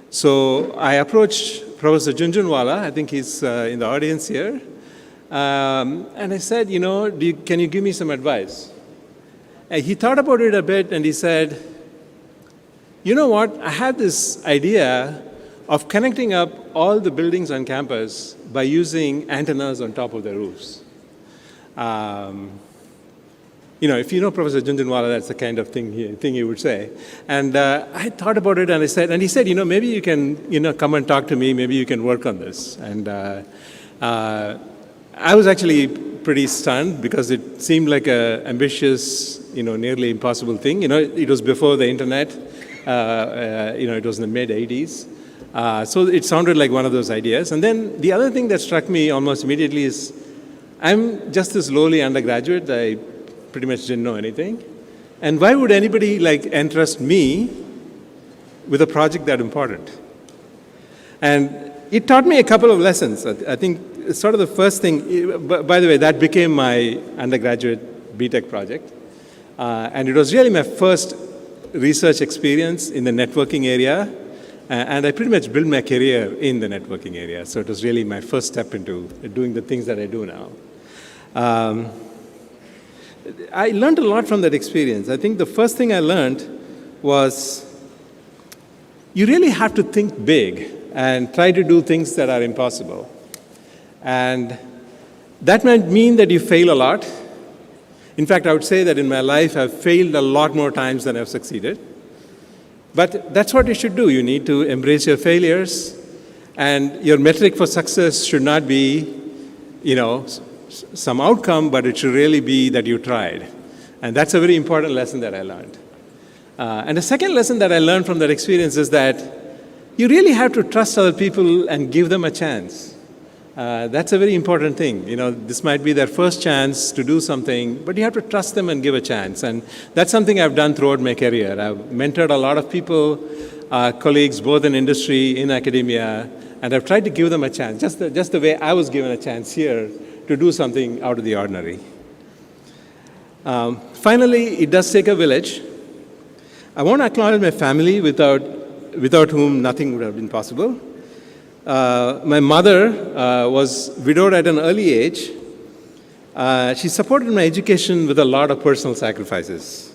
[SPEAKER 13] So I approached Professor Junjunwala, I think he's in the audience here, and I said, you know, can you give me some advice? And he thought about it a bit, and he said, you know what, I had this idea of connecting up all the buildings on campus by using antennas on top of the roofs. You know, if you know Professor Junjunwala, that's the kind of thing he would say. And I thought about it, and he said, you know, maybe you can, you know, come and talk to me. Maybe you can work on this. And I was actually pretty stunned because it seemed like an ambitious, you know, nearly impossible thing. You know, it was before the internet. You know, it was in the mid-'80s. So it sounded like one of those ideas. And then the other thing that struck me almost immediately is I'm just this lowly undergraduate. I pretty much didn't know anything. And why would anybody entrust me with a project that important? And it taught me a couple of lessons. I think sort of the first thing, by the way, that became my undergraduate BTech project. And it was really my first research experience in the networking area. And I pretty much built my career in the networking area. So it was really my first step into doing the things that I do now. I learned a lot from that experience. I think the first thing I learned was you really have to think big and try to do things that are impossible. And that might mean that you fail a lot. In fact, I would say that in my life, I've failed a lot more times than I've succeeded. But that's what you should do. You need to embrace your failures, and your metric for success should not be, some outcome, but it should really be that you tried. And that's a very important lesson that I learned. And the second lesson that I learned from that experience is that you really have to trust other people and give them a chance. That's a very important thing. This might be their first chance to do something, but you have to trust them and give a chance. And that's something I've done throughout my career. I've mentored a lot of people, colleagues, both in industry, in academia, and I've tried to give them a chance, just the way I was given a chance here to do something out of the ordinary. Finally, it does take a village. I want to acknowledge my family without whom nothing would have been possible. My mother was widowed at an early age. She supported my education with a lot of personal sacrifices.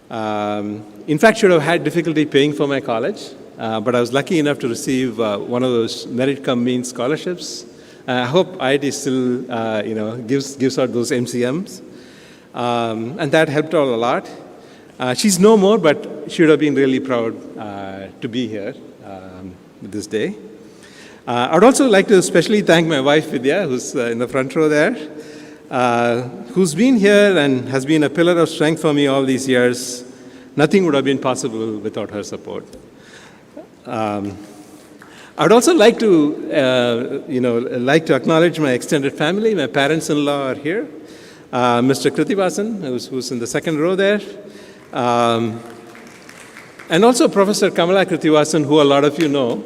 [SPEAKER 13] In fact, she would have had difficulty paying for my college, but I was lucky enough to receive one of those merit cum means scholarships. I hope IIT still, gives out those MCMs, and that helped her a lot. She's no more, but she would have been really proud to be here this day. I would also like to especially thank my wife, Vidya, who's in the front row there, who's been here and has been a pillar of strength for me all these years. Nothing would have been possible without her support. I would also like to acknowledge my extended family. My parents-in-law are here. Mr. Krithivasan, who's in the second row there. And also Professor Kamala Krithivasan, who a lot of you know.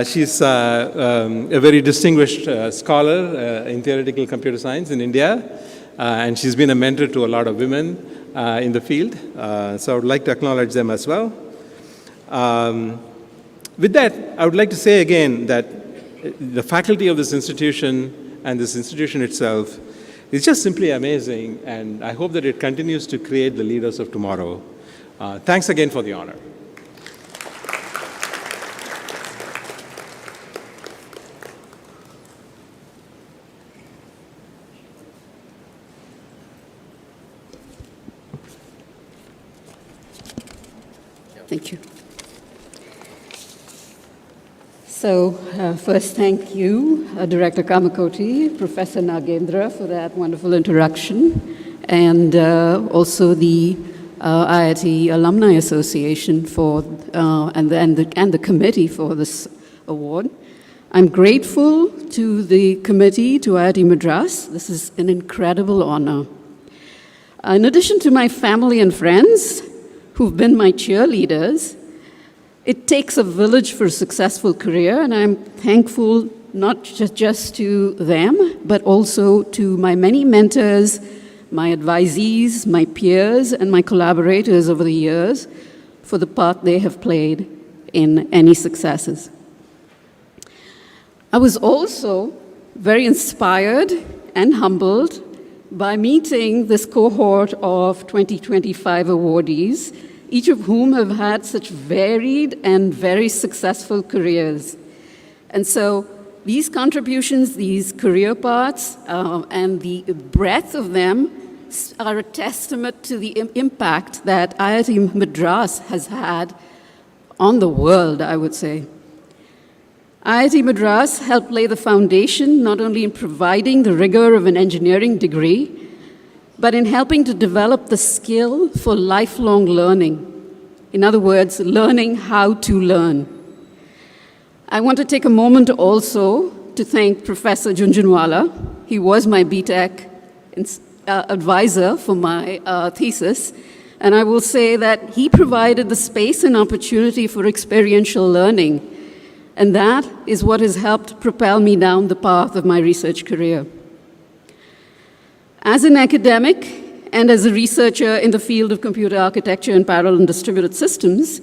[SPEAKER 13] She's a very distinguished scholar in theoretical computer science in India, and she's been a mentor to a lot of women in the field. So I would like to acknowledge them as well. With that, I would like to say again that the faculty of this institution and this institution itself is just simply amazing, and I hope that it continues to create the leaders of tomorrow. Thanks again for the honor.
[SPEAKER 19] Thank you. So first, thank you, Director Kamakoti, Professor Nagendra, for that wonderful introduction, and also the IIT Alumni Association for and the committee for this award. I'm grateful to the committee, to IIT Madras. This is an incredible honor. In addition to my family and friends, who've been my cheerleaders, it takes a village for a successful career, and I'm thankful not just to them, but also to my many mentors, my advisees, my peers, and my collaborators over the years for the part they have played in any successes. I was also very inspired and humbled by meeting this cohort of 2025 awardees, each of whom have had such varied and very successful careers. And so these contributions, these career paths, and the breadth of them are a testament to the impact that IIT Madras has had on the world, I would say. IIT Madras helped lay the foundation not only in providing the rigor of an engineering degree, but in helping to develop the skill for lifelong learning. In other words, learning how to learn. I want to take a moment also to thank Professor Junjunwala. He was my BTech advisor for my thesis. And I will say that he provided the space and opportunity for experiential learning. And that is what has helped propel me down the path of my research career. As an academic and as a researcher in the field of computer architecture and parallel and distributed systems,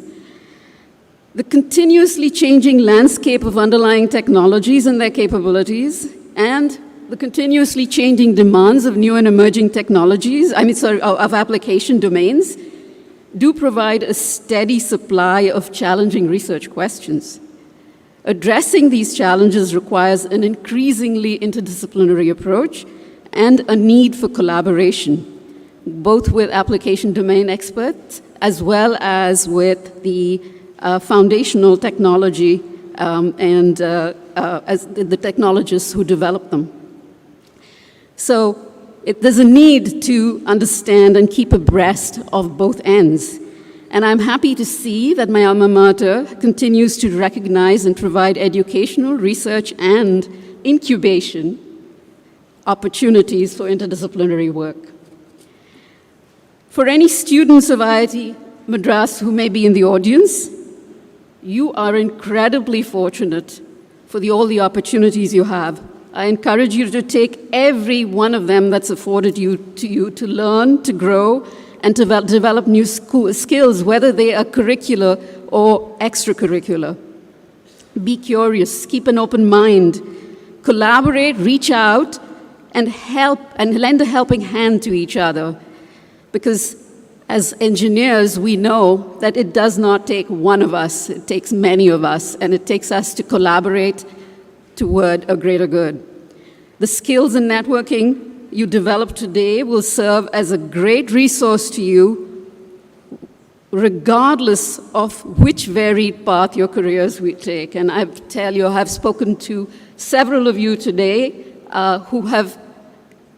[SPEAKER 19] the continuously changing landscape of underlying technologies and their capabilities, and the continuously changing demands of new and emerging technologies, of application domains, do provide a steady supply of challenging research questions. Addressing these challenges requires an increasingly interdisciplinary approach and a need for collaboration, both with application domain experts as well as with the foundational technology and as the technologists who develop them. So there's a need to understand and keep abreast of both ends. And I'm happy to see that my alma mater continues to recognize and provide educational, research, and incubation opportunities for interdisciplinary work. For any students of IIT Madras who may be in the audience, you are incredibly fortunate for all the opportunities you have. I encourage you to take every one of them that's afforded to you to learn, to grow, and to develop new skills, whether they are curricular or extracurricular. Be curious, keep an open mind, collaborate, reach out, and help, and lend a helping hand to each other. Because as engineers, we know that it does not take one of us, it takes many of us, and it takes us to collaborate toward a greater good. The skills and networking you develop today will serve as a great resource to you, regardless of which varied path your careers will take. And I tell you, I've spoken to several of you today who have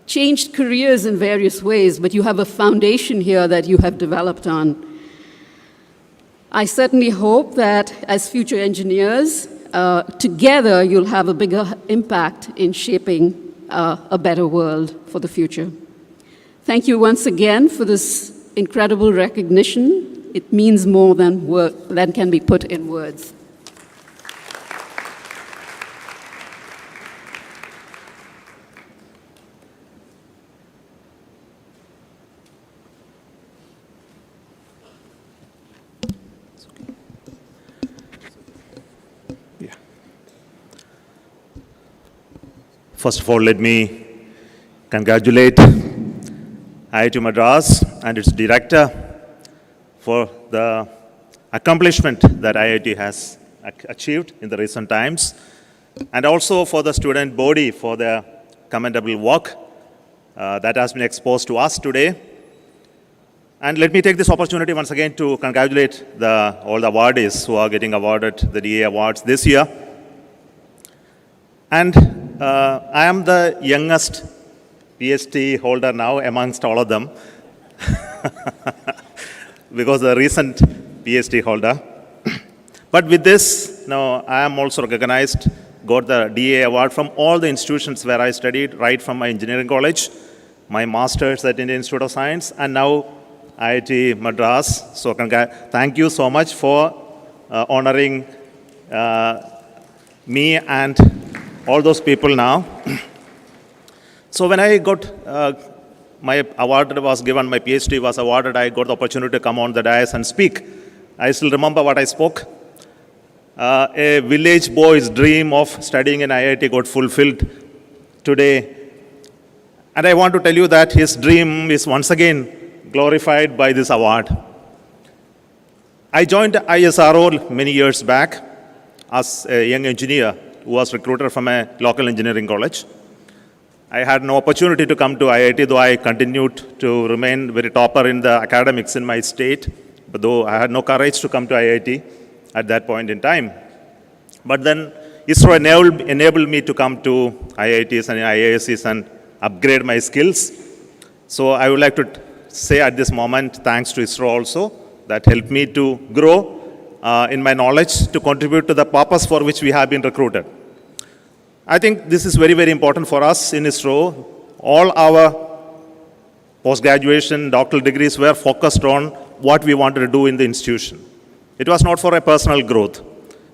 [SPEAKER 19] changed careers in various ways, but you have a foundation here that you have developed on. I certainly hope that as future engineers, together you'll have a bigger impact in shaping a better world for the future. Thank you once again for this incredible recognition. It means more than can be put in words.
[SPEAKER 20] First of all, let me congratulate IIT Madras and its director for the accomplishment that IIT has achieved in the recent times, and also for the student body for their commendable work that has been exposed to us today. And let me take this opportunity once again to congratulate all the awardees who are getting awarded the DA awards this year. And I am the youngest PhD holder now amongst all of them because the recent PhD holder. But with this, now I am also recognized, got the DA award from all the institutions where I studied, right from my engineering college, my master's at Indian Institute of Science, and now IIT Madras. So thank you so much for honoring me and all those people now. So when I got my award was given, my PhD was awarded, I got the opportunity to come on the dais and speak. I still remember what I spoke. A village boy's dream of studying in IIT got fulfilled today. And I want to tell you that his dream is once again glorified by this award. I joined ISRO many years back as a young engineer who was recruited from a local engineering college. I had no opportunity to come to IIT, though I continued to remain very topper in the academics in my state, but though I had no courage to come to IIT at that point in time. But then ISRO enabled me to come to IITs and IIScs and upgrade my skills. So I would like to say at this moment, thanks to ISRO also, that helped me to grow in my knowledge to contribute to the purpose for which we have been recruited. I think this is very, very important for us in ISRO. All our post-graduation, doctoral degrees were focused on what we wanted to do in the institution. It was not for a personal growth.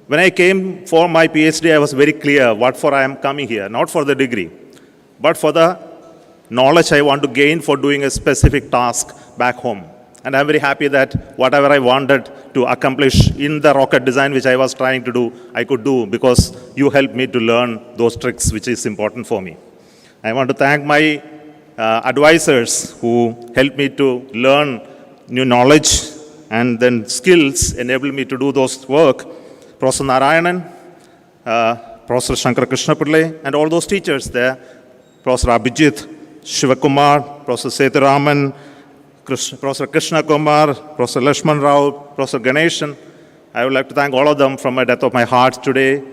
[SPEAKER 20] When I came for my PhD, I was very clear what for I am coming here, not for the degree, but for the knowledge I want to gain for doing a specific task back home. And I'm very happy that whatever I wanted to accomplish in the rocket design, which I was trying to do, I could do because you helped me to learn those tricks, which is important for me. I want to thank my advisors who helped me to learn new knowledge and then skills enabled me to do those work. Professor Narayanan, Professor Shankar Krishna Pillai, and all those teachers there, Professor Abhijit, Shivkumar, Professor Sethuraman, Professor Krishna Kumar, Professor Lashman Rao, Professor Ganeshan. I would like to thank all of them from the depth of my heart today.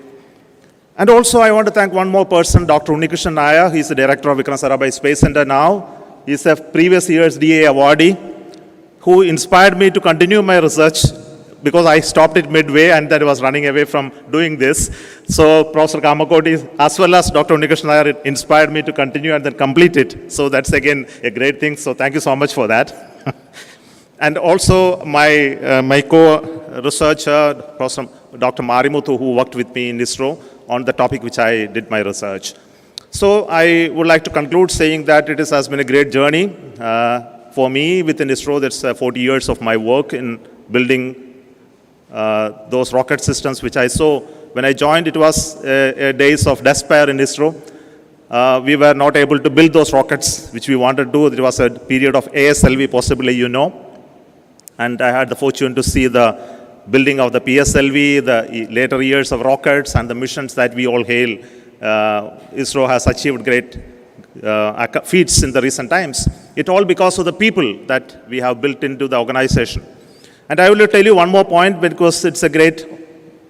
[SPEAKER 20] And also I want to thank one more person, Dr. Unnikrishnan Nair. He's the director of Vikram Sarabhai Space Center now. He's a previous year's DA awardee who inspired me to continue my research because I stopped it midway and then I was running away from doing this. So Professor Kamakoti as well as Dr. Unnikrishnan Nair inspired me to continue and then complete it. So that's again a great thing. So thank you so much for that. And also my co-researcher, Professor Dr. Marimuthu, who worked with me in ISRO on the topic which I did my research. So I would like to conclude saying that it has been a great journey. For me, within ISRO, that's 40 years of my work in building those rocket systems which I saw. When I joined, it was days of despair in ISRO. We were not able to build those rockets which we wanted to do. It was a period of ASLV, possibly you know. And I had the fortune to see the building of the PSLV, the later years of rockets and the missions that we all hail. ISRO has achieved great feats in the recent times. It all because of the people that we have built into the organization. And I will tell you one more point because it's a great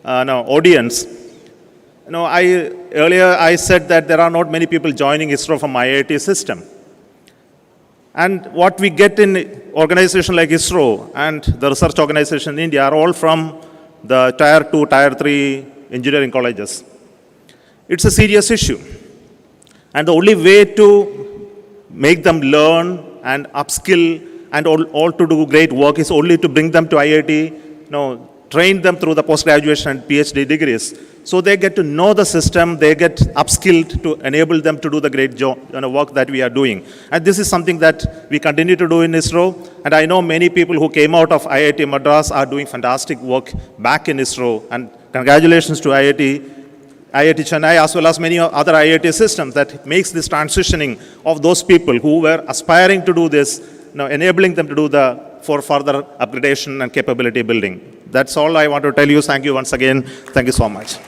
[SPEAKER 20] audience. Earlier I said that there are not many people joining ISRO from IIT system. And what we get in organization like ISRO and the research organization in India are all from the Tier 2, Tier 3 engineering colleges. It's a serious issue. And the only way to make them learn and upskill and all to do great work is only to bring them to IIT, train them through the post-graduation and PhD degrees. So they get to know the system, they get upskilled to enable them to do the great job, work that we are doing. And this is something that we continue to do in ISRO. And I know many people who came out of IIT Madras are doing fantastic work back in ISRO. And congratulations to IIT Chennai as well as many other IIT systems that makes this transitioning of those people who were aspiring to do this, enabling them to do for further upgradation and capability building. That's all I want to tell you. Thank you once again. Thank you so much.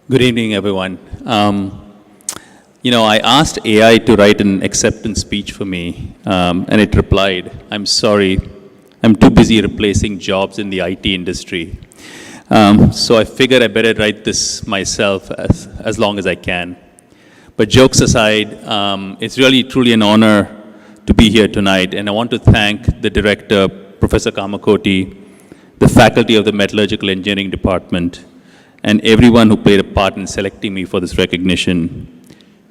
[SPEAKER 21] Good evening, everyone. I asked AI to write an acceptance speech for me, and it replied, "I'm sorry, I'm too busy replacing jobs in the IT industry." So I figured I better write this myself as long as I can. But jokes aside, it's really truly an honor to be here tonight, and I want to thank the director, Professor Kamakoti, the faculty of the Metallurgical Engineering Department, and everyone who played a part in selecting me for this recognition.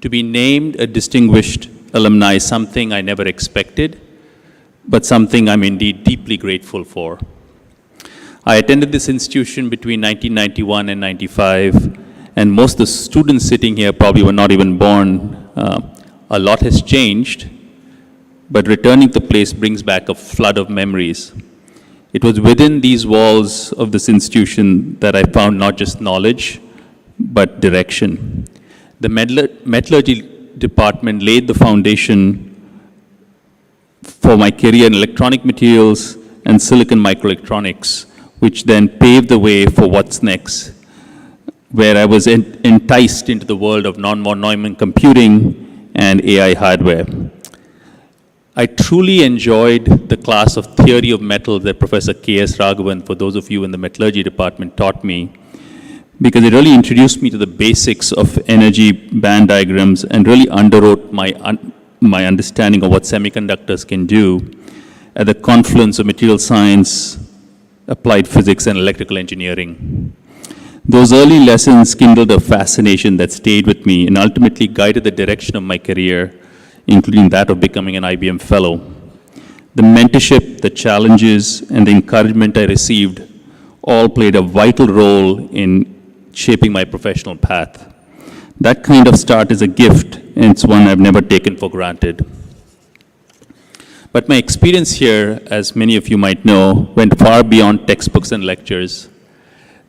[SPEAKER 21] To be named a distinguished alumni is something I never expected, but something I'm indeed deeply grateful for. I attended this institution between 1991 and 95, and most of the students sitting here probably were not even born. A lot has changed, but returning to the place brings back a flood of memories. It was within these walls of this institution that I found not just knowledge, but direction. The metallurgy department laid the foundation for my career in electronic materials and silicon microelectronics, which then paved the way for what's next, where I was enticed into the world of non-von Neumann computing and AI hardware. I truly enjoyed the class of theory of metals that Professor K.S. Raghavan, for those of you in the metallurgy department, taught me, because it really introduced me to the basics of energy band diagrams and really underwrote my understanding of what semiconductors can do at the confluence of material science, applied physics, and electrical engineering. Those early lessons kindled a fascination that stayed with me and ultimately guided the direction of my career, including that of becoming an IBM Fellow. The mentorship, the challenges, and the encouragement I received all played a vital role in shaping my professional path. That kind of start is a gift, and it's one I've never taken for granted. But my experience here, as many of you might know, went far beyond textbooks and lectures.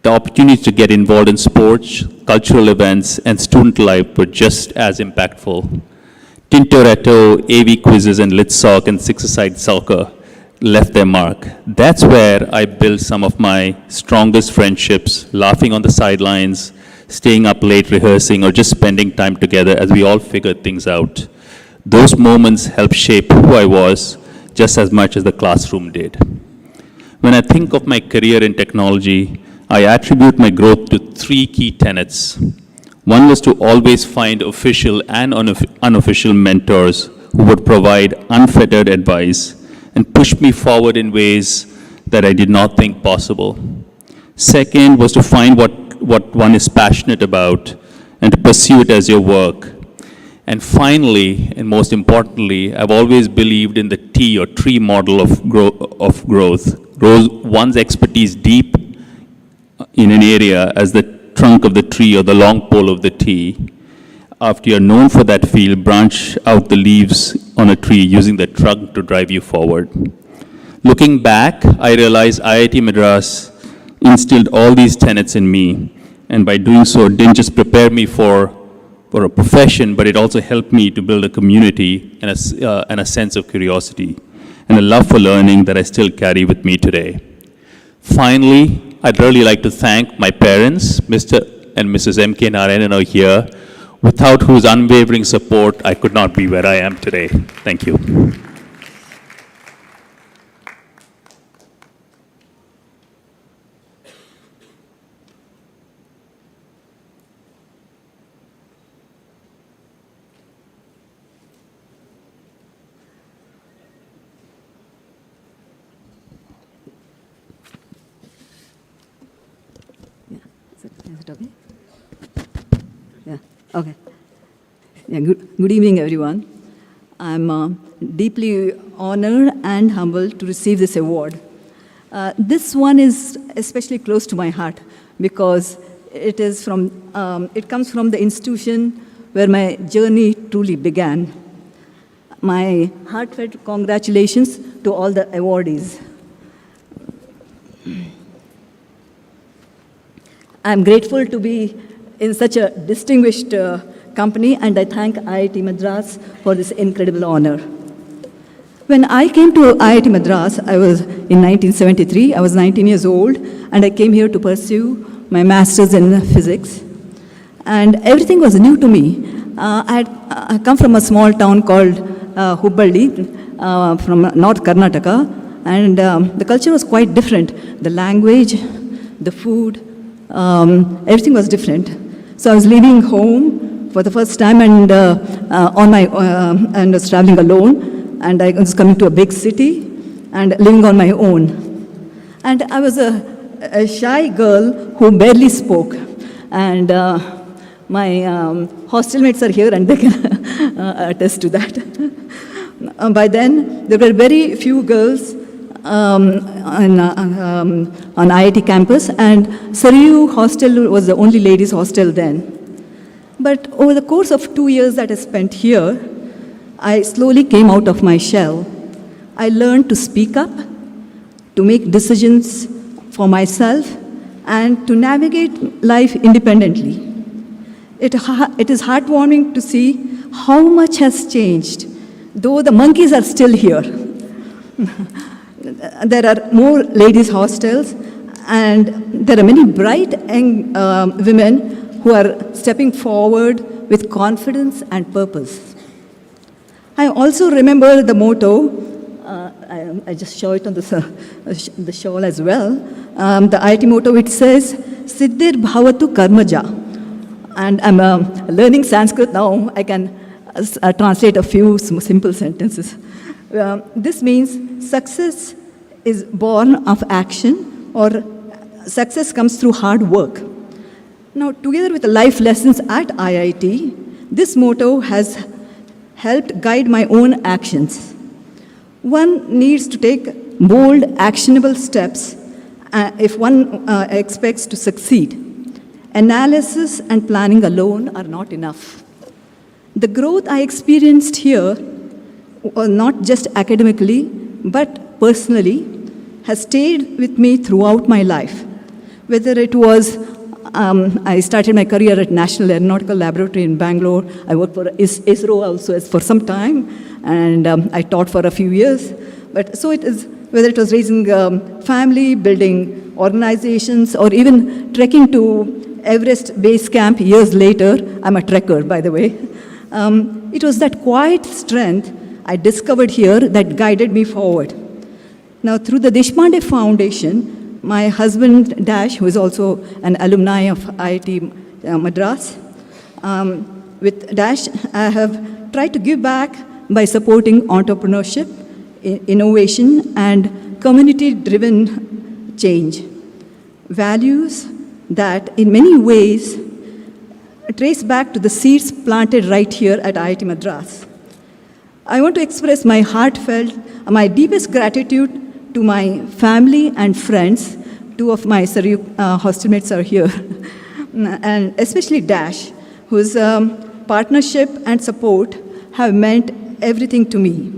[SPEAKER 21] The opportunities to get involved in sports, cultural events, and student life were just as impactful. Tintoretto, AV quizzes, and Litsoc and six-a-side soccer left their mark. That's where I built some of my strongest friendships, laughing on the sidelines, staying up late rehearsing, or just spending time together as we all figured things out. Those moments helped shape who I was just as much as the classroom did. When I think of my career in technology, I attribute my growth to three key tenets. One was to always find official and unofficial mentors who would provide unfettered advice and push me forward in ways that I did not think possible. Second was to find what one is passionate about and to pursue it as your work. And finally, and most importantly, I've always believed in the T or tree model of growth. Grow one's expertise deep in an area as the trunk of the tree or the long pole of the T. After you're known for that field, branch out the leaves on a tree using the trunk to drive you forward. Looking back, I realized IIT Madras instilled all these tenets in me, and by doing so, it didn't just prepare me for a profession, but it also helped me to build a community and a sense of curiosity and a love for learning that I still carry with me today. Finally, I'd really like to thank my parents, Mr. and Mrs. M.K. Narayanan are here, without whose unwavering support, I could not be where I am today. Thank you.
[SPEAKER 2] Is it okay? Yeah, okay. Yeah, good evening, everyone. I'm deeply honored and humbled to receive this award. This one is especially close to my heart because it comes from the institution where my journey truly began. My heartfelt congratulations to all the awardees. I'm grateful to be in such a distinguished company, and I thank IIT Madras for this incredible honor. When I came to IIT Madras, I was in 1973, I was 19 years old, and I came here to pursue my master's in physics. And everything was new to me. I come from a small town called Hubballi, from North Karnataka, and the culture was quite different. The language, the food, everything was different. So I was leaving home for the first time and and was traveling alone, and I was coming to a big city and living on my own. And I was a shy girl who barely spoke, and my hostel mates are here and they can attest to that. By then, there were very few girls on IIT campus, and Sarayu hostel was the only ladies hostel then. But over the course of 2 years that I spent here, I slowly came out of my shell. I learned to speak up, to make decisions for myself, and to navigate life independently. It is heartwarming to see how much has changed, though the monkeys are still here. There are more ladies' hostels, and there are many bright young women who are stepping forward with confidence and purpose. I also remember the motto, I just show it on the shawl as well. The IIT motto, it says, Siddhir Bhavatu Karmaja. And I'm learning Sanskrit now. I can translate a few simple sentences. This means success is born of action, or success comes through hard work. Now, together with the life lessons at IIT, this motto has helped guide my own actions. One needs to take bold, actionable steps if one expects to succeed. Analysis and planning alone are not enough. The growth I experienced here, not just academically, but personally, has stayed with me throughout my life. Whether it was, I started my career at National Aeronautical Laboratory in Bangalore. I worked for ISRO also for some time, and I taught for a few years. But so it is, whether it was raising family, building organizations, or even trekking to Everest Base Camp years later. I'm a trekker, by the way. It was that quiet strength I discovered here that guided me forward. Now, through the Deshpande Foundation, my husband, Dash, who is also an alumni of IIT Madras, with Dash, I have tried to give back by supporting entrepreneurship, innovation, and community-driven change. Values that, in many ways, trace back to the seeds planted right here at IIT Madras. I want to express my my deepest gratitude to my family and friends. Two of my hostel mates are here, and especially Dash, whose partnership and support have meant everything to me.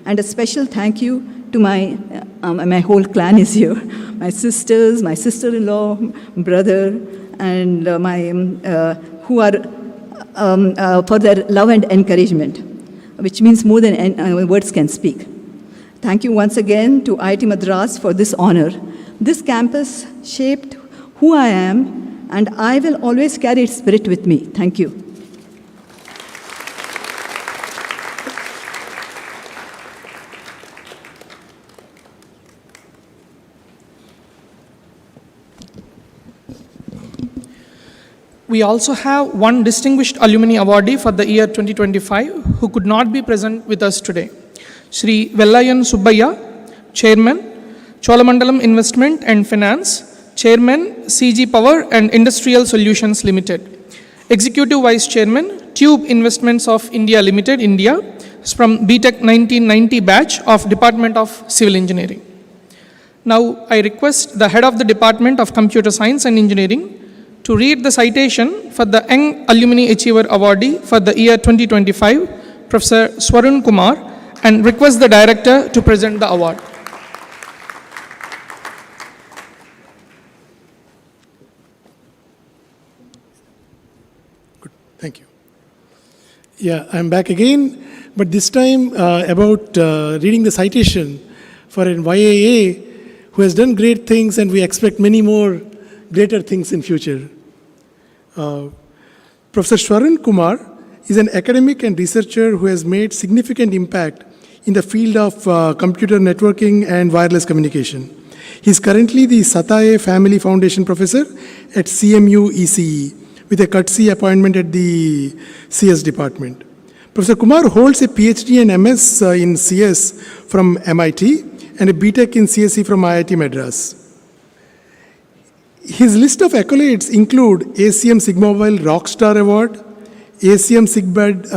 [SPEAKER 2] And a special thank you to my whole clan is here, my sisters, my sister-in-law, brother, and who are for their love and encouragement, which means more than words can speak. Thank you once again to IIT Madras for this honor. This campus shaped who I am, and I will always carry its spirit with me. Thank you.
[SPEAKER 1] We also have one distinguished alumni awardee for the year 2025 who could not be present with us today. Shri Vellayan Subbaya, Chairman, Cholamandalam Investment and Finance, Chairman, CG Power and Industrial Solutions Limited, Executive Vice Chairman, Tube Investments of India Limited, India, from BTech 1990 batch of Department of Civil Engineering. Now, I request the Head of the Department of Computer Science and Engineering to read the citation for the Young Alumni Achiever Awardee for the year 2025, Professor Swarun Kumar, and request the Director to present the award.
[SPEAKER 8] Good, thank you. Yeah, I'm back again, but this time about reading the citation for an YAA who has done great things, and we expect many more greater things in future. Professor Swarun Kumar is an academic and researcher who has made significant impact in the field of computer networking and wireless communication. He is currently the Sataye Family Foundation Professor at CMU ECE with a courtesy appointment at the CS department. Professor Kumar holds a PhD and MS in CS from MIT and a BTech in CSE from IIT Madras. His list of accolades include ACM Sigma Mobile Rockstar Award, ACM SIGBAD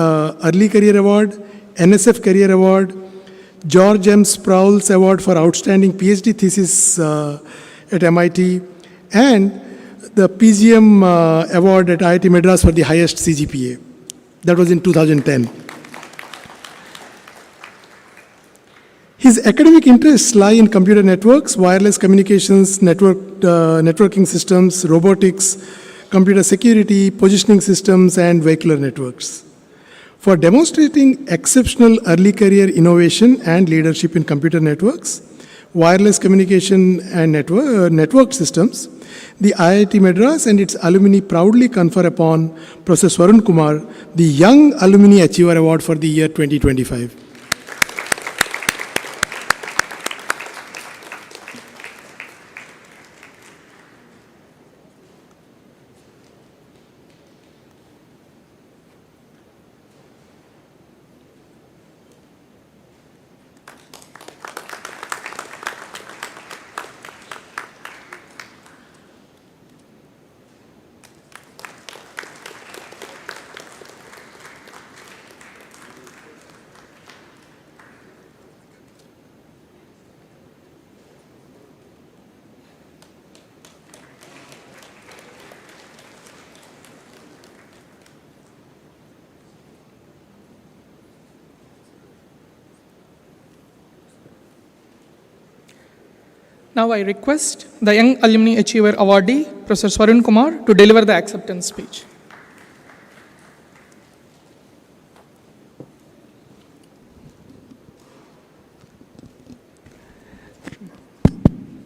[SPEAKER 8] Early Career Award, NSF Career Award, George M. Sproul's Award for Outstanding PhD Thesis at MIT, and the PGM Award at IIT Madras for the highest CGPA. That was in 2010. His academic interests lie in computer networks, wireless communications, networking systems, robotics, computer security, positioning systems, and vehicular networks. For demonstrating exceptional early career innovation and leadership in computer networks, wireless communication, and network systems, the IIT Madras and its alumni proudly confer upon Professor Swarun Kumar the Young Alumni Achiever Award for the year 2025.
[SPEAKER 1] Now I request the Young Alumni Achiever Awardee, Professor Swarun Kumar, to deliver the acceptance speech.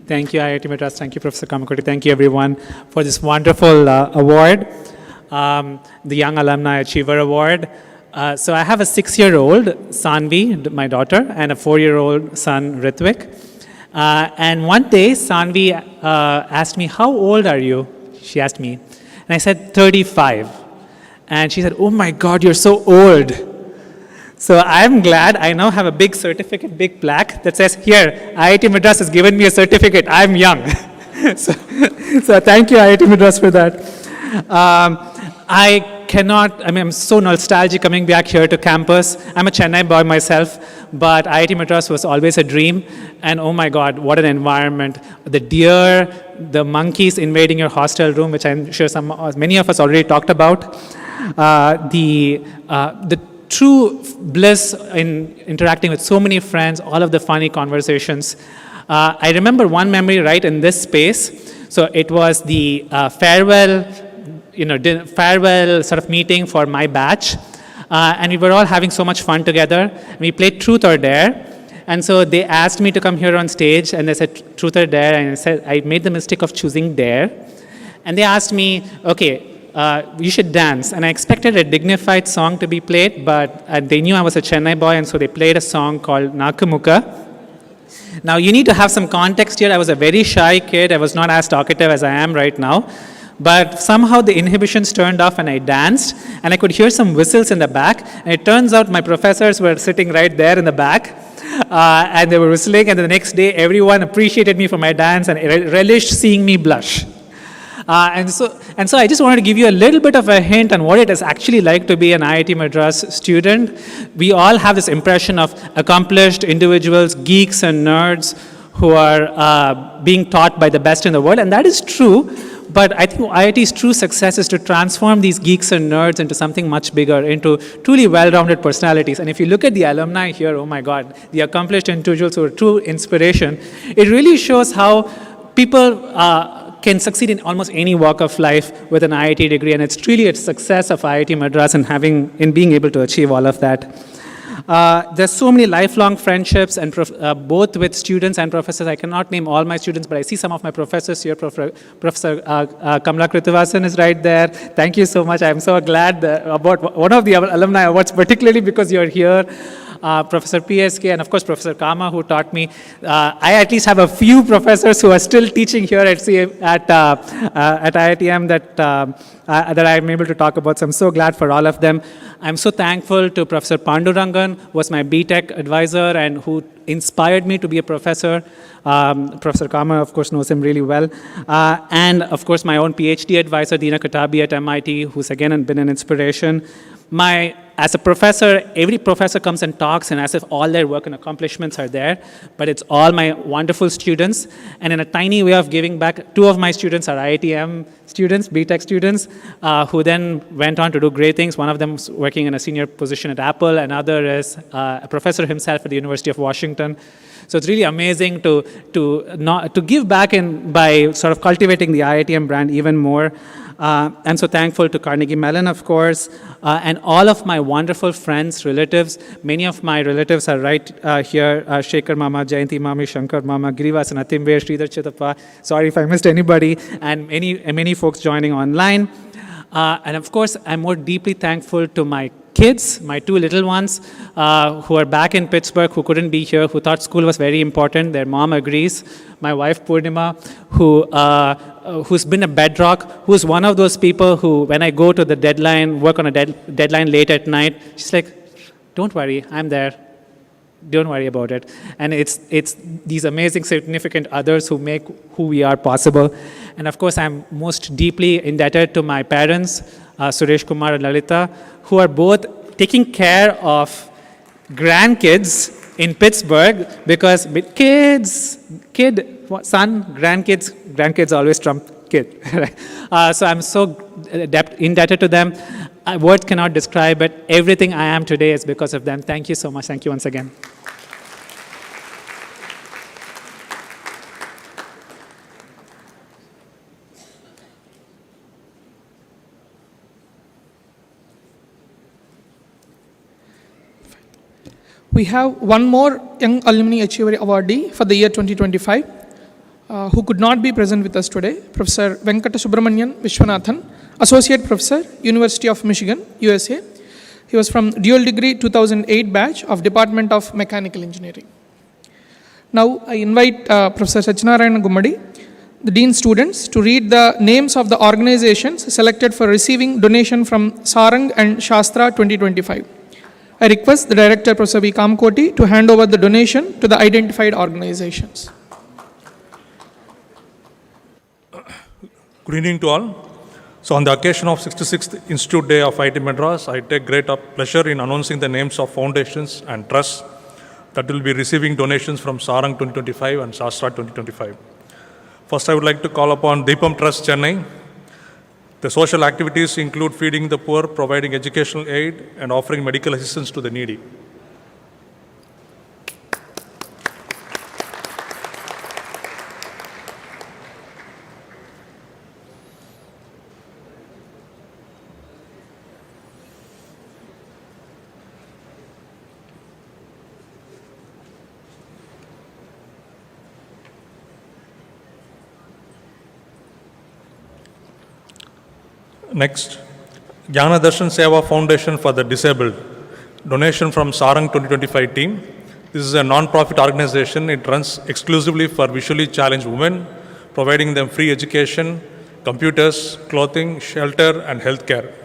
[SPEAKER 3] Thank you, IIT Madras. Thank you, Professor Kamakoti. Thank you, everyone, for this wonderful award, the Young Alumni Achiever Award. So I have a 6-year-old, Sanvi, my daughter, and a 4-year-old son, Ritvik. And one day, Sanvi asked me, "How old are you?" She asked me. And I said, 35. And she said, "Oh my God, you're so old." So I'm glad I now have a big certificate, big plaque that says, "Here, IIT Madras has given me a certificate. I'm young." so thank you, IIT Madras, for that. I'm so nostalgic coming back here to campus. I'm a Chennai boy myself, but IIT Madras was always a dream. And oh my God, what an environment. The deer, the monkeys invading your hostel room, which I'm sure many of us already talked about. The true bliss in interacting with so many friends, all of the funny conversations. I remember one memory right in this space. So it was the farewell sort of meeting for my batch. And we were all having so much fun together. We played Truth or Dare. And so they asked me to come here on stage, and they said, "Truth or Dare?" And I said, I made the mistake of choosing Dare. And they asked me, "Okay, you should dance." And I expected a dignified song to be played, but they knew I was a Chennai boy, and so they played a song called Nakumuka. Now, you need to have some context here. I was a very shy kid. I was not as talkative as I am right now. But somehow the inhibitions turned off and I danced, and I could hear some whistles in the back. And it turns out my professors were sitting right there in the back, and they were whistling. And the next day, everyone appreciated me for my dance and relished seeing me blush. And so I just wanted to give you a little bit of a hint on what it is actually like to be an IIT Madras student. We all have this impression of accomplished individuals, geeks and nerds who are being taught by the best in the world, and that is true. But I think IIT's true success is to transform these geeks and nerds into something much bigger, into truly well-rounded personalities. And if you look at the alumni here, oh my God, the accomplished individuals who are true inspiration, it really shows how people can succeed in almost any walk of life with an IIT degree. And it's really a success of IIT Madras in being able to achieve all of that. There's so many lifelong friendships, and both with students and professors. I cannot name all my students, but I see some of my professors here. Professor Kamala Kritivasan is right there. Thank you so much. I'm so glad about one of the alumni awards, particularly because you're here. Professor PSK, and of course Professor Kama, who taught me. I at least have a few professors who are still teaching here at IITM that I'm able to talk about. So I'm so glad for all of them. I'm so thankful to Professor Pandurangan, who was my BTech advisor and who inspired me to be a professor. Professor Kama, of course, knows him really well. And of course, my own PhD advisor, Dina Katabi at MIT, who's again been an inspiration. As a professor, every professor comes and talks, and as if all their work and accomplishments are there, but it's all my wonderful students. And in a tiny way of giving back, 2 of my students are IITM students, BTech students, who then went on to do great things. One of them is working in a senior position at Apple, another is a professor himself at the University of Washington. So it's really amazing to give back by sort of cultivating the IITM brand even more. And so thankful to Carnegie Mellon, of course, and all of my wonderful friends, relatives. Many of my relatives are right here. Shekhar Mama, Jayanti Mami, Shankar Mama, Girivasan, Atimbe, Sridhar Chitappa. Sorry if I missed anybody, and many folks joining online. And of course, I'm more deeply thankful to my kids, my 2 little ones, who are back in Pittsburgh, who couldn't be here, who thought school was very important. Their mom agrees. My wife, Purnima, who's been a bedrock, who's one of those people who, when I go to the deadline, work on a deadline late at night, she's like, "Don't worry, I'm there. don't worry about it. And it's these amazing significant others who make who we are possible. And of course, I'm most deeply indebted to my parents, Suresh Kumar and Lalita, who are both taking care of grandkids in Pittsburgh, because grandkids always trump kid. So I'm so indebted to them. Words cannot describe, but everything I am today is because of them. Thank you so much. Thank you once again.
[SPEAKER 1] We have one more Young Alumni Achiever Awardee for the year 2025, who could not be present with us today, Professor Venkata Subramanian Vishwanathan, Associate Professor, University of Michigan, USA. He was from Dual Degree 2008 batch of Department of Mechanical Engineering. Now I invite Professor Sachinarayana Gummadi, the Dean students, to read the names of the organizations selected for receiving donation from Sarang and Shastra 2025. I request the Director, Professor V. Kamakoti, to hand over the donation to the identified organizations.
[SPEAKER 4] Good evening to all. So on the occasion of 66th Institute Day of IIT Madras, I take great pleasure in announcing the names of foundations and trusts that will be receiving donations from Sarang 2025 and Shastra 2025. First, I would like to call upon Deepam Trust, Chennai. The social activities include feeding the poor, providing educational aid, and offering medical assistance to the needy. Next, Jnana Darshan Seva Foundation for the Disabled. Donation from Sarang 2025 team. This is a non-profit organization. It runs exclusively for visually challenged women, providing them free education, computers, clothing, shelter, and health care.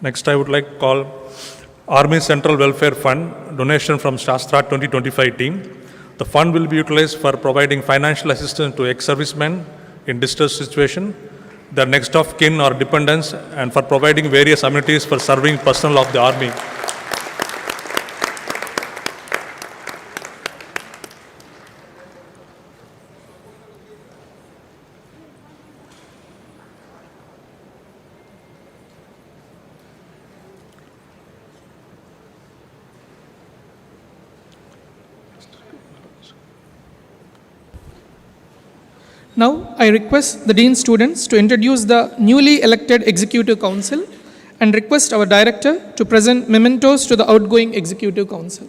[SPEAKER 4] Next, I would like to call Army Central Welfare Fund, donation from Shastra 2025 team. The fund will be utilized for providing financial assistance to ex-servicemen in distress situation, their next of kin or dependents, and for providing various amenities for serving personnel of the Army.
[SPEAKER 1] Now, I request the Dean students to introduce the newly elected Executive Council and request our Director to present mementos to the outgoing Executive Council.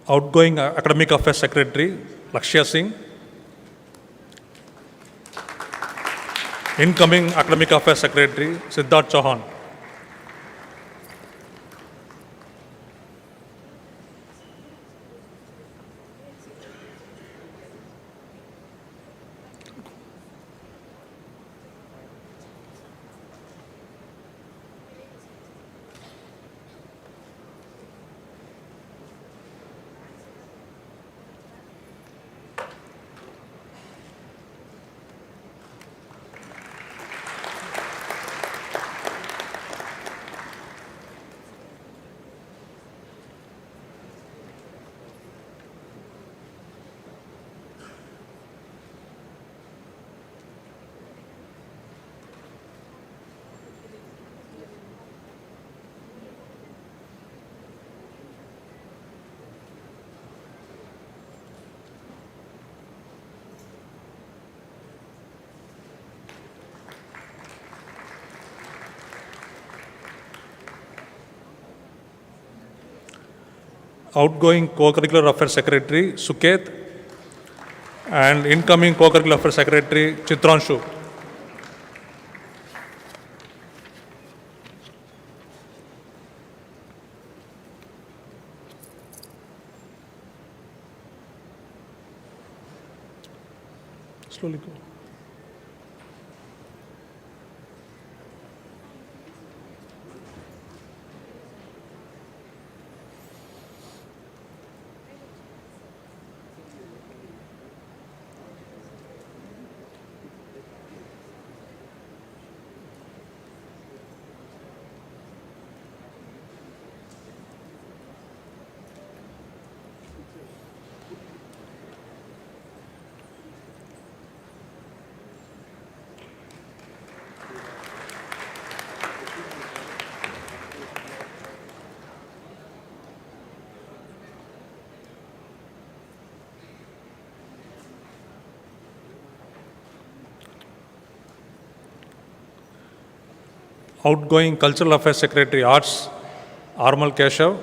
[SPEAKER 4] Outgoing Academic Affairs Secretary, Lakshya Singh. Incoming Academic Affairs Secretary, Siddharth Chauhan. outgoing Co-Curricular Affairs Secretary Suket, and incoming Co-Curricular Affairs Secretary Chitranshu. Slowly go. Outgoing Cultural Affairs Secretary Arts, Armal Keshav.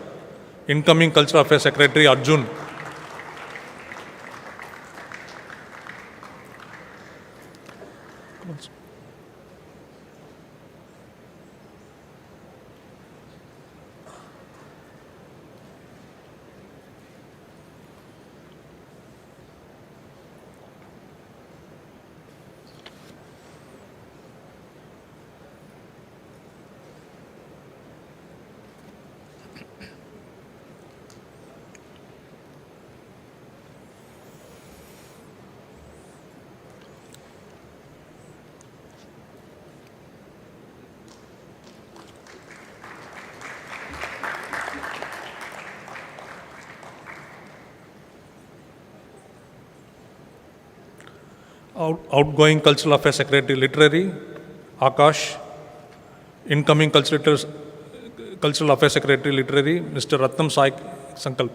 [SPEAKER 4] Incoming Cultural Affairs Secretary Arjun. Outgoing Cultural Affairs Secretary Literary, Akash. Incoming Cultural Affairs Secretary Literary, Mr. Ratnam Sai Sankalp.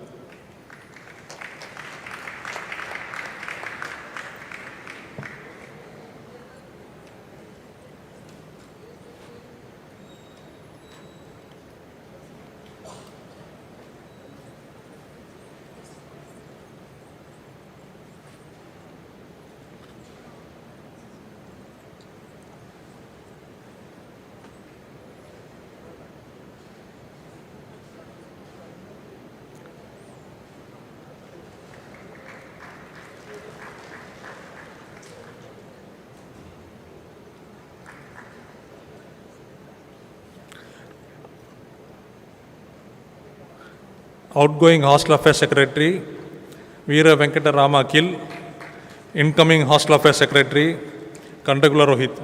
[SPEAKER 4] Outgoing Hostel Affairs Secretary Veera Venkatarama Akil. Incoming Hostel Affairs Secretary Kandagula Rohit.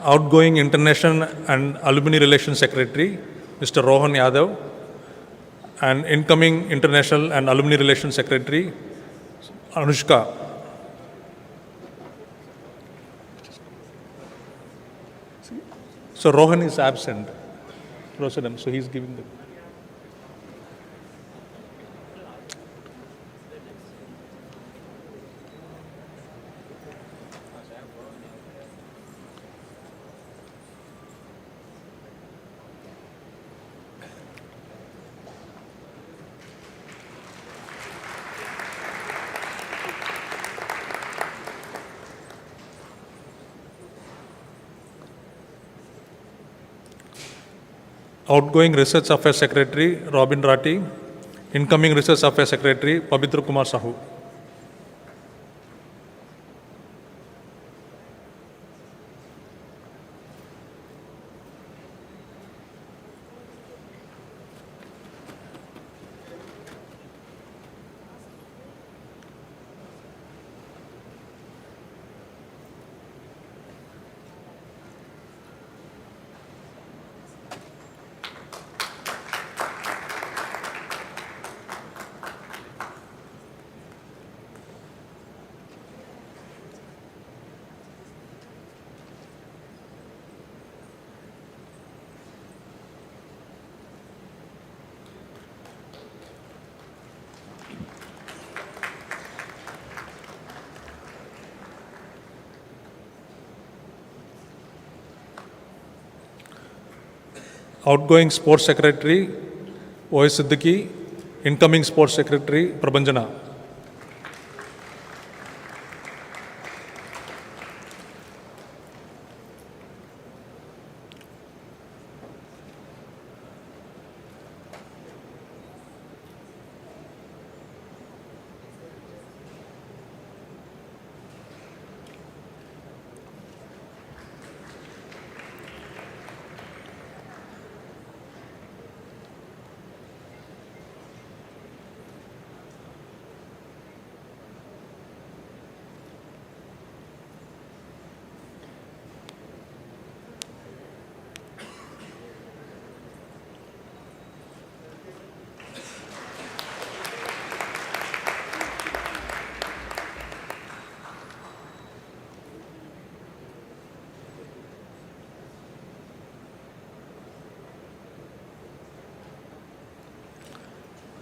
[SPEAKER 4] Outgoing International and Alumni Relations Secretary, Mr. Rohan Yadav, and incoming International and Alumni Relations Secretary, Anushka. So Rohan is absent, so he's giving the... Outgoing Research Affairs Secretary Robin Rati, incoming Research Affairs Secretary Pabitra Kumar Sahu. Outgoing Sports Secretary O.S. Siddiqui, Incoming Sports Secretary Prabhanjana.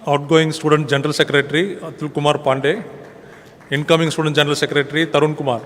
[SPEAKER 4] Outgoing Student General Secretary Atul Kumar Pandey, Incoming Student General Secretary Tarun Kumar.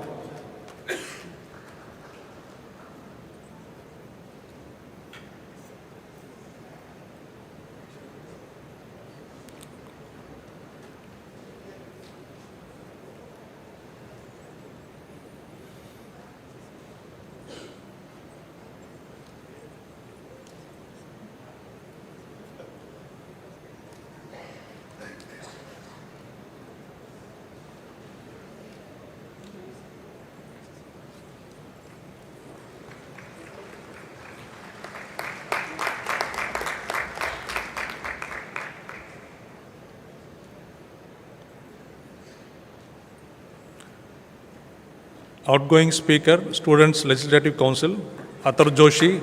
[SPEAKER 4] Outgoing Speaker, Students Legislative Council, Atar Joshi.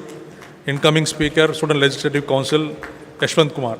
[SPEAKER 4] Incoming Speaker, Student Legislative Council, Yashwant Kumar.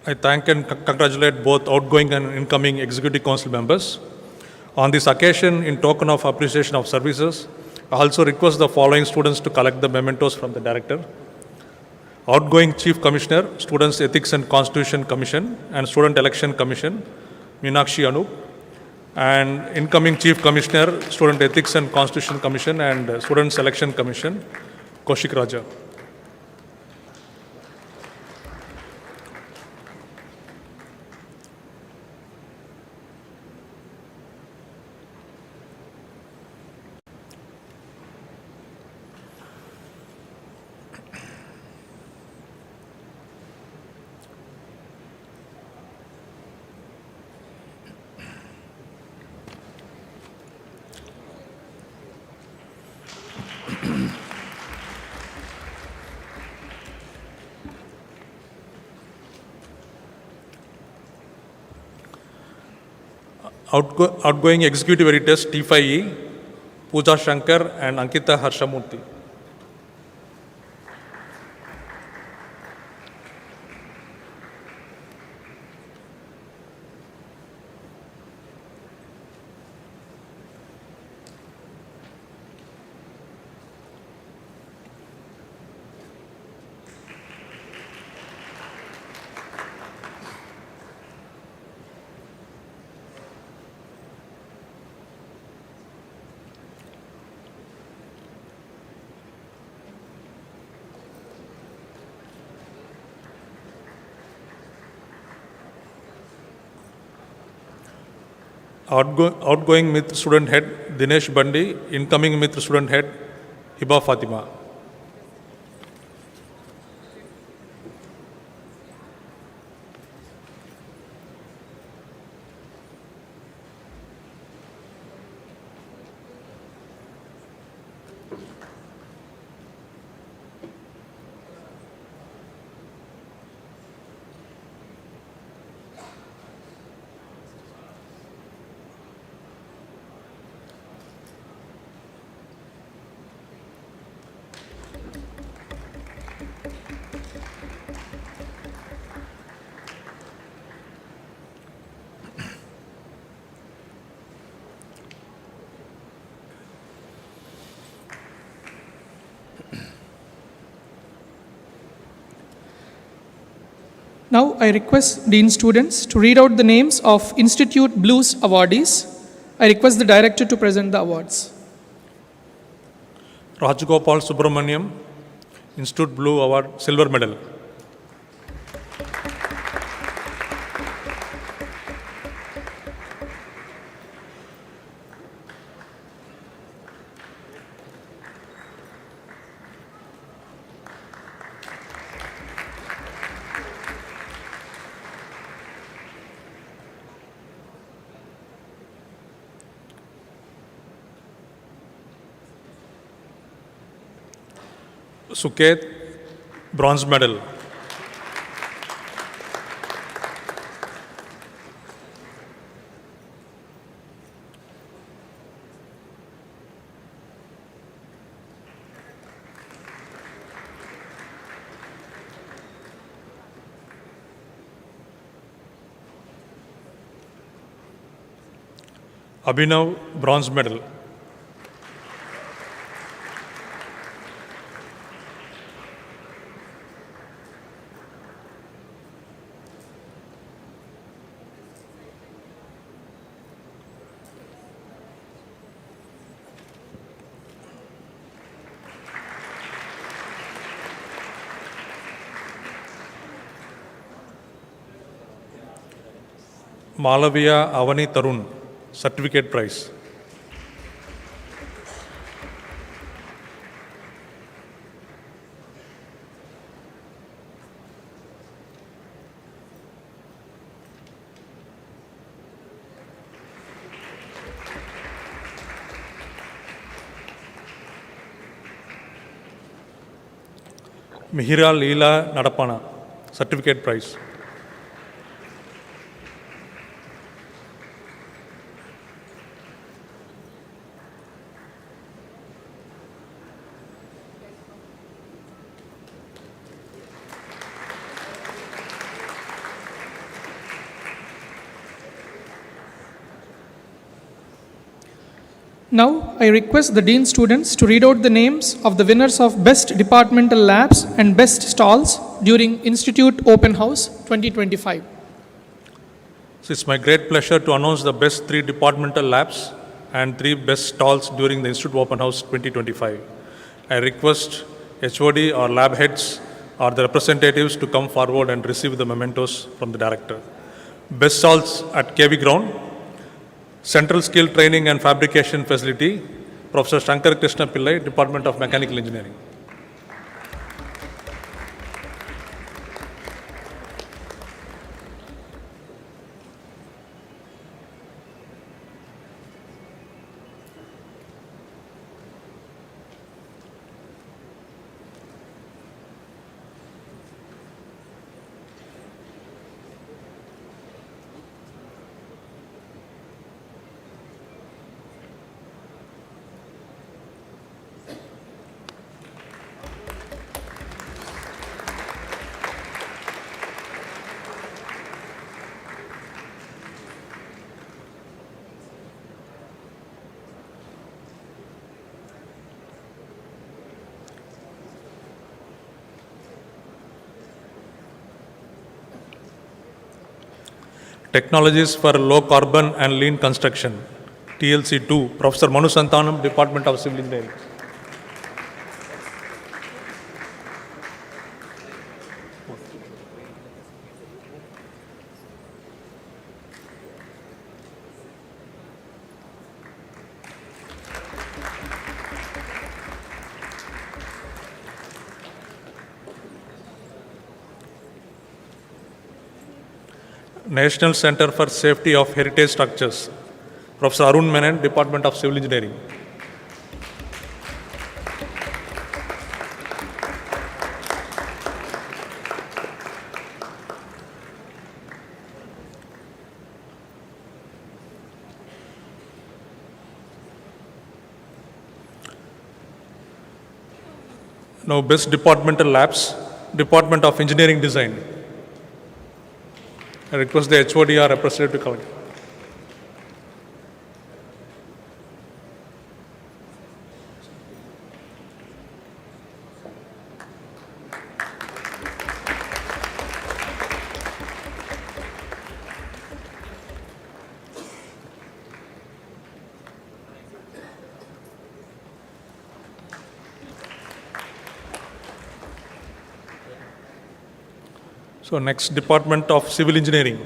[SPEAKER 4] I thank and congratulate both outgoing and incoming Executive Council members. On this occasion, in token of appreciation of services, I also request the following students to collect the mementos from the Director. Outgoing Chief Commissioner, Students Ethics and Constitution Commission and Student Election Commission, Meenakshi Anup. And incoming Chief Commissioner, Student Ethics and Constitution Commission and Student Selection Commission, Kaushik Raja. Outgoing Executive Editors T5E, Pooja Shankar and Ankita Harshamurthy. Outgoing Mitra Student Head Dinesh Bandi, incoming Mitra Student Head Hiba Fatima.
[SPEAKER 1] Now I request Dean students to read out the names of Institute Blues awardees. I request the director to present the awards.
[SPEAKER 4] Rajgopal Subramaniam, Institute Blue Award, Silver Medal. Suket, Bronze Medal. Abhinav, Bronze Medal. Malaviya Avani Tarun, Certificate Prize. Mihira Leela Nadapana, Certificate Prize.
[SPEAKER 1] Now, I request the Dean students to read out the names of the winners of Best Departmental Labs and Best Stalls during Institute Open House 2025.
[SPEAKER 4] So it's my great pleasure to announce the best 3 departmental labs and 3 best stalls during the Institute Open House 2025. I request HOD or lab heads or the representatives to come forward and receive the mementos from the director. Best stalls at KV Ground, Central Skill Training and Fabrication Facility, Professor Shankar Krishna Pillai, Department of Mechanical Engineering. Technologies for Low Carbon and Lean Construction, TLC2, Professor Anusandhan, Department of Civil Engineering. National Center for Safety of Heritage Structures, Professor Arun Menon, Department of Civil Engineering. Now, Best Departmental Labs, Department of Engineering Design. I request the HOD or representative to come. So next, Department of Civil Engineering.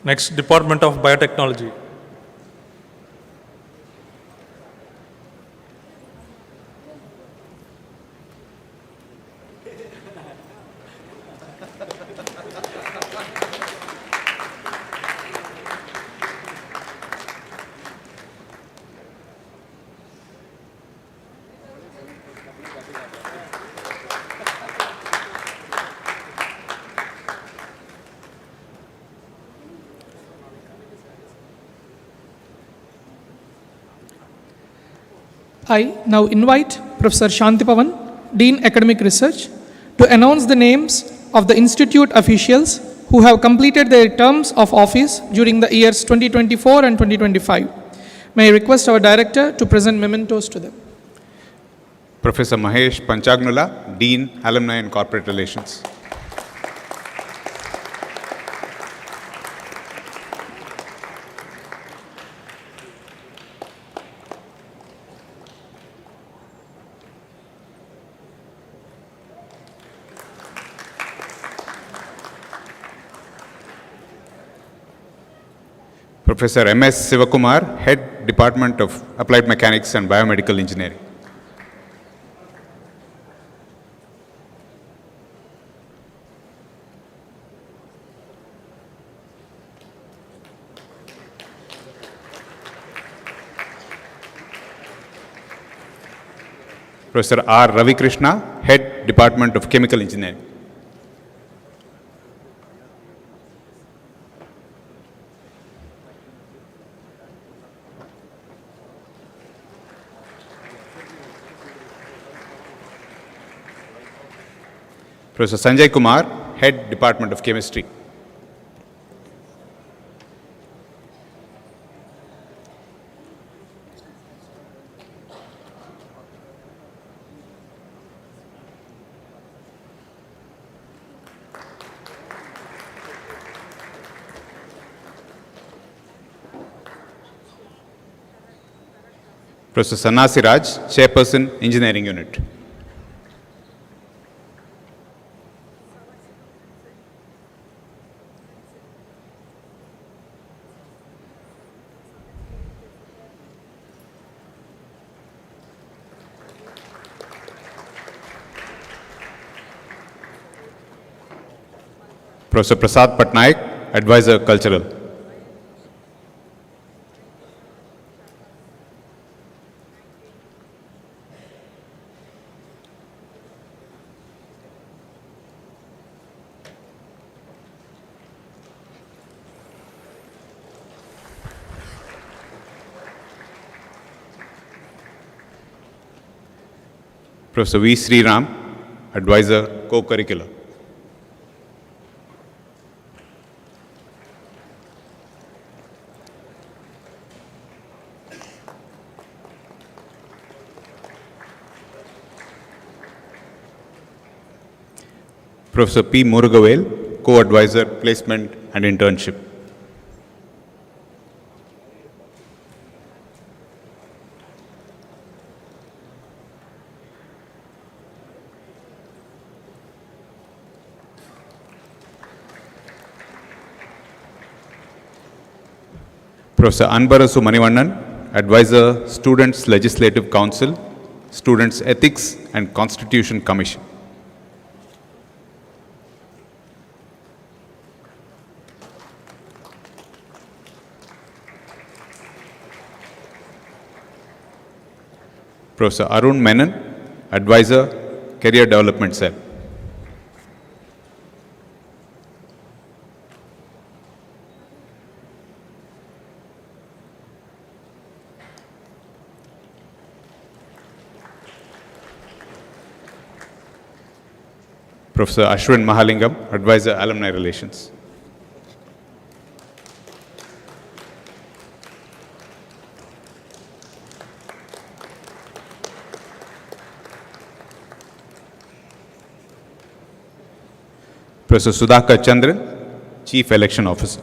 [SPEAKER 4] Next, Department of Biotechnology.
[SPEAKER 1] I now invite Professor Shantipavan, Dean Academic Research, to announce the names of the institute officials who have completed their terms of office during the years 2024 and 2025. May I request our director to present mementos to them.
[SPEAKER 5] Professor Mahesh Panchagnula, Dean, Alumni and Corporate Relations. Professor M.S. Shivkumar, Head, Department of Applied Mechanics and Biomedical Engineering. Professor R. Ravi Krishna, Head, Department of Chemical Engineering. Professor Sanjay Kumar, Head, Department of Chemistry. Professor Sannasi Raj, Chairperson, Engineering Unit. Professor Prasad Patnaik, Advisor, Cultural. Professor V. Sriram, Advisor, Co-Curricular. Professor P. Murugavel, Co-Advisor, Placement and Internship. Professor Anbarasu Manivannan, Advisor, Students Legislative Council, Students Ethics and Constitution Commission. Professor Arun Menon, Advisor, Career Development Cell. Professor Ashwin Mahalingam, Advisor, Alumni Relations. Professor Sudhakar Chandran, Chief Election Officer.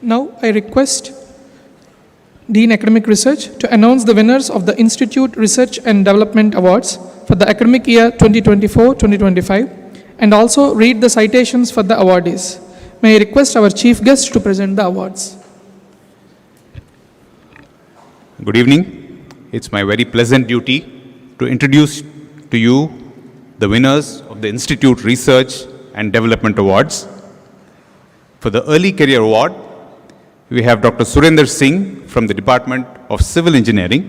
[SPEAKER 1] Now I request Dean Academic Research to announce the winners of the Institute Research and Development Awards for the academic year 2024-2025 and also read the citations for the awardees. May I request our chief guest to present the awards.
[SPEAKER 5] Good evening. It's my very pleasant duty to introduce to you the winners of the Institute Research and Development Awards. For the Early Career Award, we have Dr. Surinder Singh from the Department of Civil Engineering.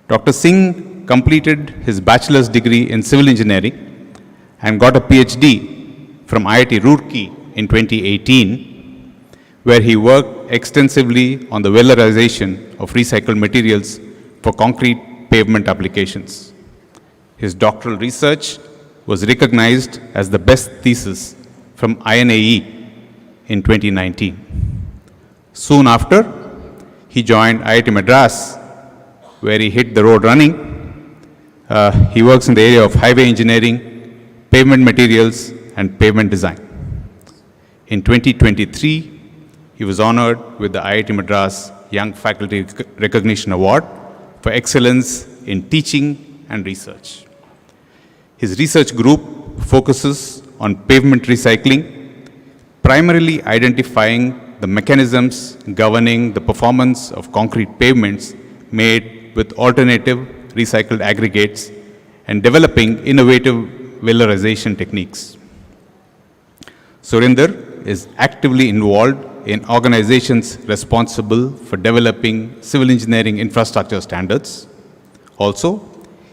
[SPEAKER 5] Dr. Singh completed his bachelor's degree in civil engineering and got a PhD from IIT Roorkee in 2018, where he worked extensively on the valorization of recycled materials for concrete pavement applications. His doctoral research was recognized as the best thesis from INAE in 2019. Soon after, he joined IIT Madras, where he hit the road running. He works in the area of highway engineering, pavement materials, and pavement design. In 2023, he was honored with the IIT Madras Young Faculty Recognition Award for excellence in teaching and research. His research group focuses on pavement recycling, primarily identifying the mechanisms governing the performance of concrete pavements made with alternative recycled aggregates and developing innovative valorization techniques. Surinder is actively involved in organizations responsible for developing civil engineering infrastructure standards. Also,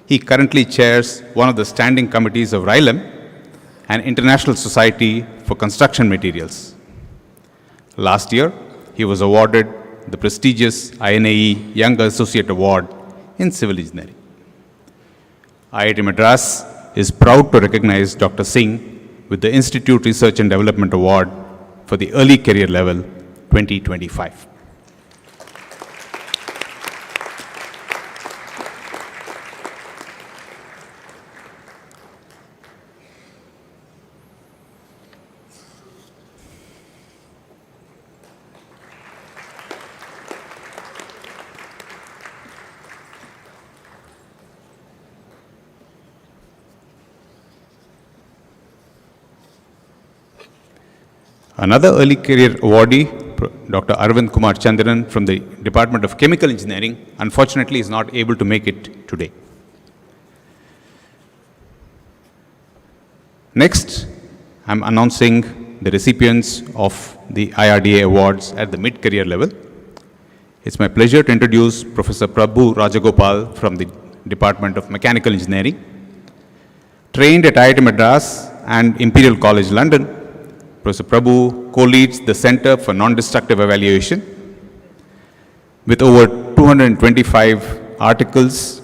[SPEAKER 5] he currently chairs one of the standing committees of RILEM, an international society for construction materials. Last year, he was awarded the prestigious INAE Young Associate Award in Civil Engineering. IIT Madras is proud to recognize Dr. Singh with the Institute Research and Development Award for the Early Career Level 2025. Another early career awardee, Dr. Arvind Kumar Chandran from the Department of Chemical Engineering, unfortunately is not able to make it today. Next, I'm announcing the recipients of the IRDA awards at the mid-career level. It's my pleasure to introduce Professor Prabhu Rajagopal from the Department of Mechanical Engineering. Trained at IIT Madras and Imperial College London, Professor Prabhu co-leads the Center for Non-Destructive Evaluation. With over 225 articles,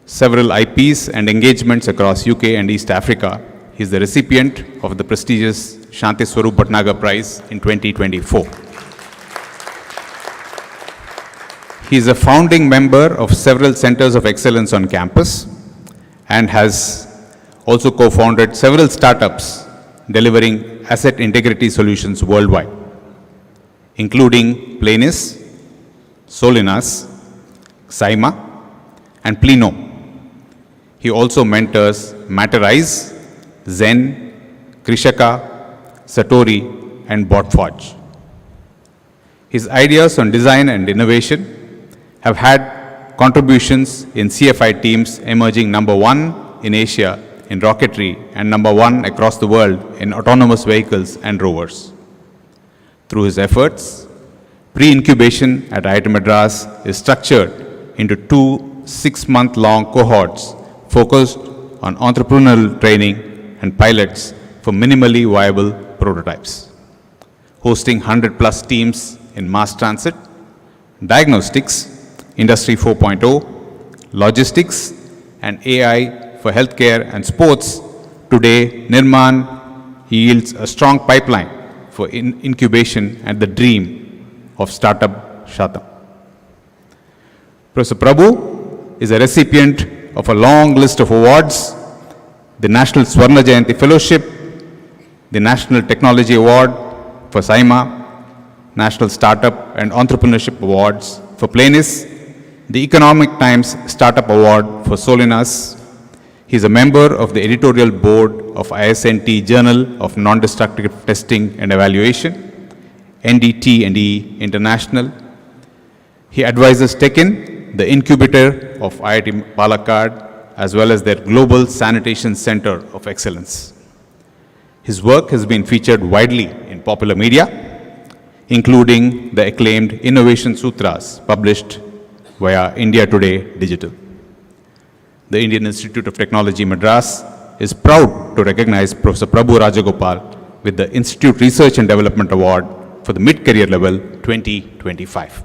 [SPEAKER 5] several IPs and engagements across UK and East Africa, he is the recipient of the prestigious Shanti Swarup Bhatnagar Prize in 2024. He is a founding member of several centers of excellence on campus and has also co-founded several startups delivering asset integrity solutions worldwide, including Planis, Solinas, Saima, and Plino. He also mentors Matterize, Zen, Krishaka, Satori, and Botforge. His ideas on design and innovation have had contributions in CFI teams emerging #1 in Asia in rocketry and #1 across the world in autonomous vehicles and rovers. Through his efforts, pre-incubation at IIT Madras is structured into 2 6-month-long cohorts focused on entrepreneurial training and pilots for minimally viable prototypes, hosting 100+ teams in mass transit, diagnostics, Industry 4.0, logistics, and AI for healthcare and sports. Today, Nirman yields a strong pipeline for incubation and the dream of Startup Shatam. Professor Prabhu is a recipient of a long list of awards: the National Swarna Jayanti Fellowship, the National Technology Award for SAIMA, National Startup and Entrepreneurship Awards for Planis, the Economic Times Startup Award for Solinas. He is a member of the editorial board of ISNT Journal of Non-Destructive Testing and Evaluation, NDT&E International. He advises TechIn, the incubator of IIT Palakkad, as well as their Global Sanitation Center of Excellence. His work has been featured widely in popular media, including the acclaimed Innovation Sutras published via India Today Digital. The Indian Institute of Technology Madras is proud to recognize Professor Prabhu Rajagopal with the Institute Research and Development Award for the Mid-Career Level 2025.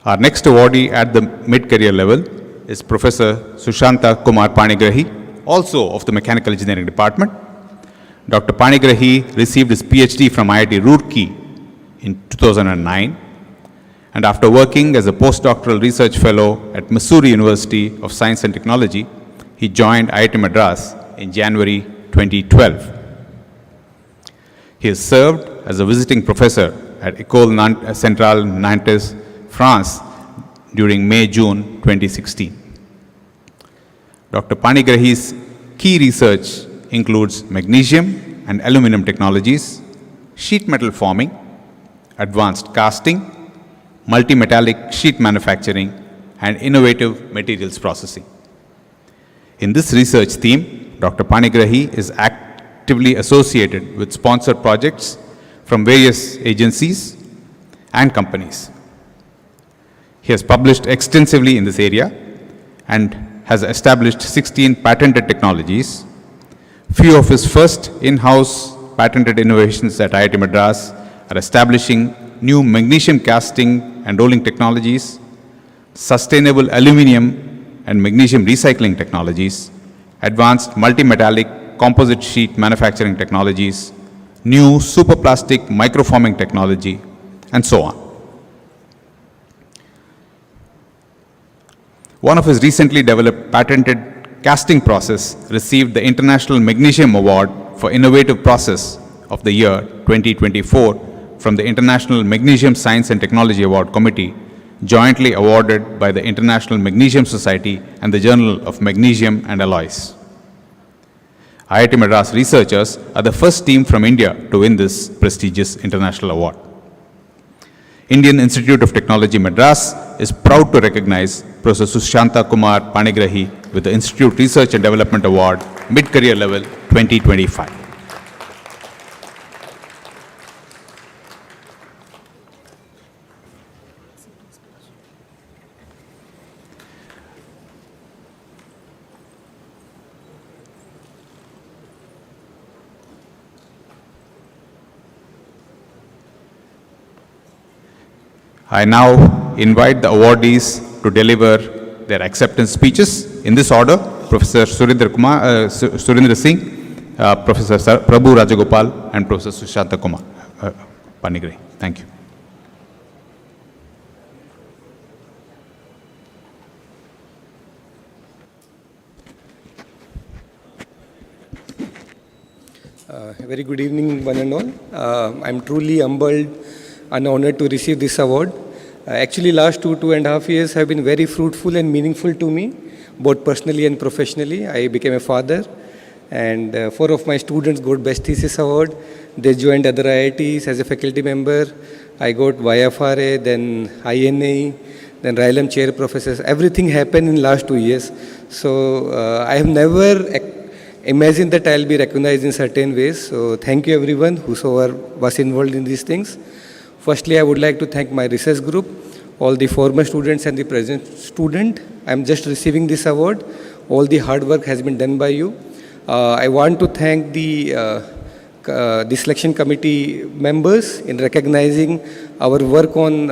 [SPEAKER 5] Our next awardee at the mid-career level is Professor Sushanta Kumar Panigrahi, also of the Mechanical Engineering Department. Dr. Panigrahi received his PhD from IIT Roorkee in 2009, and after working as a postdoctoral research fellow at Missouri University of Science and Technology, he joined IIT Madras in January 2012. He has served as a visiting professor at École Centrale Nantes, France during May-June 2016. Dr. Panigrahi's key research includes magnesium and aluminum technologies, sheet metal forming, advanced casting, multi-metallic sheet manufacturing, and innovative materials processing. In this research theme, Dr. Panigrahi is actively associated with sponsored projects from various agencies and companies. He has published extensively in this area and has established 16 patented technologies. Few of his first in-house patented innovations at IIT Madras are establishing new magnesium casting and rolling technologies, sustainable aluminum and magnesium recycling technologies, advanced multi-metallic composite sheet manufacturing technologies, new superplastic microforming technology, and so on. One of his recently developed patented casting process received the International Magnesium Award for Innovative Process of the Year 2024 from the International Magnesium Science and Technology Award Committee, jointly awarded by the International Magnesium Society and the Journal of Magnesium and Alloys. IIT Madras researchers are the first team from India to win this prestigious international award. Indian Institute of Technology Madras is proud to recognize Professor Sushanta Kumar Panigrahi with the Institute Research and Development Award, Mid-Career Level 2025. I now invite the awardees to deliver their acceptance speeches. In this order, Professor Surendra Singh, Professor Prabhu Rajagopal, and Professor Sushanta Kumar Panigrahi. Thank you.
[SPEAKER 6] Very good evening, one and all. I'm truly humbled and honored to receive this award. Actually, last 2.5 years have been very fruitful and meaningful to me, both personally and professionally. I became a father, and 4 of my students got Best Thesis Award. They joined other IITs as a faculty member. I got YFRA, then INA, then RILEM chair professors. Everything happened in last 2 years. So I have never imagined that I'll be recognized in certain ways. So thank you everyone whosoever was involved in these things. Firstly, I would like to thank my research group, all the former students and the present student. I'm just receiving this award. All the hard work has been done by you. I want to thank the selection committee members in recognizing our work on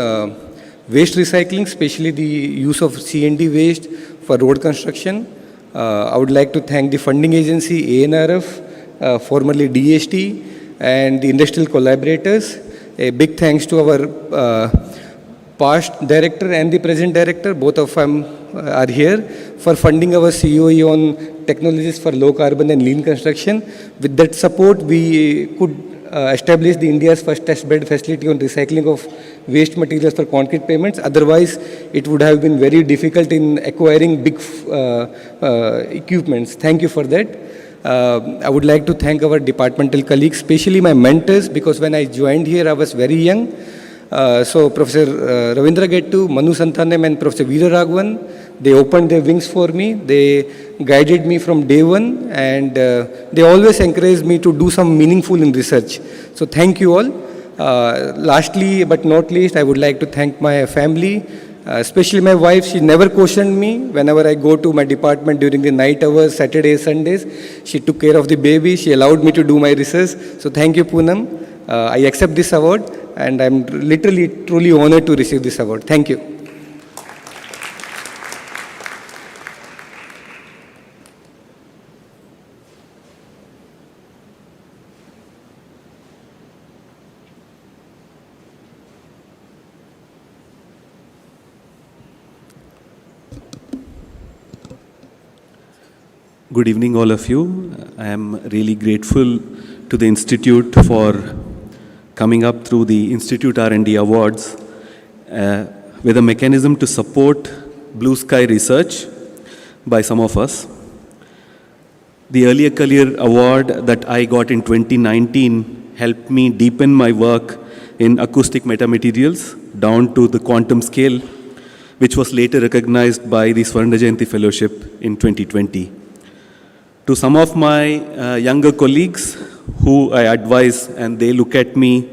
[SPEAKER 6] waste recycling, especially the use of C&D waste for road construction. I would like to thank the funding agency ANRF, formerly DST, and the industrial collaborators. A big thanks to our past director and the present director, both of them are here, for funding our COE on technologies for low carbon and lean construction. With that support, we could establish the India's first test bed facility on recycling of waste materials for concrete pavements. Otherwise, it would have been very difficult in acquiring big equipments. Thank you for that. I would like to thank our departmental colleagues, especially my mentors, because when I joined here, I was very young. So Professor Ravindra Gettu, Manu Santhanam, and Professor Veera Raghavan, they opened their wings for me. They guided me from day one, and they always encouraged me to do some meaningful in research. So thank you all. Lastly, but not least, I would like to thank my family, especially my wife. She never questioned me whenever I go to my department during the night hours, Saturdays, Sundays. She took care of the baby. She allowed me to do my research. So thank you, Poonam. I accept this award, and I'm literally, truly honored to receive this award. Thank you.
[SPEAKER 7] Good evening, all of you. I am really grateful to the Institute for coming up through the Institute R&D Awards with a mechanism to support blue sky research by some of us. The Earlier Career Award that I got in 2019 helped me deepen my work in acoustic metamaterials down to the quantum scale, which was later recognized by the Swarna Jayanti Fellowship in 2020. To some of my younger colleagues who I advise, and they look at me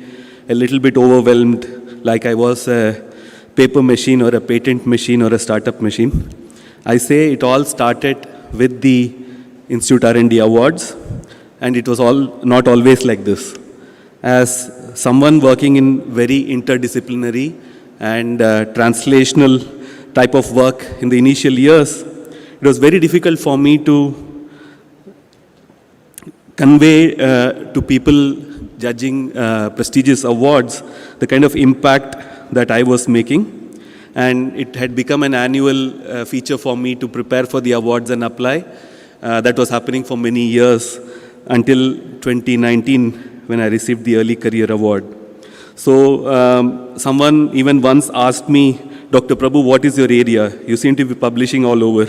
[SPEAKER 7] a little bit overwhelmed, like I was a paper machine or a patent machine or a startup machine, I say it all started with the Institute R&D Awards, and it was all not always like this. As someone working in very interdisciplinary and translational type of work in the initial years, it was very difficult for me to convey to people judging prestigious awards the kind of impact that I was making. And it had become an annual feature for me to prepare for the awards and apply. That was happening for many years until 2019 when I received the Early Career Award. So someone even once asked me, Dr. Prabhu, what is your area? You seem to be publishing all over.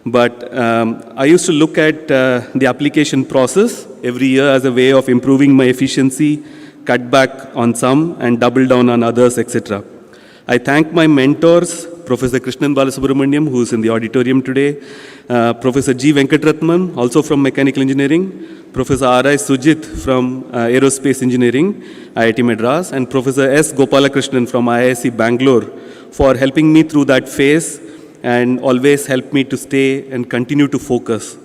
[SPEAKER 7] But I used to look at the application process every year as a way of improving my efficiency, cut back on some and double down on others, etc. I thank my mentors, Professor Krishnan Balasubramaniam, who is in the auditorium today, Professor G. Venkatratman, also from Mechanical Engineering, Professor R.I. Sujit from Aerospace Engineering, IIT Madras, and Professor S. Gopalakrishnan from IISc Bangalore for helping me through that phase and always helped me to stay and continue to focus.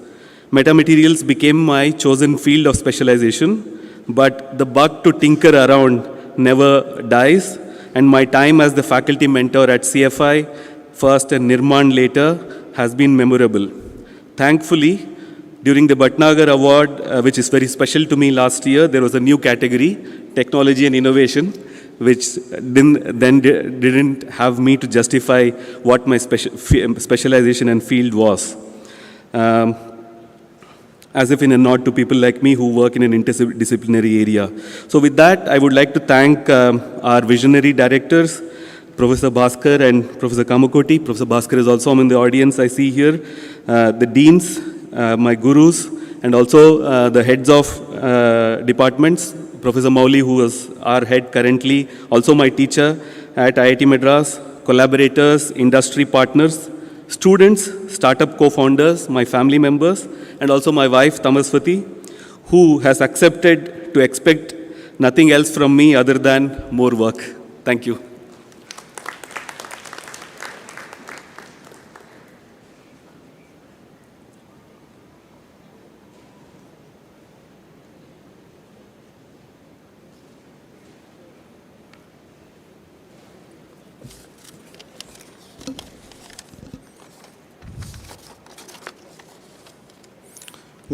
[SPEAKER 7] Metamaterials became my chosen field of specialization, but the bug to tinker around never dies, and my time as the faculty mentor at CFI first and Nirman later has been memorable. Thankfully, during the Bhatnagar Award, which is very special to me last year, there was a new category, Technology and Innovation, which didn't have me to justify what my specialization and field was. As if in a nod to people like me who work in an interdisciplinary area. So with that, I would like to thank our visionary directors, Professor Bhaskar and Professor Kamakoti. Professor Bhaskar is also in the audience I see here. The deans, my gurus, and also the heads of departments, Professor Mauli, who is our head currently, also my teacher at IIT Madras, collaborators, industry partners, students, startup co-founders, my family members, and also my wife, Tamaswati, who has accepted to expect nothing else from me other than more work. Thank you.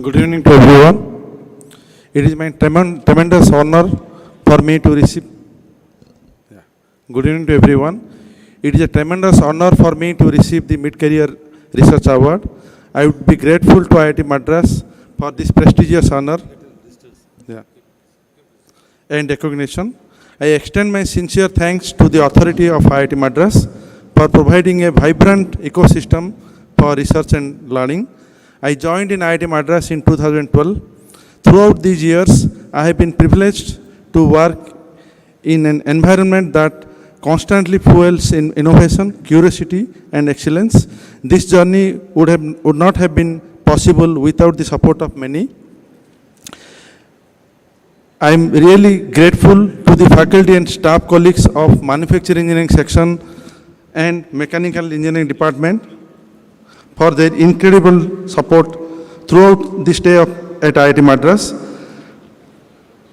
[SPEAKER 9] Good evening to everyone. It is my tremendous honor for me to receive. Good evening to everyone. It is a tremendous honor for me to receive the Mid-Career Research Award. I would be grateful to IIT Madras for this prestigious honor and recognition. I extend my sincere thanks to the authority of IIT Madras for providing a vibrant ecosystem for research and learning. I joined in IIT Madras in 2012. Throughout these years, I have been privileged to work in an environment that constantly fuels in innovation, curiosity, and excellence. This journey would not have been possible without the support of many. I am really grateful to the faculty and staff colleagues of Manufacturing Engineering Section and Mechanical Engineering Department for their incredible support throughout the stay at IIT Madras.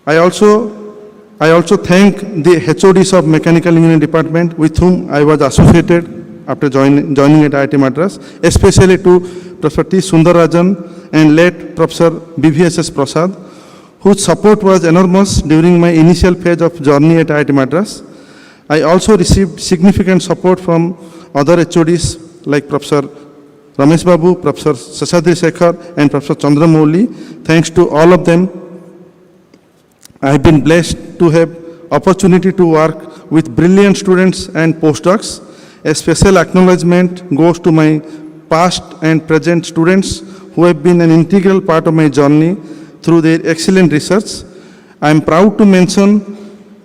[SPEAKER 9] I also thank the HODs of Mechanical Engineering Department with whom I was associated after joining at IIT Madras, especially to Professor T. Sundarajan and late Professor BVSS Prasad, whose support was enormous during my initial phase of journey at IIT Madras. I also received significant support from other HODs like Professor Ramesh Babu, Professor Seshadri Sekhar, and Professor Chandramouli. Thanks to all of them, I have been blessed to have opportunity to work with brilliant students and postdocs. A special acknowledgement goes to my past and present students who have been an integral part of my journey through their excellent research. I am proud to mention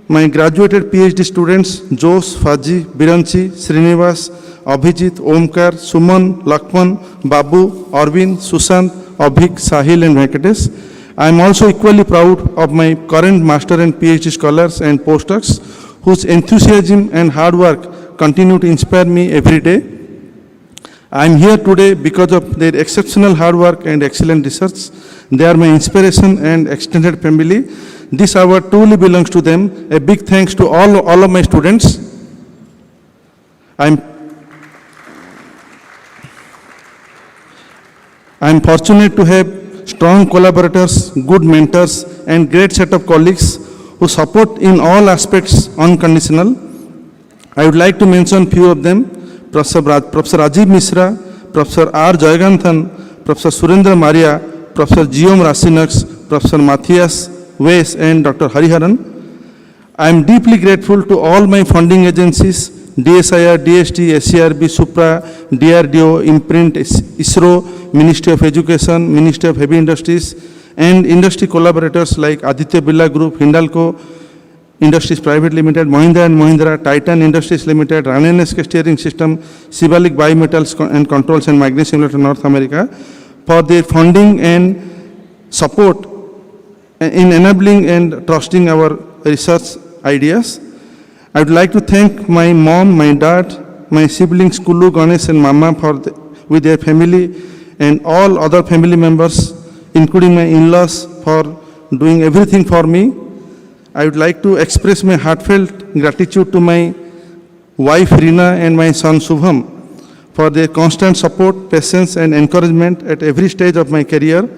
[SPEAKER 9] my graduated PhD students Jose, Faji, Biranchi, Srinivas, Abhijit, Omkar, Suman, Lakman, Babu, Arvind, Sushant, Abhik, Sahil, and Venkatesh. I am also equally proud of my current master and PhD scholars and postdocs whose enthusiasm and hard work continue to inspire me every day. I am here today because of their exceptional hard work and excellent research. They are my inspiration and extended family. This award truly belongs to them. A big thanks to all of my students. I am fortunate to have strong collaborators, good mentors, and great set of colleagues who support in all aspects unconditional. I would like to mention few of them: Professor Rajiv Misra, Professor R. Jayaganthan, Professor Surendra Maria, Professor Giom Rasinax, Professor Matthias Weiss, and Dr. Hariharan. I am deeply grateful to all my funding agencies, DSIR, DST, SCRB, Supra, DRDO, Imprint, ISRO, Ministry of Education, Ministry of Heavy Industries, and industry collaborators like Aditya Birla Group, Hindalco Industries Private Limited, Mahindra & Mahindra, Titan Industries Limited, Ranenesque Steering System, Sibalik Biometals and Controls, and Magnesium Limited North America for their funding and support in enabling and trusting our research ideas. I would like to thank my mom, my dad, my siblings Kulu, Ganesh, and Mama with their family, and all other family members, including my in-laws, for doing everything for me. I would like to express my heartfelt gratitude to my wife Reena and my son Shubham for their constant support, patience, and encouragement at every stage of my career.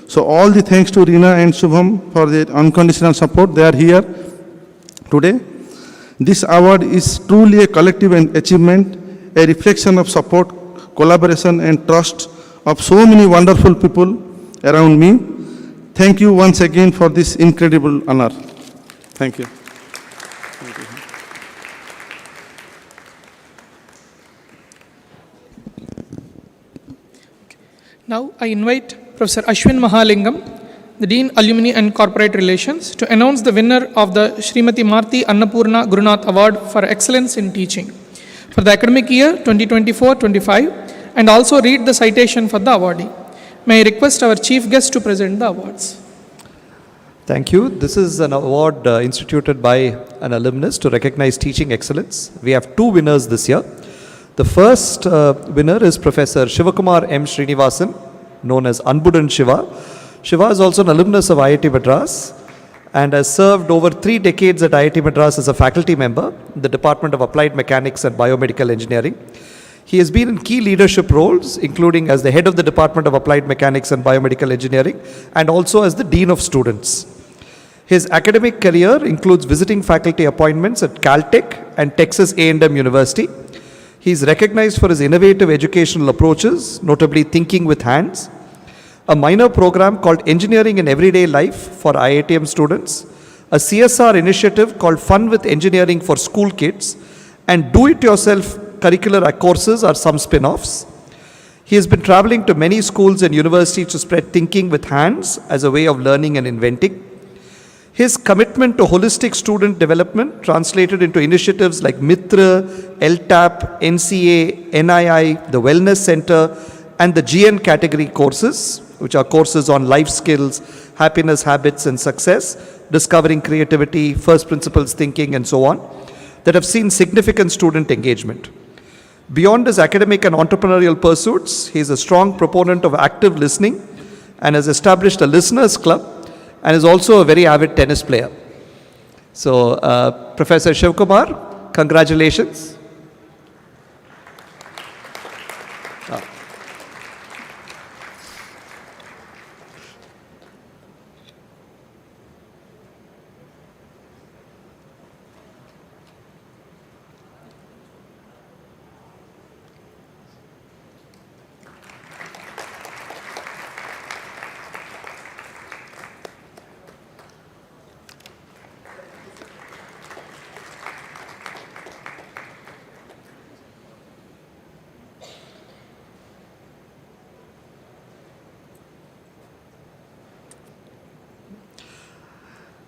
[SPEAKER 9] So all the thanks to Reena and Shubham for their unconditional support. They are here today. This award is truly a collective achievement, a reflection of support, collaboration, and trust of so many wonderful people around me. Thank you once again for this incredible honor. Thank you.
[SPEAKER 1] Now I invite Professor Ashwin Mahalingam, the Dean, Alumni and Corporate Relations, to announce the winner of the Srimati Marti Annapurna Gurunath Award for Excellence in Teaching for the academic year 2024-25, and also read the citation for the awardee. May I request our chief guest to present the awards.
[SPEAKER 10] Thank you. This is an award instituted by an alumnus to recognize teaching excellence. We have two winners this year. The first winner is Professor Shivkumar M. Srinivasan, known as Anbudan Shiva. Shiva is also an alumnus of IIT Madras and has served over 3 decades at IIT Madras as a faculty member in the Department of Applied Mechanics and Biomedical Engineering. He has been in key leadership roles, including as the head of the Department of Applied Mechanics and Biomedical Engineering and also as the Dean of Students. His academic career includes visiting faculty appointments at Caltech and Texas A&M University. He is recognized for his innovative educational approaches, notably thinking with hands, a minor program called Engineering in Everyday Life for IITM students, a CSR initiative called Fun with Engineering for school kids, and do-it-yourself curricular courses are some spin-offs. He has been traveling to many schools and universities to spread thinking with hands as a way of learning and inventing. His commitment to holistic student development translated into initiatives like Mitra, LTAP, NCA, NII, the Wellness Center, and the GN category courses, which are courses on life skills, happiness, habits, and success, discovering creativity, first principles thinking, and so on, that have seen significant student engagement. Beyond his academic and entrepreneurial pursuits, he is a strong proponent of active listening and has established a listeners club and is also a very avid tennis player. So, Professor Shivkumar, congratulations.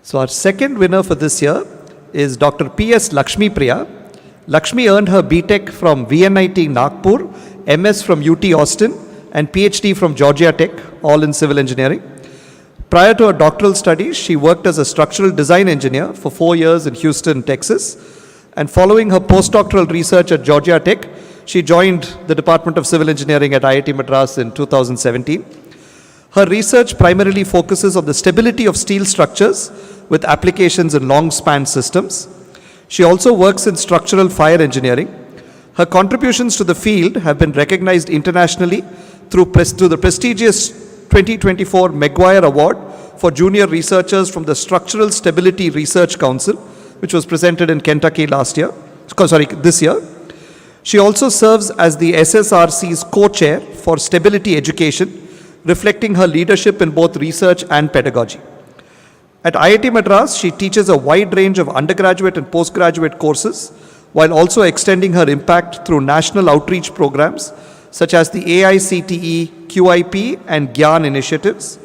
[SPEAKER 10] So our second winner for this year is Dr. P.S. Lakshmi Priya. Lakshmi earned her BTech from VNIT Nagpur, MS from UT Austin, and PhD from Georgia Tech, all in civil engineering. Prior to her doctoral studies, she worked as a structural design engineer for 4 years in Houston, Texas. And following her postdoctoral research at Georgia Tech, she joined the Department of Civil Engineering at IIT Madras in 2017. Her research primarily focuses on the stability of steel structures with applications in long-span systems. She also works in structural fire engineering. Her contributions to the field have been recognized internationally through the prestigious 2024 Maguire Award for junior researchers from the Structural Stability Research Council, which was presented in Kentucky this year. She also serves as the SSRC's co-chair for stability education, reflecting her leadership in both research and pedagogy. At IIT Madras, she teaches a wide range of undergraduate and postgraduate courses, while also extending her impact through national outreach programs such as the AICTE, QIP, and GYAN initiatives.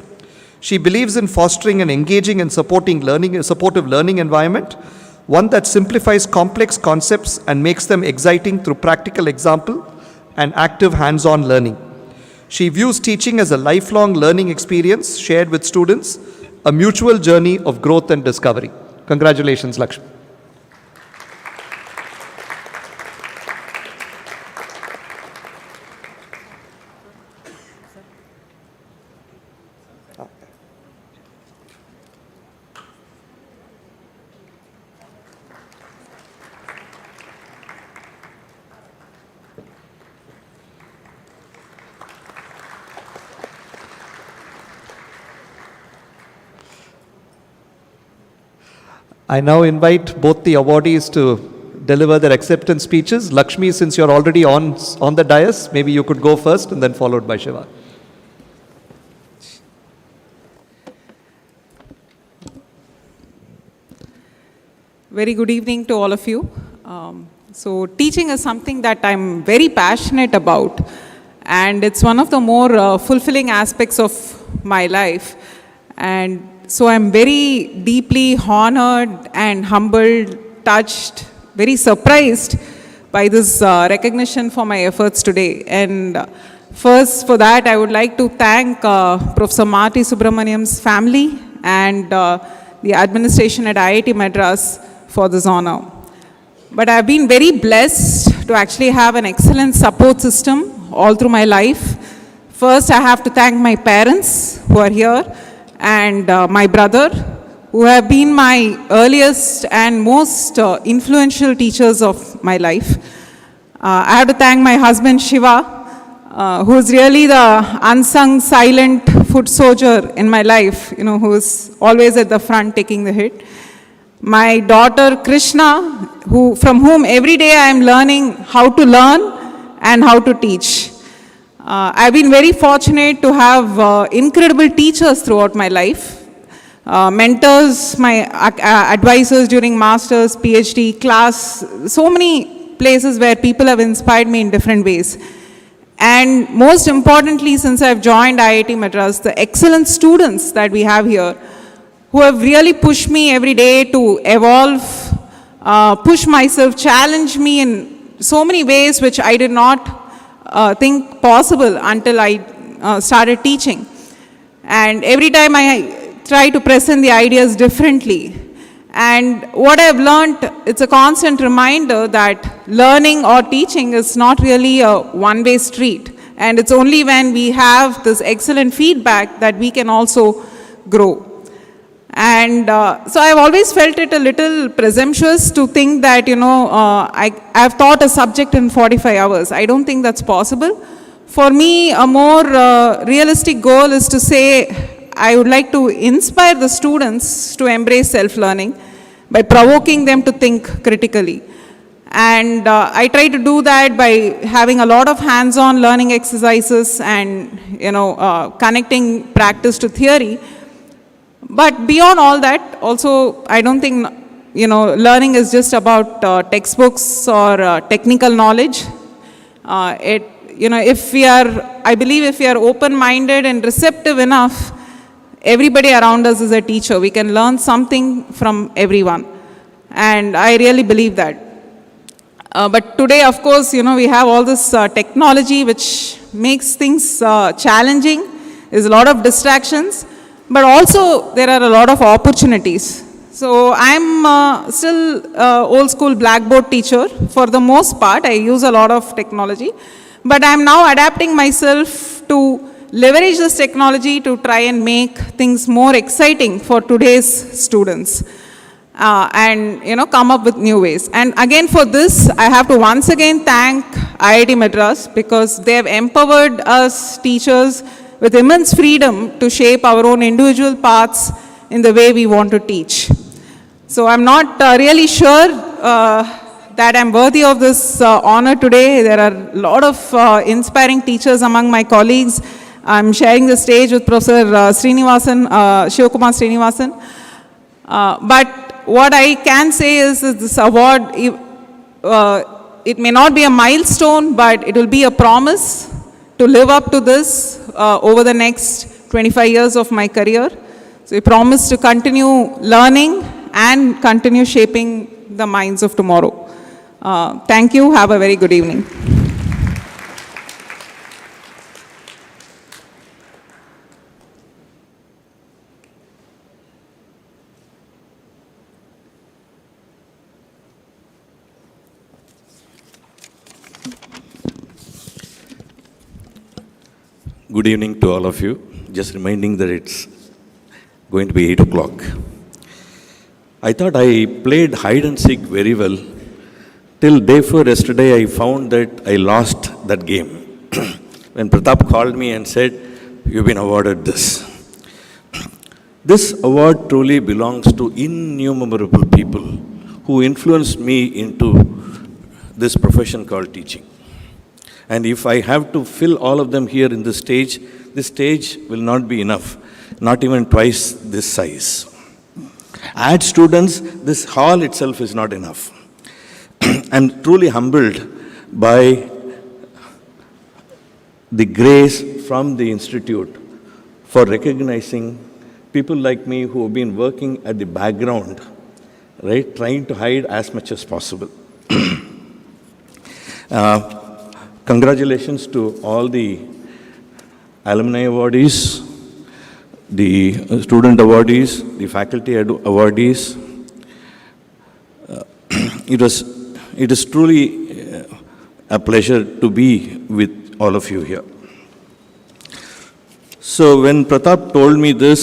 [SPEAKER 10] She believes in fostering an engaging and supportive learning environment, one that simplifies complex concepts and makes them exciting through practical example and active hands-on learning. She views teaching as a lifelong learning experience shared with students, a mutual journey of growth and discovery. Congratulations, Lakshmi. I now invite both the awardees to deliver their acceptance speeches. Lakshmi, since you're already on the dais, maybe you could go first and then followed by Shiva.
[SPEAKER 22] Very good evening to all of you. So teaching is something that I'm very passionate about, and it's one of the more fulfilling aspects of my life. And so I'm very deeply honored and humbled, touched, very surprised by this recognition for my efforts today. And first, for that, I would like to thank Professor Marty Subramaniam's family and the administration at IIT Madras for this honor. But I've been very blessed to actually have an excellent support system all through my life. First, I have to thank my parents who are here and my brother, who have been my earliest and most influential teachers of my life. I have to thank my husband Shiva, who is really the unsung, silent foot soldier in my life, who is always at the front taking the hit. My daughter Krishna, from whom every day I am learning how to learn and how to teach. I've been very fortunate to have incredible teachers throughout my life. Mentors, my advisors during masters, PhD, class, so many places where people have inspired me in different ways. And most importantly, since I've joined IIT Madras, the excellent students that we have here, who have really pushed me every day to evolve, push myself, challenge me in so many ways which I did not think possible until I started teaching. And every time I try to present the ideas differently. And what I've learned, it's a constant reminder that learning or teaching is not really a one-way street. And it's only when we have this excellent feedback that we can also grow. And so I've always felt it a little presumptuous to think that, I've taught a subject in 45 hours. I don't think that's possible. For me, a more realistic goal is to say, I would like to inspire the students to embrace self-learning by provoking them to think critically. And I try to do that by having a lot of hands-on learning exercises and, connecting practice to theory. But beyond all that, also, I don't think, learning is just about textbooks or technical knowledge. I believe if we are open-minded and receptive enough, everybody around us is a teacher. We can learn something from everyone. And I really believe that. But today, of course, we have all this technology which makes things challenging. There's a lot of distractions. But also, there are a lot of opportunities. So I'm still old school blackboard teacher. For the most part, I use a lot of technology. But I'm now adapting myself to leverage this technology to try and make things more exciting for today's students. And come up with new ways. And again, for this, I have to once again thank IIT Madras, because they have empowered us teachers with immense freedom to shape our own individual paths in the way we want to teach. So I'm not really sure that I'm worthy of this honor today. There are a lot of inspiring teachers among my colleagues. I'm sharing the stage with Professor Shivkumar Kalyanaraman. But what I can say is that this award, it may not be a milestone, but it will be a promise to live up to this over the next 25 years of my career. So I promise to continue learning and continue shaping the minds of tomorrow. Thank you. Have a very good evening.
[SPEAKER 11] Good evening to all of you. Just reminding that it's going to be 8 o'clock. I thought I played hide and seek very well. Till day 4 yesterday, I found that I lost that game. When Pratap called me and said, "You've been awarded this." This award truly belongs to innumerable people who influenced me into this profession called teaching. And if I have to fill all of them here in this stage will not be enough, not even twice this size. Add students, this hall itself is not enough. I'm truly humbled by the grace from the Institute for recognizing people like me who have been working at the background, right, trying to hide as much as possible. Congratulations to all the alumni awardees, the student awardees, the faculty awardees. It is truly a pleasure to be with all of you here. So when Pratap told me this,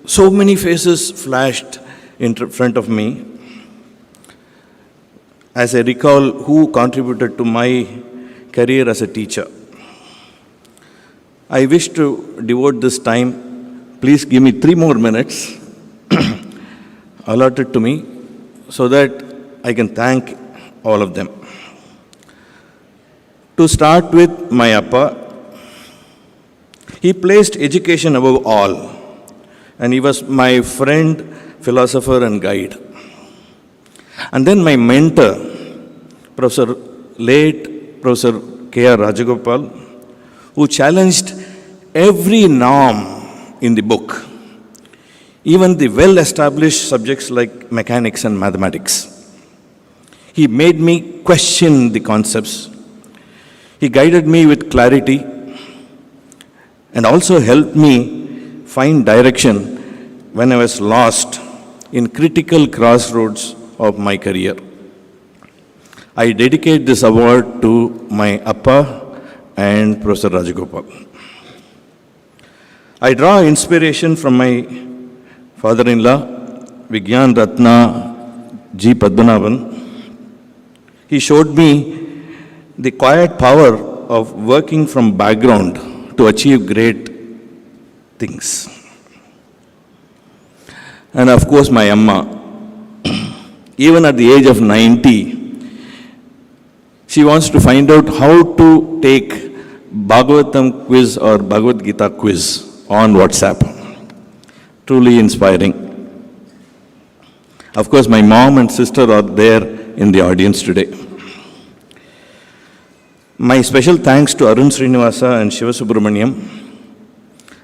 [SPEAKER 11] so many faces flashed in front of me as I recall who contributed to my career as a teacher. I wish to devote this time. Please give me 3 more minutes allotted to me so that I can thank all of them. To start with my Appa, he placed education above all, and he was my friend, philosopher, and guide. And then my mentor, late Professor K.R. Rajagopal, who challenged every norm in the book, even the well-established subjects like mechanics and mathematics. He made me question the concepts. He guided me with clarity and also helped me find direction when I was lost in critical crossroads of my career. I dedicate this award to my Appa and Professor Rajagopal. I draw inspiration from my father-in-law, Vigyan Ratna G. Padmanabhan. He showed me the quiet power of working from background to achieve great things. And of course, my Amma, even at the age of 90, she wants to find out how to take Bhagavatam quiz or Bhagavad Gita quiz on WhatsApp. Truly inspiring. Of course, my mom and sister are there in the audience today. My special thanks to Arun Srinivasa and Shiva Subramaniam,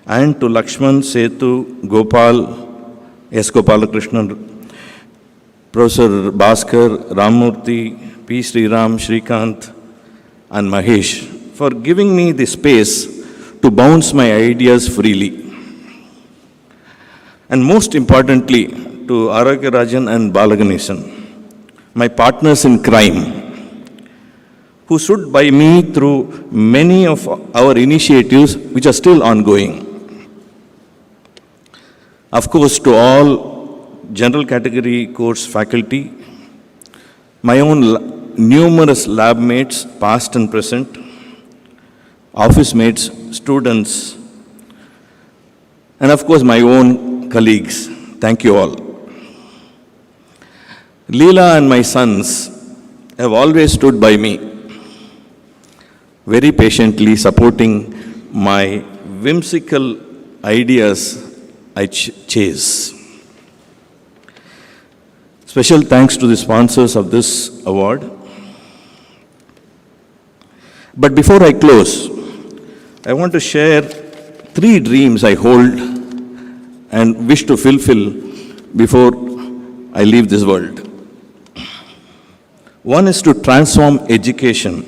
[SPEAKER 11] and to Lakshman, Setu, Gopal, S. Gopalakrishnan, Professor Bhaskar, Ramurthy, P. Sriram, Shrikant, and Mahesh for giving me the space to bounce my ideas freely. And most importantly, to Aragya Rajan and Balaganesan, my partners in crime, who stood by me through many of our initiatives which are still ongoing. Of course, to all general category course faculty, my own numerous lab mates, past and present, office mates, students, and of course my own colleagues. Thank you all. Leela and my sons have always stood by me, very patiently supporting my whimsical ideas I chase. Special thanks to the sponsors of this award. But before I close, I want to share 3 dreams I hold and wish to fulfill before I leave this world. One is to transform education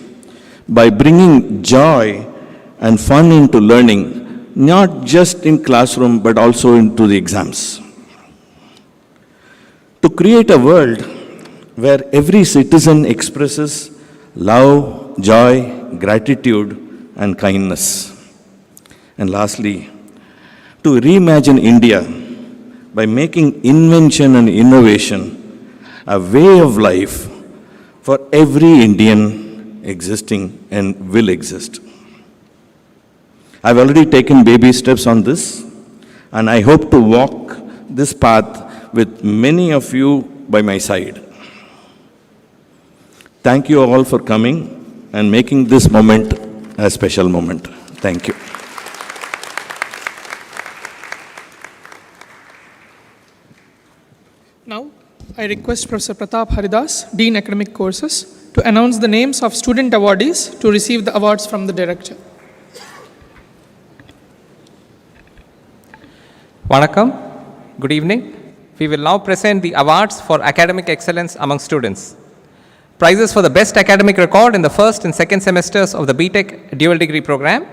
[SPEAKER 11] by bringing joy and fun into learning, not just in classroom, but also into the exams. To create a world where every citizen expresses love, joy, gratitude, and kindness. And lastly, to reimagine India by making invention and innovation a way of life for every Indian existing and will exist. I've already taken baby steps on this, and I hope to walk this path with many of you by my side. Thank you all for coming and making this moment a special moment. Thank you.
[SPEAKER 1] Now, I request Professor Pratap Haridas, Dean Academic Courses, to announce the names of student awardees to receive the awards from the Director.
[SPEAKER 12] Vanakkam, good evening. We will now present the awards for academic excellence among students. Prizes for the best academic record in the first and second semesters of the BTech dual degree program.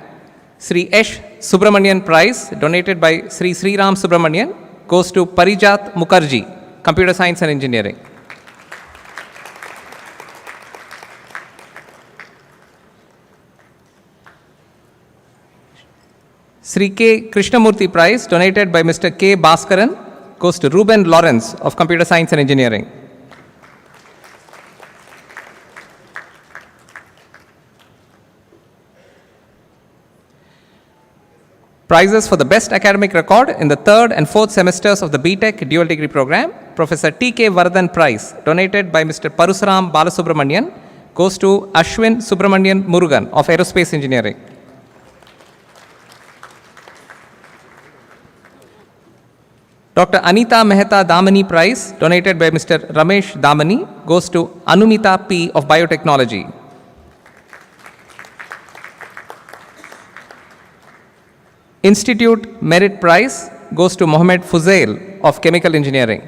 [SPEAKER 12] Sri H. Subramanian Prize, donated by Sri Sriram Subramanian, goes to Parijat Mukherjee, Computer Science and Engineering. Sri K. Krishnamurthy Prize, donated by Mr. K. Bhaskaran, goes to Ruben Lawrence of Computer Science and Engineering. Prizes for the best academic record in the third and fourth semesters of the BTech dual degree program. Professor T.K. Vardhan Prize, donated by Mr. Parusaram Balasubramanian, goes to Ashwin Subramanian Murugan of Aerospace Engineering. Dr. Anita Mehta Damani Prize, donated by Mr. Ramesh Damani, goes to Anumita P. of Biotechnology. Institute Merit Prize goes to Mohammed Fuzail of Chemical Engineering.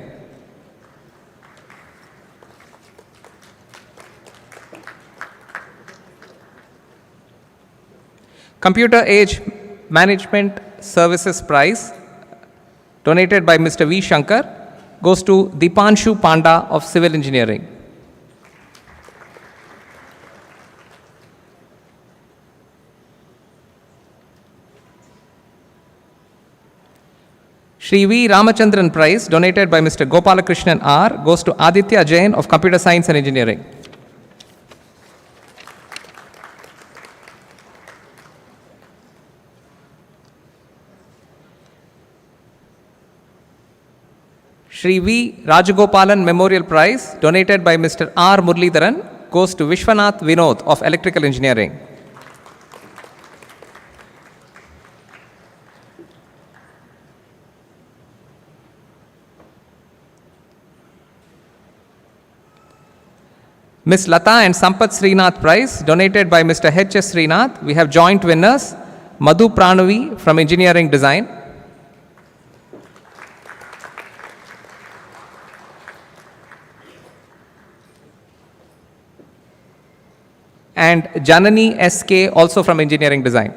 [SPEAKER 12] Computer Age Management Services Prize, donated by Mr. V. Shankar, goes to Dipanshu Panda of Civil Engineering. Shri V. Ramachandran Prize, donated by Mr. Gopalakrishnan R., goes to Aditya Jain of Computer Science and Engineering. Shri V. Rajagopalan Memorial Prize, donated by Mr. R. Murlidharan, goes to Vishwanath Vinod of Electrical Engineering. Ms. Lata and Sampath Srinath Prize, donated by Mr. H.S. Srinath. We have joint winners, Madhu Pranavi from Engineering Design, and Janani S.K. also from Engineering Design.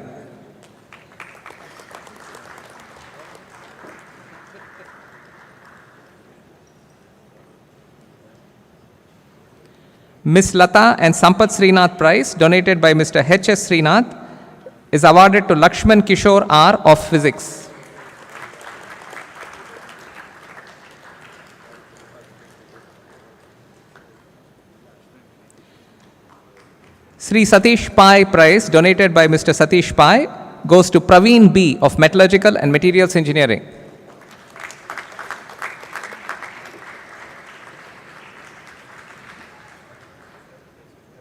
[SPEAKER 12] Ms. Lata and Sampath Srinath Prize, donated by Mr. H.S. Srinath, is awarded to Lakshman Kishore R. of Physics. Sri Satish Pai Prize, donated by Mr. Satish Pai, goes to Praveen B. of Metallurgical and Materials Engineering.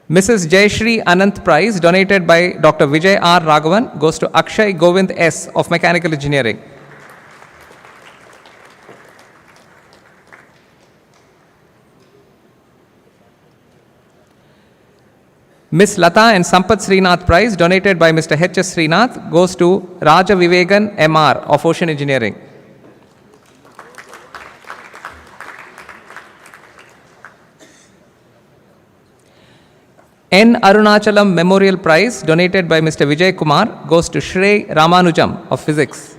[SPEAKER 12] Mrs. Jayashri Anant Prize, donated by Dr. Vijay R. Raghavan, goes to Akshay Govind S. of Mechanical Engineering. Ms. Lata and Sampath Srinath Prize, donated by Mr. H.S. Srinath, goes to Raja Vivegan M.R. of Ocean Engineering. N. Arunachalam Memorial Prize, donated by Mr. Vijay Kumar, goes to Shrey Ramanujam of Physics.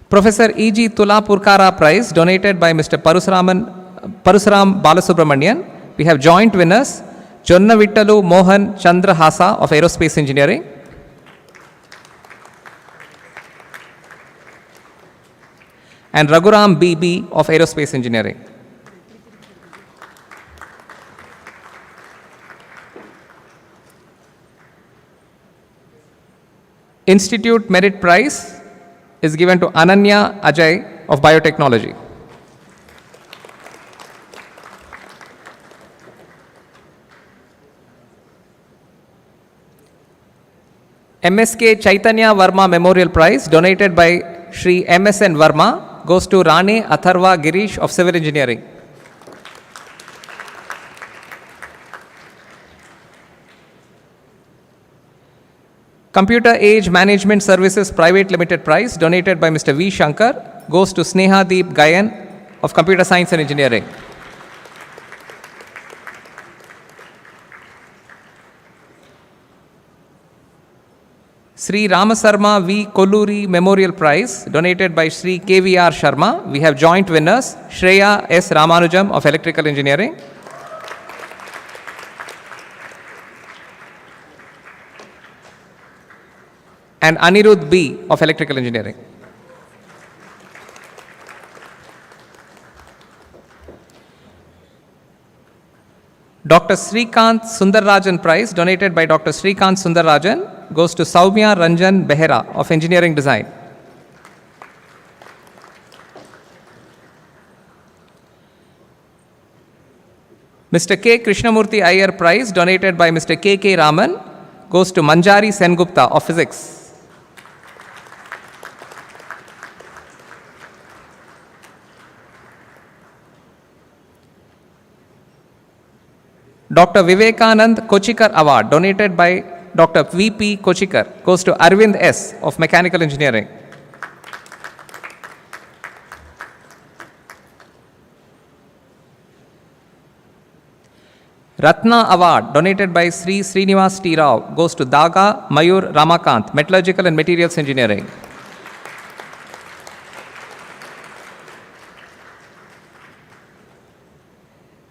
[SPEAKER 12] Professor E.G. Tulapurkara Prize, donated by Mr. Parusaram Balasubramanian. We have joint winners, Jonna Vittalu Mohan Chandrahasa of Aerospace Engineering, and Raghuram B.B. of Aerospace Engineering. Institute Merit Prize is given to Ananya Ajay of Biotechnology. MSK Chaitanya Varma Memorial Prize, donated by Shri MSN Varma, goes to Rane Atharva Girish of Civil Engineering. Computer Age Management Services Private Limited Prize, donated by Mr. V. Shankar, goes to Sneha Deep Gayan of Computer Science and Engineering. Sri Ramasarma V. Kolluri Memorial Prize, donated by Sri KVR Sharma. We have joint winners, Shreya S. Ramanujam of Electrical Engineering, and Anirudh B. of Electrical Engineering. Dr. Srikant Sundarrajan Prize, donated by Dr. Srikant Sundarrajan, goes to Saumya Ranjan Behera of Engineering Design. Mr. K. Krishnamurthy Iyer Prize, donated by Mr. K. K. Raman, goes to Manjari Sengupta of Physics. Dr. Vivekanand Kochikar Award, donated by Dr. V.P. Kochikar, goes to Arvind S. of Mechanical Engineering. Ratna Award, donated by Sri Srinivas T. Rao, goes to Daga Mayur Ramakant, Metallurgical and Materials Engineering.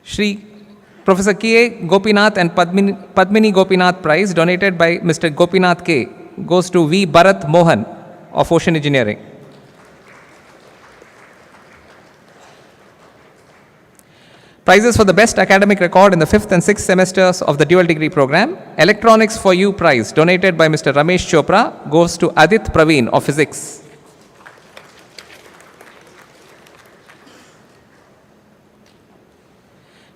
[SPEAKER 12] Shri Professor K. Gopinath and Padmini Gopinath Prize, donated by Mr. Gopinath K., goes to V. Bharat Mohan of Ocean Engineering. Prizes for the best academic record in the 5th and 6th semesters of the dual degree program. Electronics for You Prize, donated by Mr. Ramesh Chopra, goes to Adit Praveen of Physics.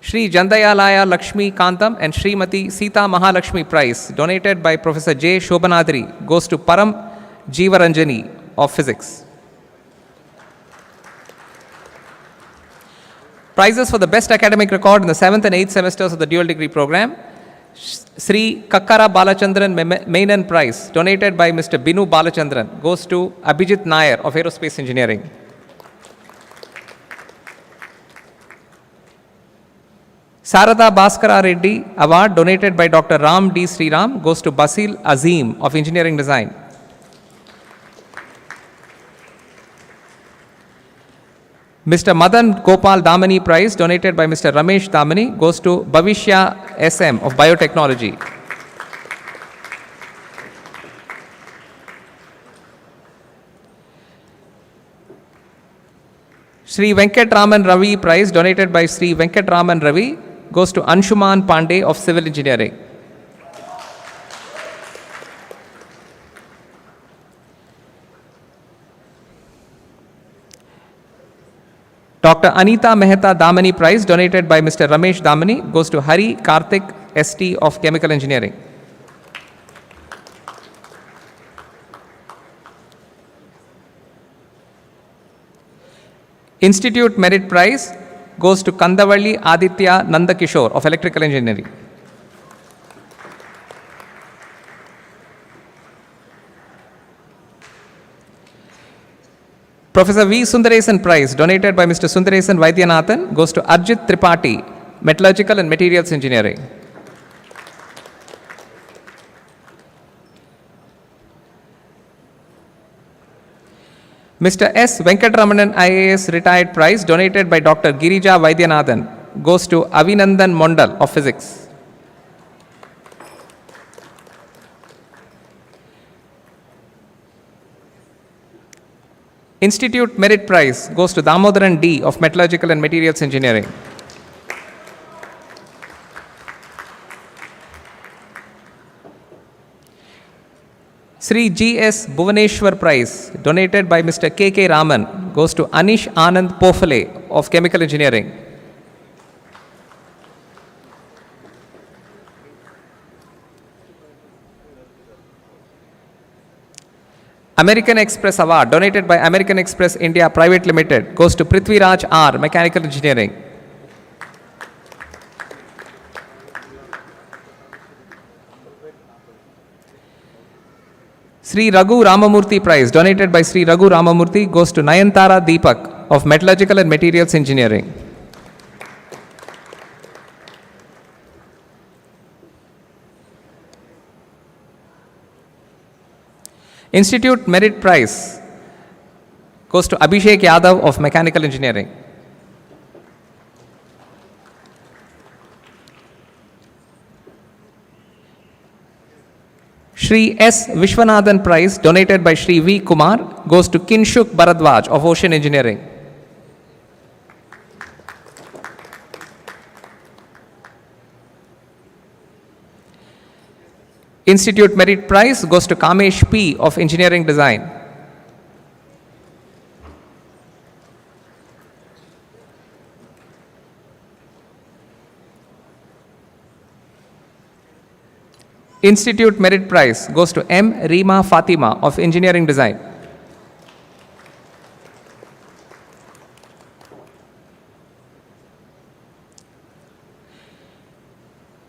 [SPEAKER 12] Shri Jandayalaya Lakshmi Kantam and Srimati Sita Mahalakshmi Prize, donated by Professor J. Shobhanadri, goes to Param Jeevaranjani of Physics. Prizes for the best academic record in the 7th and 8th semesters of the dual degree program. Sri Kakkara Balachandran Menon Prize, donated by Mr. Binu Balachandran, goes to Abhijit Nair of Aerospace Engineering. Sarada Bhaskara Reddy Award, donated by Dr. Ram D. Sriram, goes to Basil Azim of Engineering Design. Mr. Madan Gopal Damani Prize, donated by Mr. Ramesh Damani, goes to Bhavishya SM of Biotechnology. Sri Venkatraman Ravi Prize, donated by Sri Venkatraman Ravi, goes to Anshuman Pandey of Civil Engineering. Dr. Anita Mehta Damani Prize, donated by Mr. Ramesh Damani, goes to Hari Karthik ST of Chemical Engineering. Institute Merit Prize goes to Kandavalli Aditya Nandakishore of Electrical Engineering. Professor V. Sundaresan Prize, donated by Mr. Sundaresan Vaidyanathan, goes to Arjit Tripathi, Metallurgical and Materials Engineering. Mr. S. Venkatramanan IAS Retired Prize, donated by Dr. Girija Vaidyanathan, goes to Avinandan Mondal of Physics. Institute Merit Prize goes to Damodaran D. of Metallurgical and Materials Engineering. Sri G.S. Bhuvaneshwar Prize, donated by Mr. K.K. Raman, goes to Anish Anand Pofale of Chemical Engineering. American Express Award, donated by American Express India Private Limited, goes to Prithviraj R., Mechanical Engineering. Sri Raghu Ramamurthy Prize, donated by Sri Raghu Ramamurthy, goes to Nayantara Deepak of Metallurgical and Materials Engineering. Institute Merit Prize goes to Abhishek Yadav of Mechanical Engineering. Shri S. Vishwanathan Prize, donated by Shri V. Kumar, goes to Kinshuk Bharadwaj of Ocean Engineering. Institute Merit Prize goes to Kamesh P. of Engineering Design. Institute Merit Prize goes to M. Reema Fatima of Engineering Design.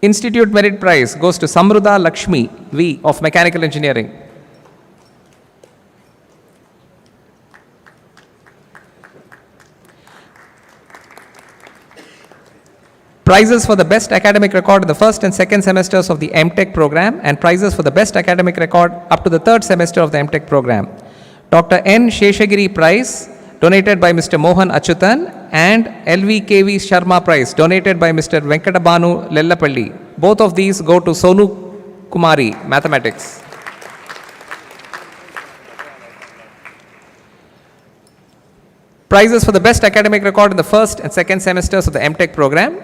[SPEAKER 12] Institute Merit Prize goes to Samruddha Lakshmi V. of Mechanical Engineering. Prizes for the best academic record in the first and second semesters of the MTech program, and prizes for the best academic record up to the third semester of the MTech program. Dr. N. Sheshagiri Prize, donated by Mr. Mohan Achyutan, and LVKV Sharma Prize, donated by Mr. Venkatabanu Lellapalli. Both of these go to Sonu Kumari, Mathematics. Prizes for the best academic record in the first and second semesters of the MTech program.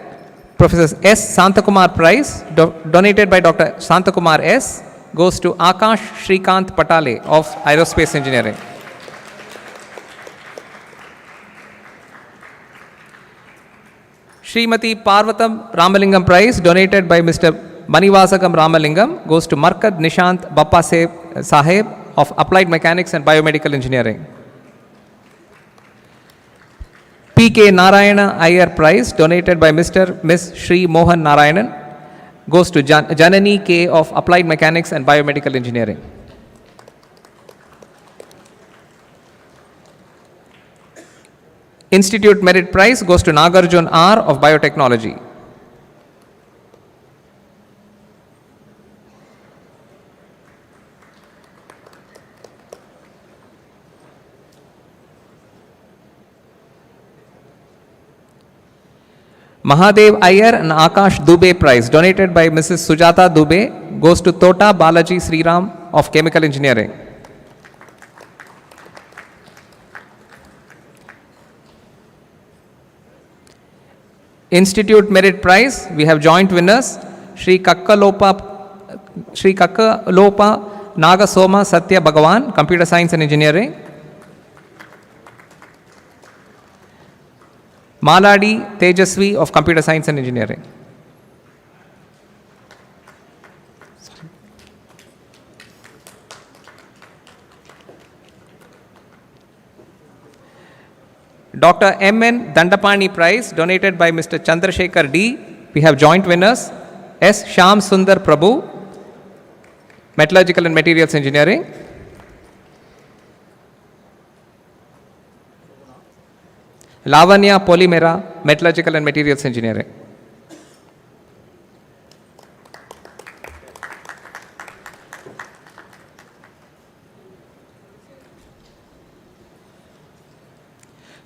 [SPEAKER 12] Professor S. Santakumar Prize, donated by Dr. Santakumar S., goes to Akash Shrikant Patale of Aerospace Engineering. Srimati Parvatam Ramalingam Prize, donated by Mr. Manivasagam Ramalingam, goes to Markad Nishant Bappa Saheb of Applied Mechanics and Biomedical Engineering. P.K. Narayana Iyer Prize, donated by Mr. Ms. Shri Mohan Narayanan, goes to Janani K. of Applied Mechanics and Biomedical Engineering. Institute Merit Prize goes to Nagarjun R. of Biotechnology. Mahadev Iyer and Akash Dubey Prize, donated by Mrs. Sujata Dubey, goes to Tota Balaji Sriram of Chemical Engineering. Institute Merit Prize, we have joint winners, Sri Kakkalopa Nagasoma Satya Bhagavan, Computer Science and Engineering. Maladi Tejasvi of Computer Science and Engineering. Dr. M.N. Dandapani Prize, donated by Mr. Chandrasekhar D. We have joint winners, S. Shyam Sundar Prabhu, Metallurgical and Materials Engineering. Lavanya Polymera, Metallurgical and Materials Engineering.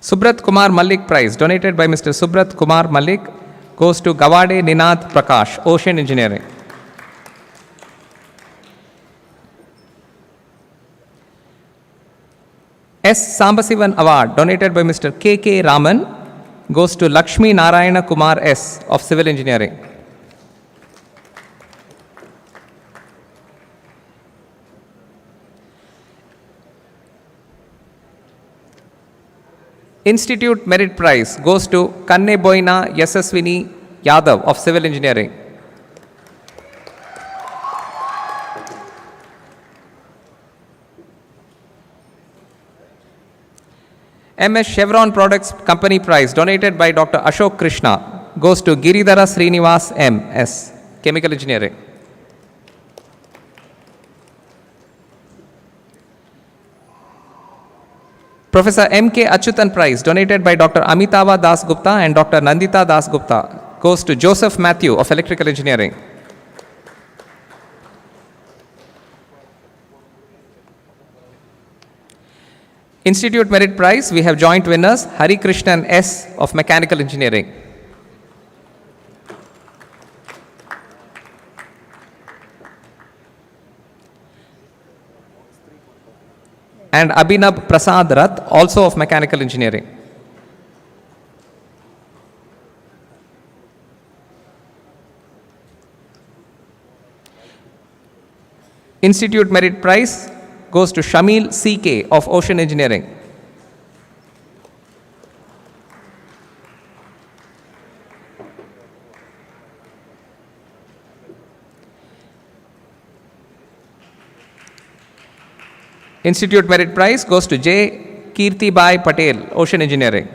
[SPEAKER 12] Subrat Kumar Malik Prize, donated by Mr. Subrat Kumar Malik, goes to Gawade Ninath Prakash, Ocean Engineering. S. Sambasivan Award, donated by Mr. K.K. Raman, goes to Lakshmi Narayana Kumar S. of Civil Engineering. Institute Merit Prize goes to Kanne Boina Yasaswini Yadav of Civil Engineering. MS Chevron Products Company Prize, donated by Dr. Ashok Krishna, goes to Giridhara Srinivas M.S., Chemical Engineering. Professor M.K. Achyutan Prize, donated by Dr. Amitava Das Gupta and Dr. Nandita Das Gupta, goes to Joseph Matthew of Electrical Engineering. Institute Merit Prize, we have joint winners, Hari Krishnan S. of Mechanical Engineering. And Abhinav Prasad Rath, also of Mechanical Engineering. Institute Merit Prize goes to Shamil C.K. of Ocean Engineering. Institute Merit Prize goes to J. Kirti Bai Patel, Ocean Engineering.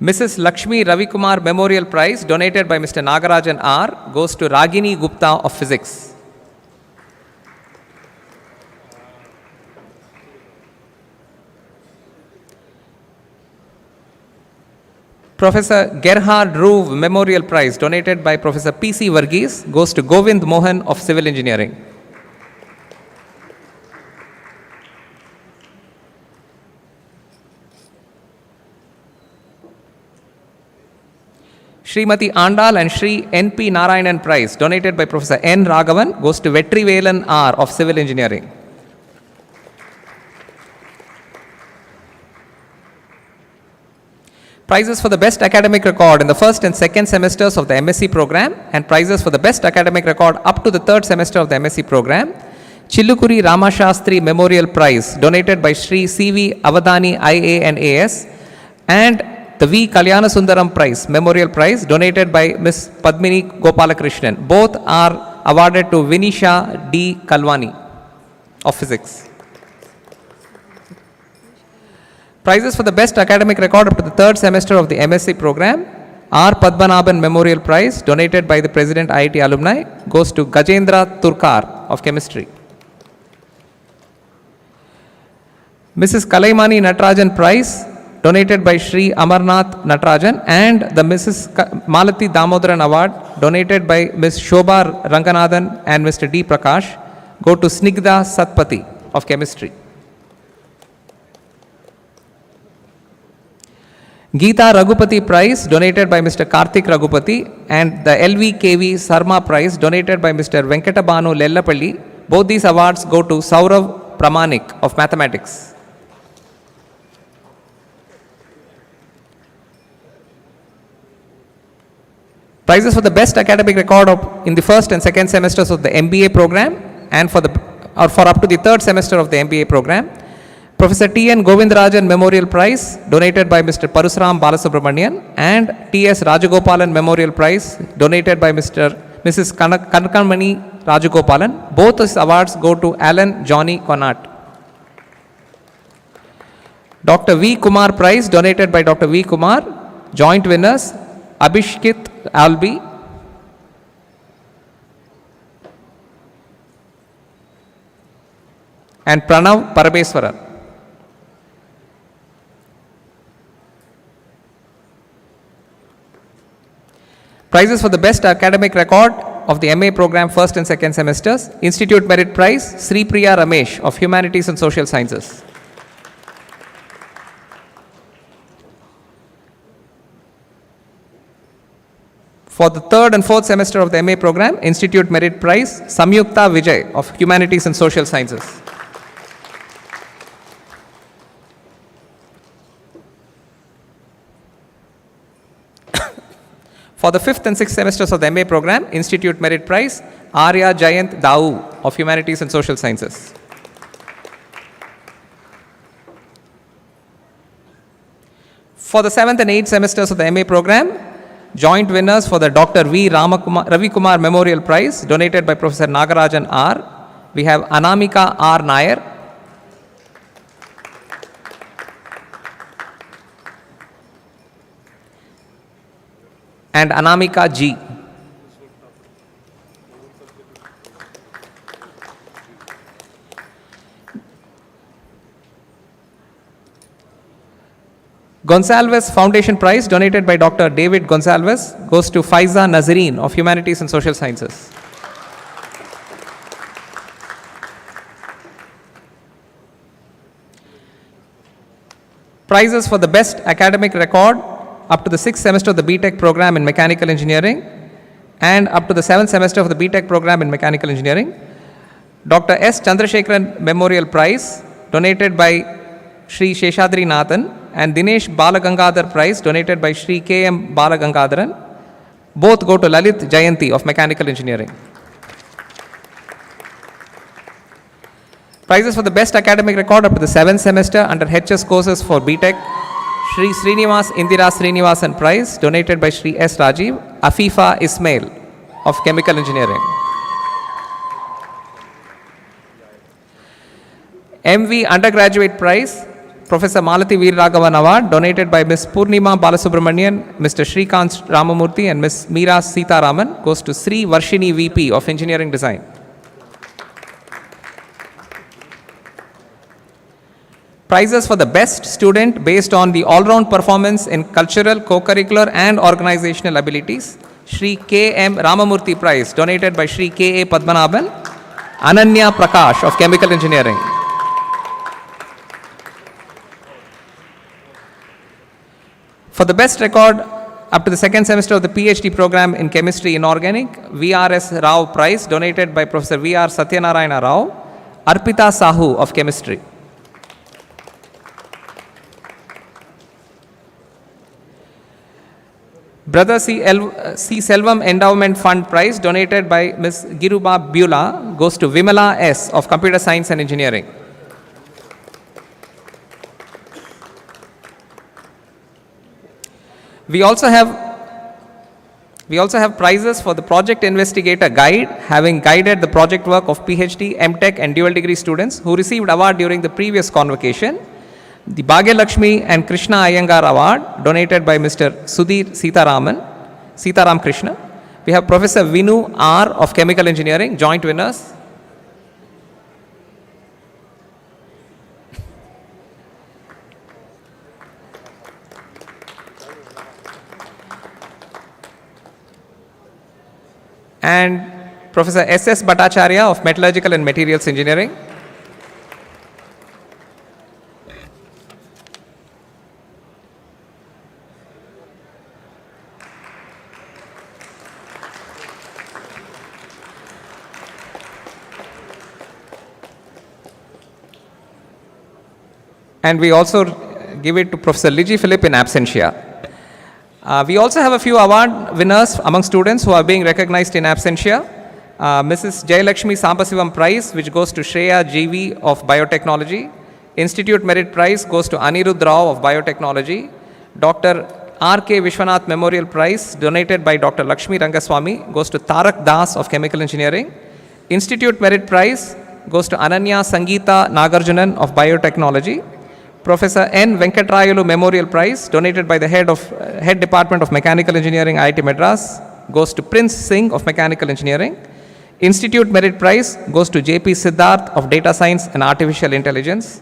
[SPEAKER 12] Mrs. Lakshmi Ravikumar Memorial Prize, donated by Mr. Nagarajan R., goes to Ragini Gupta of Physics. Professor Gerhard Ruve Memorial Prize, donated by Professor P.C. Varghese, goes to Govind Mohan of Civil Engineering. Srimati Andal and Sri N.P. Narayanan Prize, donated by Professor N. Raghavan, goes to Vetrivelan R. of Civil Engineering. Prizes for the best academic record in the first and second semesters of the MSc program, and prizes for the best academic record up to the third semester of the MSc program. Chillukuri Ramashastri Memorial Prize, donated by Sri C.V. Avadani IA and AS, and the V. Kalyanaraman Prize, Memorial Prize, donated by Ms. Padmini Gopalakrishnan. Both are awarded to Vinisha D. Kalwani of Physics. Prizes for the best academic record up to the third semester of the MSc program. R. Padmanabhan Memorial Prize, donated by the President IIT Alumni, goes to Gajendra Turkar of Chemistry. Mrs. Kalaimani Natarajan Prize, donated by Sri Amarnath Natarajan, and the Mrs. Malati Damodaran Award, donated by Ms. Shobha Ranganathan and Mr. D. Prakash, go to Snigdha Satpati of Chemistry. Geeta Raghupati Prize, donated by Mr. Karthik Raghupati, and the LVKV Sarma Prize, donated by Mr. Venkatabanu Lellapalli. Both these awards go to Saurav Pramanik of Mathematics. Prizes for the best academic record in the first and second semesters of the MBA program, and for up to the third semester of the MBA program. Professor T.N. Govindarajan Memorial Prize, donated by Mr. Parasuram Balasubramanian, and T.S. Rajagopalan Memorial Prize, donated by Mrs. Kanakamani Rajagopalan. Both these awards go to Alan Johnny Conant. Dr. V. Kumar Prize, donated by Dr. V. Kumar. Joint winners, Abhishkit Albi and Pranav Parameswaran. Prizes for the best academic record of the MA program first and second semesters. Institute Merit Prize, Sri Priya Ramesh of Humanities and Social Sciences. For the third and fourth semester of the MA program, Institute Merit Prize, Samyukta Vijay of Humanities and Social Sciences. For the fifth and sixth semesters of the MA program, Institute Merit Prize, Arya Jayant Dau of Humanities and Social Sciences. For the seventh and eighth semesters of the MA program, joint winners for the Dr. V. Ravikumar Memorial Prize, donated by Professor Nagarajan R. We have Anamika R. Nair, and Anamika G. Gonsalves Foundation Prize, donated by Dr. David Gonsalves, goes to Faiza Nazareen of Humanities and Social Sciences. Prizes for the best academic record up to the 6th semester of the BTech program in Mechanical Engineering and up to the 7th semester of the BTech program in Mechanical Engineering. Dr. S. Chandrasekharan Memorial Prize, donated by Shri Sheshadri Nathan, and Dinesh Balagangadhar Prize, donated by Shri K.M. Balagangadharan. Both go to Lalit Jayanti of Mechanical Engineering. Prizes for the best academic record up to the 7th semester under HS courses for BTech. Shri Srinivas Indira Srinivasan Prize, donated by Shri S. Rajiv. Afifa Ismail of Chemical Engineering. MV Undergraduate Prize, Professor Malati Veeraraghavan Award, donated by Ms. Purnima Balasubramanian, Mr. Shrikant Ramamurthy, and Ms. Meera Sitaraman, goes to Sri Varshini VP of Engineering Design. Prizes for the best student based on the all-round performance in cultural, co-curricular and organizational abilities. Shri K. M. Ramamurthy Prize, donated by Shri K. A. Padmanabhan. Ananya Prakash of Chemical Engineering. For the best record up to the 2nd semester of the PhD program in Chemistry Inorganic, VRS Rao Prize, donated by Professor VR Satyanarayana Rao. Arpita Sahu of Chemistry. Brother C. Selvam Endowment Fund Prize, donated by Ms. Giruba Beulah, goes to Vimala S. of Computer Science and Engineering. We also have prizes for the Project Investigator Guide, having guided the project work of PhD, MTech and dual degree students who received award during the previous convocation. The Bhagyalakshmi and Krishna Iyengar Award, donated by Mr. Sudhir Sitaram Krishna. We have Professor Vinu R. of Chemical Engineering, joint winners. And Professor S.S. Bhattacharya of Metallurgical and Materials Engineering. And we also give it to Professor Ligi Philip in absentia. We also have a few award winners among students who are being recognized in absentia. Mrs. Jayalakshmi Sambasivam Prize, which goes to Shreya GV of Biotechnology. Institute Merit Prize goes to Anirudh Rao of Biotechnology. Dr. R.K. Vishwanath Memorial Prize, donated by Dr. Lakshmi Rangaswamy, goes to Tarak Das of Chemical Engineering. Institute Merit Prize goes to Ananya Sangeeta Nagarjunan of Biotechnology. Professor N. Venkatrayalu Memorial Prize, donated by the Head Department of Mechanical Engineering, IIT Madras, goes to Prince Singh of Mechanical Engineering. Institute Merit Prize goes to J.P. Siddharth of Data Science and Artificial Intelligence.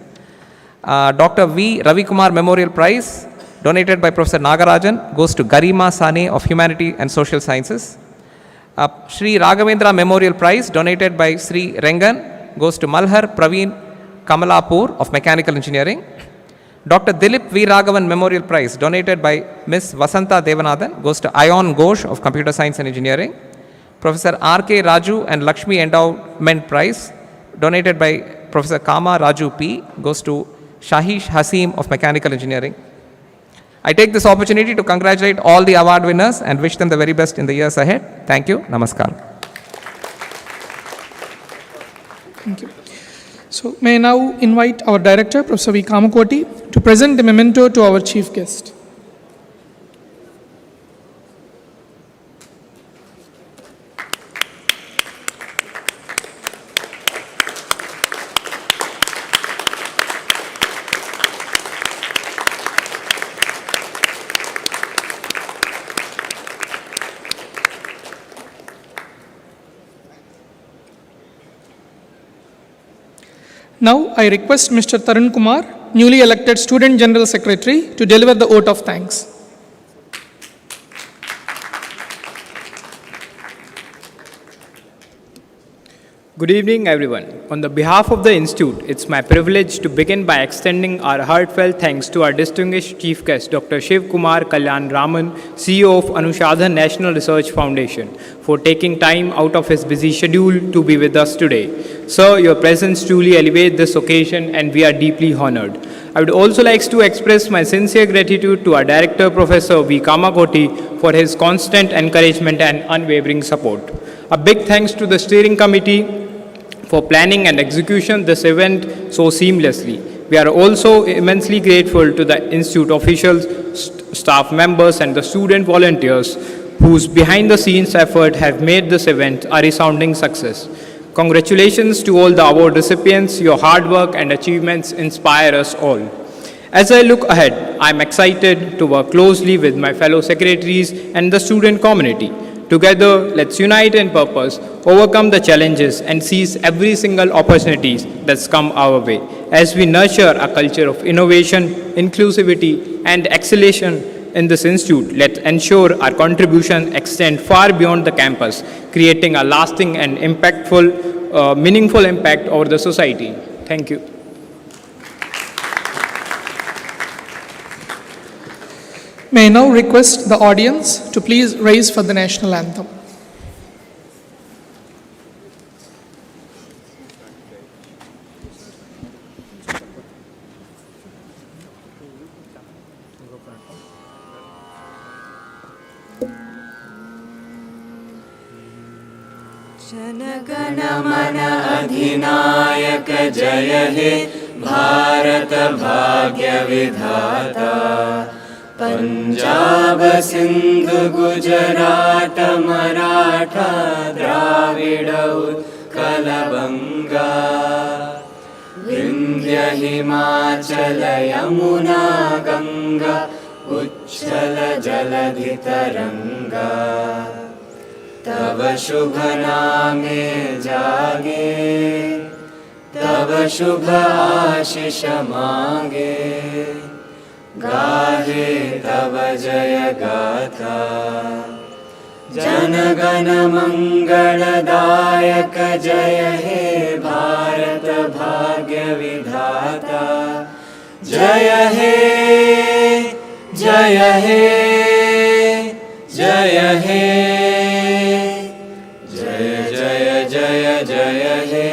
[SPEAKER 12] Dr. V. Ravikumar Memorial Prize, donated by Professor Nagarajan, goes to Garima Sane of Humanity and Social Sciences. Shri Raghavendra Memorial Prize, donated by Sri Rengan, goes to Malhar Praveen Kamalapur of Mechanical Engineering. Dr. Dilip V. Raghavan Memorial Prize, donated by Ms. Vasanta Devanathan, goes to Ayon Ghosh of Computer Science and Engineering. Professor R.K. Raju and Lakshmi Endowment Prize, donated by Professor Kama Raju P., goes to Shahish Hasim of Mechanical Engineering. I take this opportunity to congratulate all the award winners and wish them the very best in the years ahead. Thank you. Namaskar.
[SPEAKER 1] Thank you. So, may I now invite our director, Professor V. Kamakoti, to present the memento to our chief guest. Now I request Mr. Tarun Kumar, newly elected Student General Secretary, to deliver the vote of thanks.
[SPEAKER 14] Good evening, everyone. On the behalf of the Institute, it's my privilege to begin by extending our heartfelt thanks to our distinguished chief guest, Dr. Shivkumar Kalyanaraman, CEO of Anusandhan National Research Foundation, for taking time out of his busy schedule to be with us today. Sir, your presence truly elevates this occasion and we are deeply honored. I would also like to express my sincere gratitude to our Director, Professor V. Kamakoti, for his constant encouragement and unwavering support. A big thanks to the steering committee for planning and execution this event so seamlessly. We are also immensely grateful to the Institute officials, staff members, and the student volunteers whose behind-the-scenes effort have made this event a resounding success. Congratulations to all the award recipients. Your hard work and achievements inspire us all. As I look ahead, I'm excited to work closely with my fellow secretaries and the student community. Together, let's unite in purpose, overcome the challenges, and seize every single opportunity that's come our way. As we nurture a culture of innovation, inclusivity, and excellence in this institute, let's ensure our contributions extend far beyond the campus, creating a lasting and impactful, meaningful impact over the society. Thank you.
[SPEAKER 1] May I now request the audience to please rise for the national anthem.
[SPEAKER 15] Jana Gana Mana अधिनायक जय हे भारत भाग्य विधाता पंजाब सिंध गुजरात मराठा द्राविड उत्कल बंगा विंध्य हिमाचल यमुना गंगा उच्छल जलधि तरंगा तब शुभ नामे जागे तब शुभ आशीष मांगे गाहे तब जय गाथा जन गण मंगलदायक जय हे भारत भाग्य विधाता जय हे जय हे जय हे जय जय जय जय हे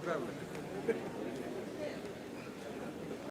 [SPEAKER 23] Program.